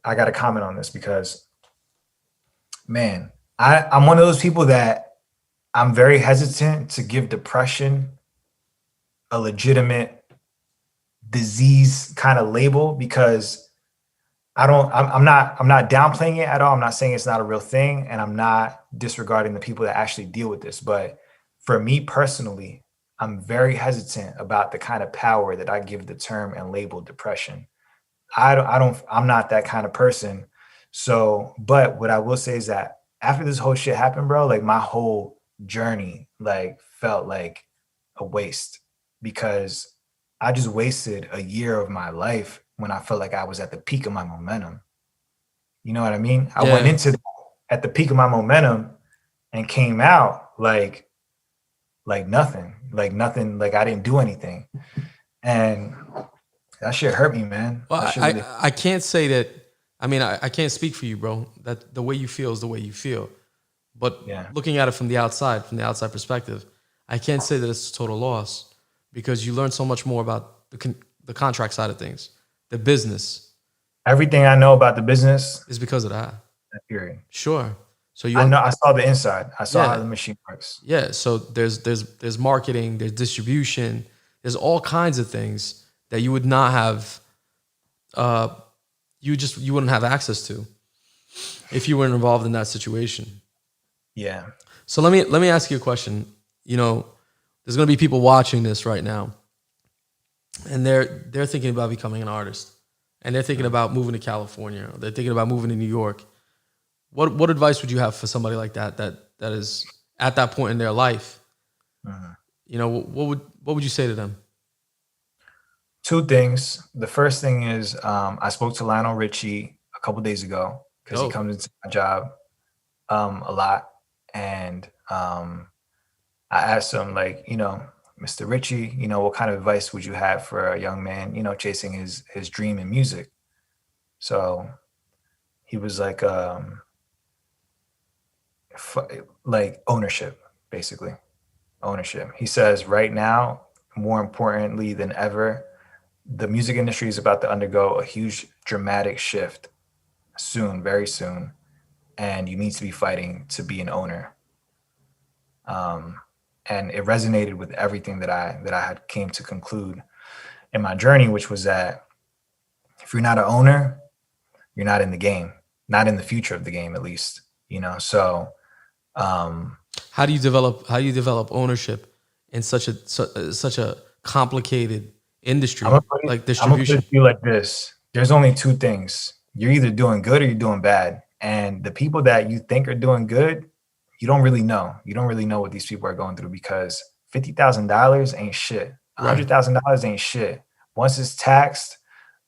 I got to comment on this because, man, I'm one of those people that I'm very hesitant to give depression a legitimate disease kind of label, because I'm not downplaying it at all. I'm not saying it's not a real thing, and I'm not disregarding the people that actually deal with this. But for me personally, I'm very hesitant about the kind of power that I give the term and label depression. I'm not that kind of person. So, but what I will say is that after this whole shit happened, bro, like my whole journey like felt like a waste, because I just wasted a year of my life when I felt like I was at the peak of my momentum. You know what I mean? I went into that at the peak of my momentum and came out like nothing, like I didn't do anything. And that shit hurt me, man. Well, I can't say that. I mean, I can't speak for you, bro. That the way you feel is the way you feel. But looking at it from the outside perspective, I can't say that it's a total loss, because you learn so much more about the contract side of things, the business. Everything I know about the business is because of that. Period. Sure. So I saw the inside. I saw how the machine works. Yeah. So there's marketing, there's distribution, there's all kinds of things that you would not have. You wouldn't have access to if you weren't involved in that situation. Yeah. So let me ask you a question. You know, there's going to be people watching this right now, and they're thinking about becoming an artist, and they're thinking about moving to California, or they're thinking about moving to New York. What advice would you have for somebody like that is at that point in their life? You know, what would you say to them? Two things. The first thing is I spoke to Lionel Richie a couple days ago because he Dope. comes into my job a lot, and I asked him like, Mr. Richie, what kind of advice would you have for a young man, chasing his dream in music? So he was like, like ownership, basically ownership. He says right now, more importantly than ever, the music industry is about to undergo a huge dramatic shift soon, very soon, and you need to be fighting to be an owner. And it resonated with everything that I had came to conclude in my journey, which was that if you're not an owner, you're not in the game, not in the future of the game, at least. So How do you develop ownership in such a complicated industry like I'm gonna put distribution? it to you like this: there's only two things. You're either doing good or you're doing bad. And the people that you think are doing good, you don't really know. You don't really know what these people are going through, because $50,000 ain't shit. Right. $100,000 ain't shit. Once it's taxed,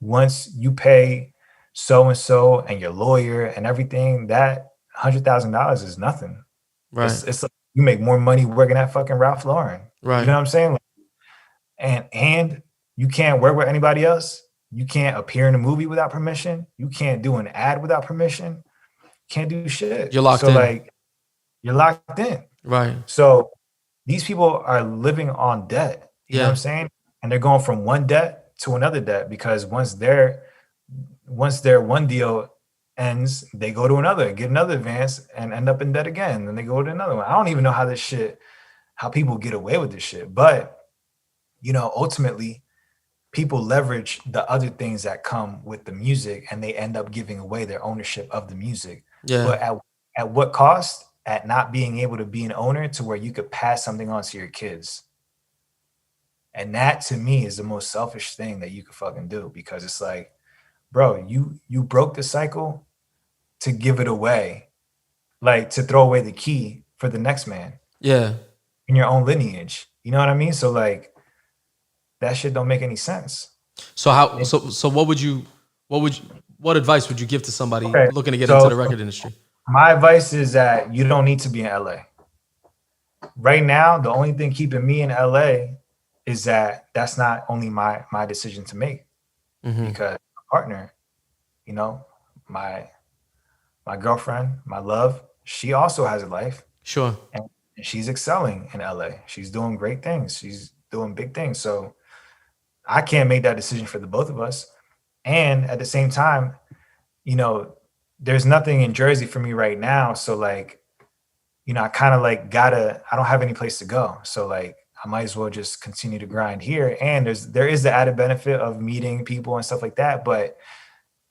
once you pay so and so and your lawyer and everything, that $100,000 is nothing. Right. It's like you make more money working at fucking Ralph Lauren. You Right. know what I'm saying? And you can't work with anybody else. You can't appear in a movie without permission. You can't do an ad without permission. Can't do shit. You're locked so in. like you're locked in. Right. So these people are living on debt. You know what Yeah. I'm saying? And they're going from one debt to another debt, because once their one deal ends, they go to another, get another advance, and end up in debt again. Then they go to another one. I don't even know how people get away with this shit. But ultimately, people leverage the other things that come with the music, and they end up giving away their ownership of the music. Yeah. But at what cost? At not being able to be an owner to where you could pass something on to your kids. And that, to me, is the most selfish thing that you could fucking do, because it's like, bro, you broke the cycle to give it away, like to throw away the key for the next man Yeah. in your own lineage. You know what I mean? So like, that shit don't make any sense. So what advice would you give to somebody Okay, looking to get so- into the record industry? My advice is that you don't need to be in LA. Right now, the only thing keeping me in LA is that that's not only my decision to make, because my partner, my girlfriend, my love, she also has a life, Sure. and she's excelling in LA. She's doing great things. She's doing big things. So I can't make that decision for the both of us. And at the same time, there's nothing in Jersey for me right now. So like, I kind of like I don't have any place to go. So like, I might as well just continue to grind here. And there is the added benefit of meeting people and stuff like that. But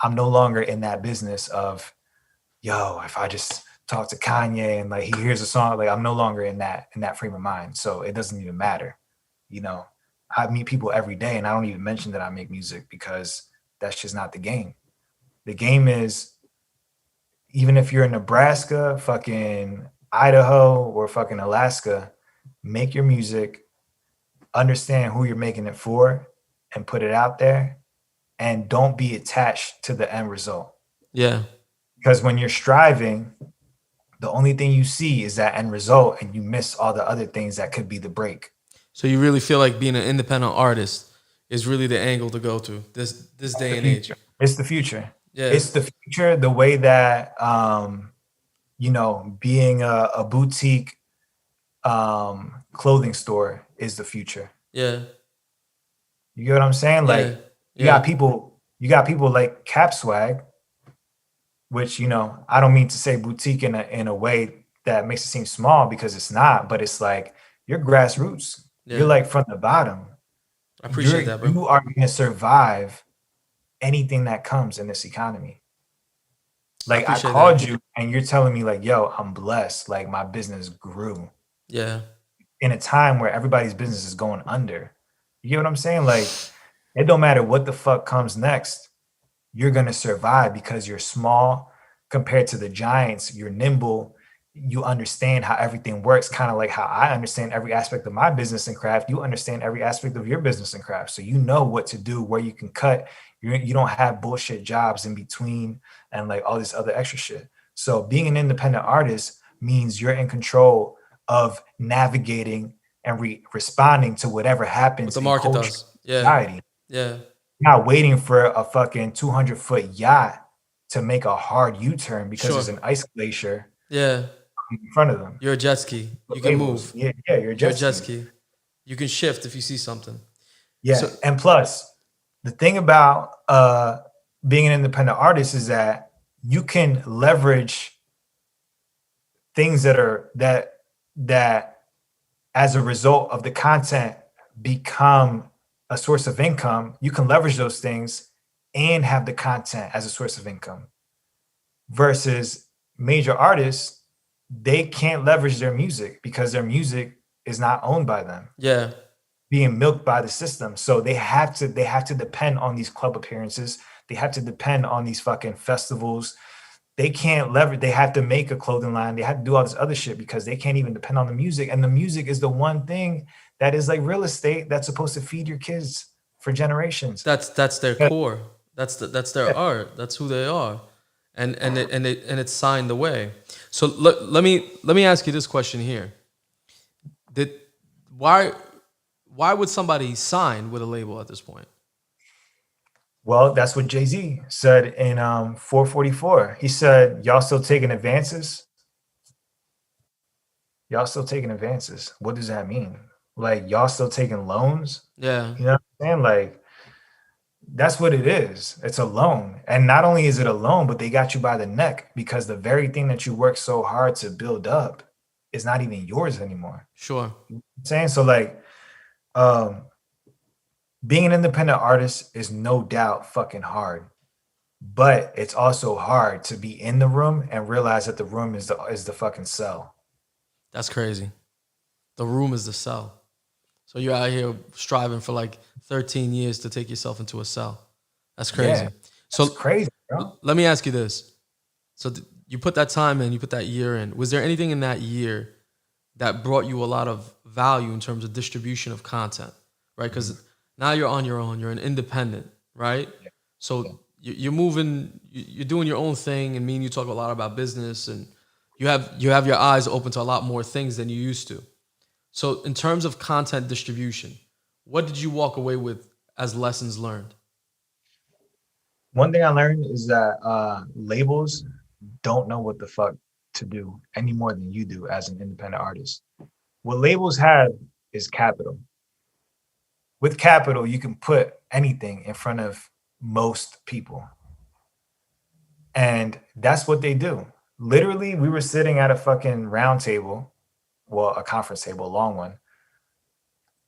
I'm no longer in that business of, if I just talk to Kanye and like he hears a song, like I'm no longer in that frame of mind. So it doesn't even matter. I meet people every day, and I don't even mention that I make music, because that's just not the game. The game is, even if you're in Nebraska, fucking Idaho, or fucking Alaska, make your music, understand who you're making it for, and put it out there, and don't be attached to the end result. Yeah. Because when you're striving, the only thing you see is that end result, and you miss all the other things that could be the break. So you really feel like being an independent artist is really the angle to go to this day and age. It's the future. Yeah. It's the future. The way that being a boutique clothing store is the future. Yeah. You get what I'm saying? Like you got people like Cap Swag, which I don't mean to say boutique in a way that makes it seem small, because it's not, but it's like you're grassroots. Yeah. You're like from the bottom. I appreciate that, bro. You are going to survive anything that comes in this economy. Like I called you and you're telling me like, yo, I'm blessed. Like my business grew. Yeah. In a time where everybody's business is going under. You get what I'm saying? Like it don't matter what the fuck comes next. You're going to survive because you're small compared to the giants. You're nimble. you understand how everything works, kind of like how I understand every aspect of my business and craft. You understand every aspect of your business and craft. So you know what to do, where you can cut. You don't have bullshit jobs in between and like all this other extra shit. So being an independent artist means you're in control of navigating and responding to whatever What happens the in market culture, does. Yeah. society. Yeah. Not waiting for a fucking 200-foot yacht to make a hard U-turn because Sure. there's an ice glacier Yeah. in front of them. You're a jet ski. The You can labels. move. Yeah, you're a You're a jet jet ski. ski. You can shift if you see something. Yeah, So and plus, the thing about being an independent artist is that you can leverage things that as a result of the content become a source of income. You can leverage those things and have the content as a source of income. Versus major artists, they can't leverage their music because their music is not owned by them, yeah. being milked by the system. So they have to depend on these club appearances. They have to depend on these fucking festivals. They can't leverage. They have to make a clothing line. They have to do all this other shit because they can't even depend on the music. And the music is the one thing that is like real estate that's supposed to feed your kids for generations. That's their Yeah. core. That's their Yeah. art. That's who they are. And it's signed away. So let me ask you this question here. Did why would somebody sign with a label at this point? Well, that's what Jay-Z said in 444. He said, y'all still taking advances? Y'all still taking advances. What does that mean? Like, y'all still taking loans? Yeah. You know what I'm saying? Like, that's what it is. It's a loan. And not only is it a loan, but they got you by the neck because the very thing that you worked so hard to build up is not even yours anymore. Sure. You know what I'm saying? So like, being an independent artist is no doubt fucking hard, but it's also hard to be in the room and realize that the room is the fucking cell. That's crazy. The room is the cell. So you're out here striving for like 13 years to take yourself into a cell. That's crazy. Yeah, So it's crazy, bro. let me ask you this. So you put that time in, you put that year in. Was there anything in that year that brought you a lot of value in terms of distribution of content, right? Because now you're on your own, you're an independent, right? Yeah. So you're moving, you're doing your own thing, and me and you talk a lot about business, and you have your eyes open to a lot more things than you used to. So in terms of content distribution, what did you walk away with as lessons learned? One thing I learned is that labels don't know what the fuck to do any more than you do as an independent artist. What labels have is capital. With capital, you can put anything in front of most people. And that's what they do. Literally, we were sitting at a fucking round table, well, a conference table, a long one,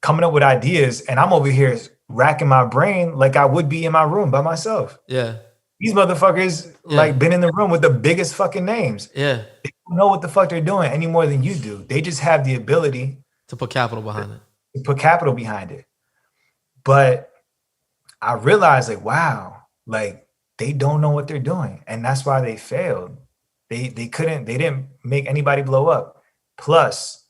coming up with ideas, and I'm over here racking my brain like I would be in my room by myself. Yeah. These motherfuckers like been in the room with the biggest fucking names. Yeah. They don't know what the fuck they're doing any more than you do. They just have the ability To put capital behind it. to put capital behind it. But I realized like, wow, like they don't know what they're doing. And that's why they failed. They didn't make anybody blow up. Plus,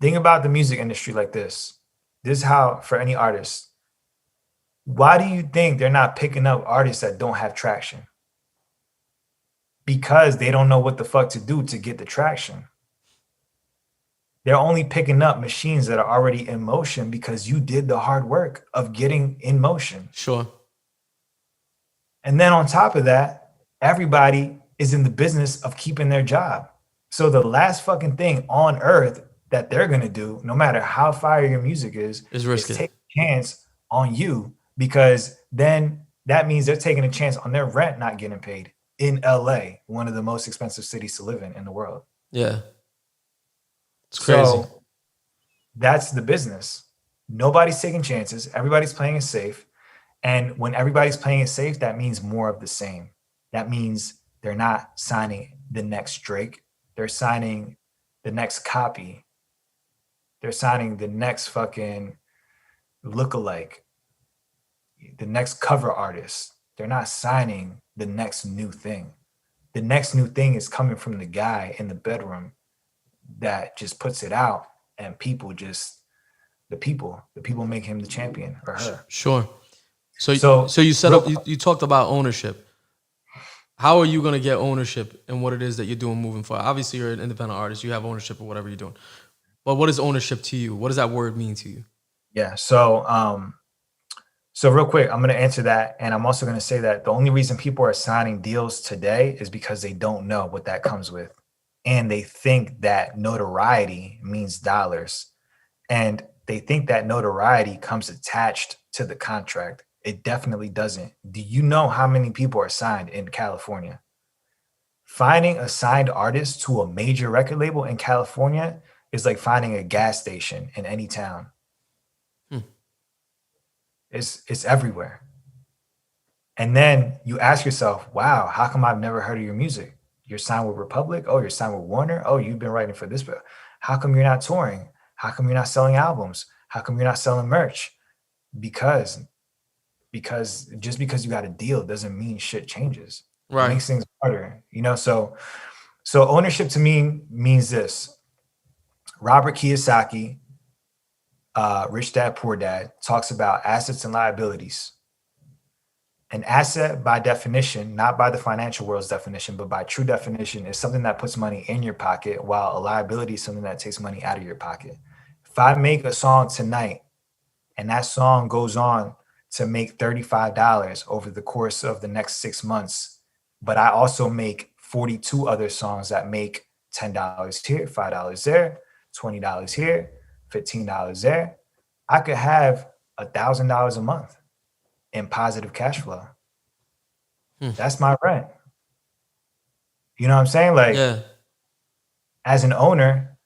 think about the music industry like this. This is how, for any artist, why do you think they're not picking up artists that don't have traction? Because they don't know what the fuck to do to get the traction. They're only picking up machines that are already in motion because you did the hard work of getting in motion. Sure. And then on top of that, everybody is in the business of keeping their job. So the last fucking thing on earth that they're going to do, no matter how fire your music is risk it. take a chance on you, because then that means they're taking a chance on their rent not getting paid in LA, one of the most expensive cities to live in the world. Yeah. It's crazy. So that's the business. Nobody's taking chances. Everybody's playing it safe. And when everybody's playing it safe, that means more of the same. That means they're not signing the next Drake. They're signing the next copy. They're signing the next fucking lookalike, the next cover artist. They're not signing the next new thing. The next new thing is coming from the guy in the bedroom that just puts it out, and the people make him the champion or her. Sure. So So you set up. You talked about ownership. How are you going to get ownership in what it is that you're doing moving forward? Obviously, you're an independent artist. You have ownership of whatever you're doing. But what is ownership to you? What does that word mean to you? Yeah. So real quick, I'm going to answer that. And I'm also going to say that the only reason people are signing deals today is because they don't know what that comes with. And they think that notoriety means dollars. And they think that notoriety comes attached to the contract. It definitely doesn't. Do you know how many people are signed in California? Finding a signed artist to a major record label in California is like finding a gas station in any town. It's everywhere. And then you ask yourself, wow, how come I've never heard of your music? You're signed with Republic. Oh, you're signed with Warner. Oh, you've been writing for this. How come you're not touring? How come you're not selling albums? How come you're not selling merch? Because just because you got a deal doesn't mean shit changes. Right. It makes things harder, you know? So ownership to me means this. Robert Kiyosaki, Rich Dad, Poor Dad, talks about assets and liabilities. An asset, by definition, not by the financial world's definition, but by true definition, is something that puts money in your pocket, while a liability is something that takes money out of your pocket. If I make a song tonight and that song goes on to make $35 over the course of the next 6 months, but I also make 42 other songs that make $10 here, $5 there, $20 here, $15 there, I could have $1,000 a month in positive cash flow. That's my rent. You know what I'm saying? Like, yeah. As an owner,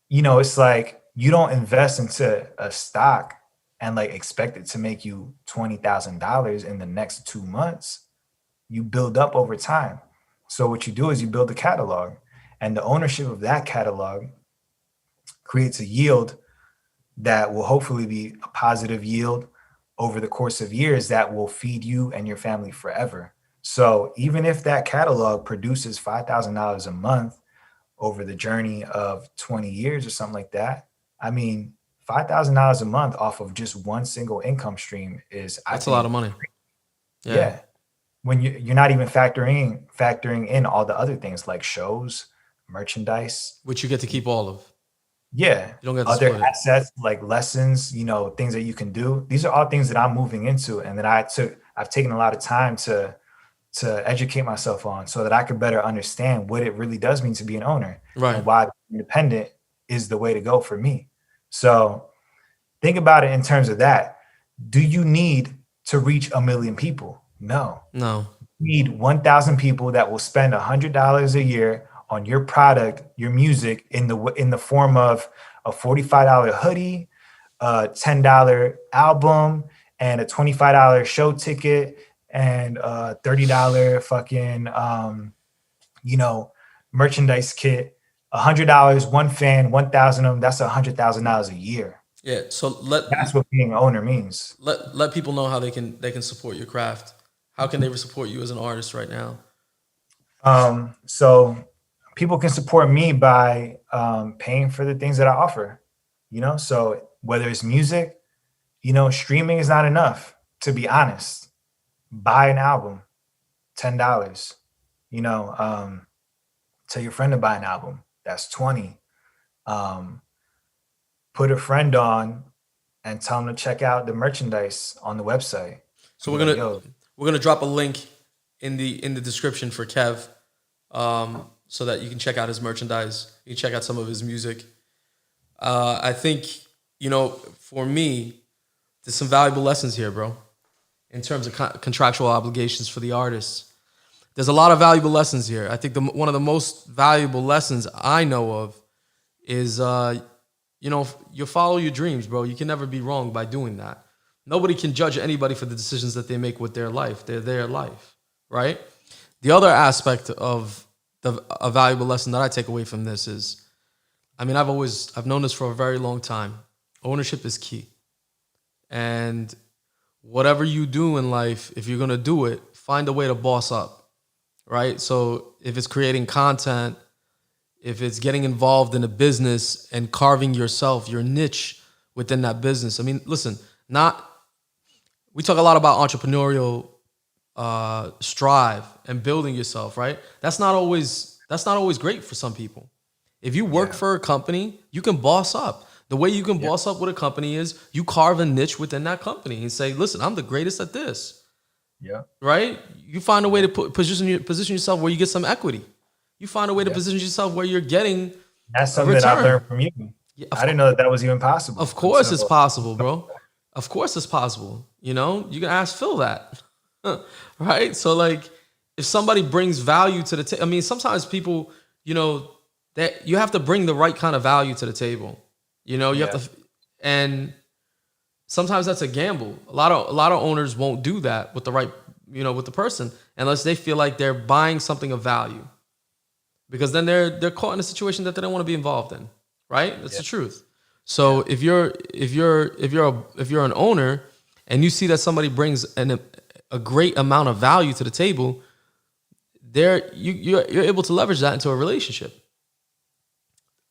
you know, it's like you don't invest into a stock and like expect it to make you $20,000 in the next 2 months. You build up over time. So what you do is you build a catalog, and the ownership of that catalog creates a yield that will hopefully be a positive yield over the course of years that will feed you and your family forever. So even if that catalog produces $5,000 a month over the journey of 20 years or something like that, I mean, $5,000 a month off of just one single income stream is, that's a lot of money. Yeah. When you're not even factoring in all the other things like shows, merchandise, which you get to keep all of. Yeah. You don't get to other split it. assets like lessons, you know, things that you can do. These are all things that I'm moving into, and that I've taken a lot of time to educate myself on, so that I could better understand what it really does mean to be an owner, Right. and why independent is the way to go for me. So think about it in terms of that. Do you need to reach 1 million people? No. You need 1,000 people that will spend $100 a year on your product, your music, in the form of a $45 hoodie, a $10 album, and a $25 show ticket, and a $30 fucking merchandise kit. $100, one fan, 1,000 of them. That's $100,000 a year. Yeah. So that's what being an owner means. Let people know how they can support your craft. How can they support you as an artist right now? So people can support me by paying for the things that I offer, you know? So whether it's music, you know, streaming is not enough, to be honest. Buy an album, $10, you know, tell your friend to buy an album, that's $20. Put a friend on and tell them to check out the merchandise on the website. So we're gonna drop a link in the description for Kev, so that you can check out his merchandise. You can check out some of his music. I think, you know, for me, there's some valuable lessons here, bro, in terms of contractual obligations for the artists. There's a lot of valuable lessons here. I think one of the most valuable lessons I know of is, you know, you follow your dreams, bro. You can never be wrong by doing that. Nobody can judge anybody for the decisions that they make with their life. They're their life, right? The other aspect of a valuable lesson that I take away from this is, I mean, I've known this for a very long time. Ownership is key. And whatever you do in life, if you're going to do it, find a way to boss up, right? So if it's creating content, if it's getting involved in a business and carving yourself, your niche within that business. I mean, listen, we talk a lot about entrepreneurial strive and building yourself, right? That's not always great for some people. If you work for a company, you can boss up. The way you can boss up with a company is you carve a niche within that company and say, listen, I'm the greatest at this. Yeah. Right? You find a way to position yourself where you get some equity. You find a way to position yourself where you're getting That's something that I learned from you. Yeah, I didn't know that was even possible. Of course it's possible, bro. Of course it's possible. You know, you can ask Phil that. Right? So like if somebody brings value to the table, I mean, sometimes people, you know, that you have to bring the right kind of value to the table. You know, you have to, and sometimes that's a gamble. A lot of owners won't do that with the right, you know, with the person unless they feel like they're buying something of value, because then they're caught in a situation that they don't want to be involved in. Right? That's the truth. So if you're an owner and you see that somebody brings a great amount of value to the table, you're able to leverage that into a relationship.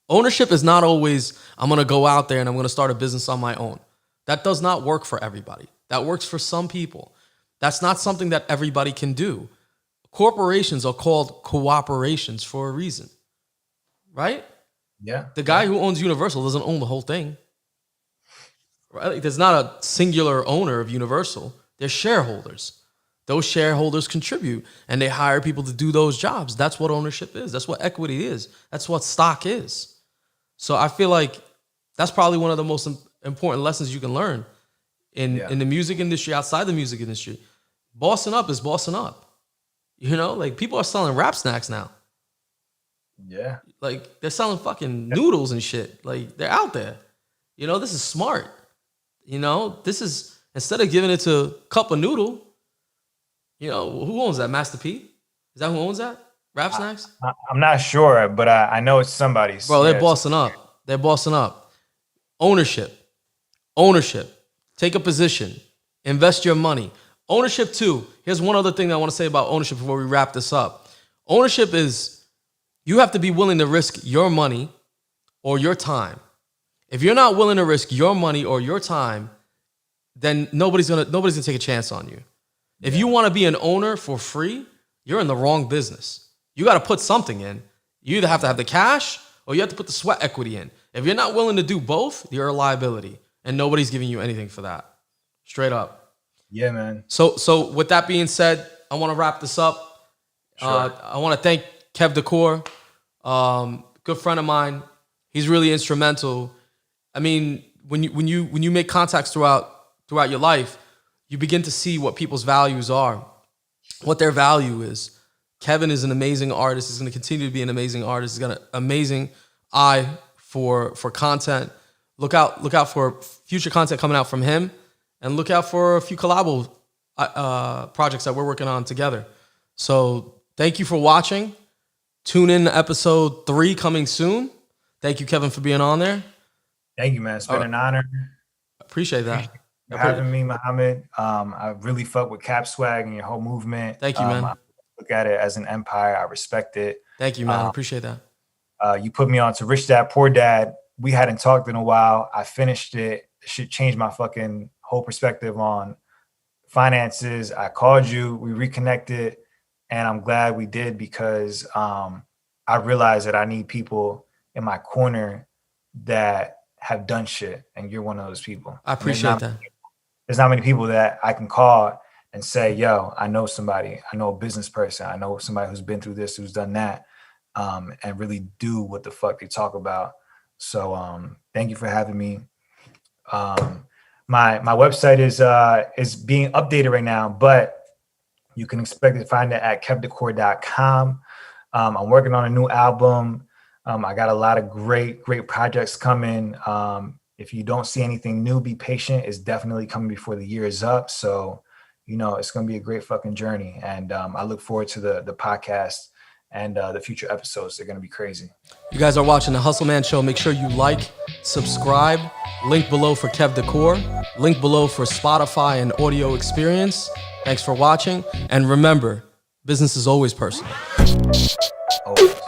Ownership is not always, I'm going to go out there and I'm going to start a business on my own. That does not work for everybody. That works for some people. That's not something that everybody can do. Corporations are called cooperations for a reason. Right? Yeah. The guy who owns Universal doesn't own the whole thing. Right? Like, there's not a singular owner of Universal. They're shareholders. Those shareholders contribute and they hire people to do those jobs. That's what ownership is. That's what equity is. That's what stock is. So I feel like that's probably one of the most important lessons you can learn in the music industry, outside the music industry. Bossing up is bossing up. You know, like people are selling rap snacks now. Yeah. Like they're selling fucking noodles and shit. Like they're out there. You know, this is smart. You know, this is, instead of giving it to Cup of Noodle, you know, who owns that? Master P? Is that who owns that? Rap Snacks? I'm not sure, but I know it's somebody's. Bro, they're bossing up. They're bossing up. Ownership. Take a position. Invest your money. Ownership too. Here's one other thing I want to say about ownership before we wrap this up. Ownership is, you have to be willing to risk your money or your time. If you're not willing to risk your money or your time, then nobody's gonna take a chance on you. If you want to be an owner for free, you're in the wrong business. You got to put something in. You either have to have the cash or you have to put the sweat equity in. If you're not willing to do both, you're a liability, and nobody's giving you anything for that. Straight up. Yeah, man. So with that being said, I want to wrap this up. Sure. I want to thank Kev Decor, good friend of mine. He's really instrumental. I mean, when you make contacts throughout your life, you begin to see what people's values are, what their value is. Kevin is an amazing artist. He's going to continue to be an amazing artist. He's got an amazing eye for content. Look out for future content coming out from him, and look out for a few collabo projects that we're working on together. So thank you for watching. Tune in to episode 3 coming soon. Thank you, Kevin, for being on there. Thank you, man. It's been an honor. Appreciate that. For having me, Mohammed. I really fuck with Cap Swag and your whole movement. Thank you, man. I look at it as an empire. I respect it. Thank you, man. I appreciate that. You put me on to Rich Dad, Poor Dad. We hadn't talked in a while. I finished it. It should change my fucking whole perspective on finances. I called you. We reconnected. And I'm glad we did, because I realized that I need people in my corner that have done shit. And you're one of those people. I appreciate that. There's not many people that I can call and say, yo, I know somebody, I know a business person, I know somebody who's been through this, who's done that, and really do what the fuck they talk about. So thank you for having me. My website is being updated right now, but you can expect to find it at kevdecor.com. I'm working on a new album. I got a lot of great projects coming. If you don't see anything new, be patient. It's definitely coming before the year is up. So, you know, it's going to be a great fucking journey. And I look forward to the podcast and the future episodes. They're going to be crazy. You guys are watching the Hustleman Show. Make sure you like, subscribe. Link below for Kev Decor. Link below for Spotify and audio experience. Thanks for watching. And remember, business is always personal. Always.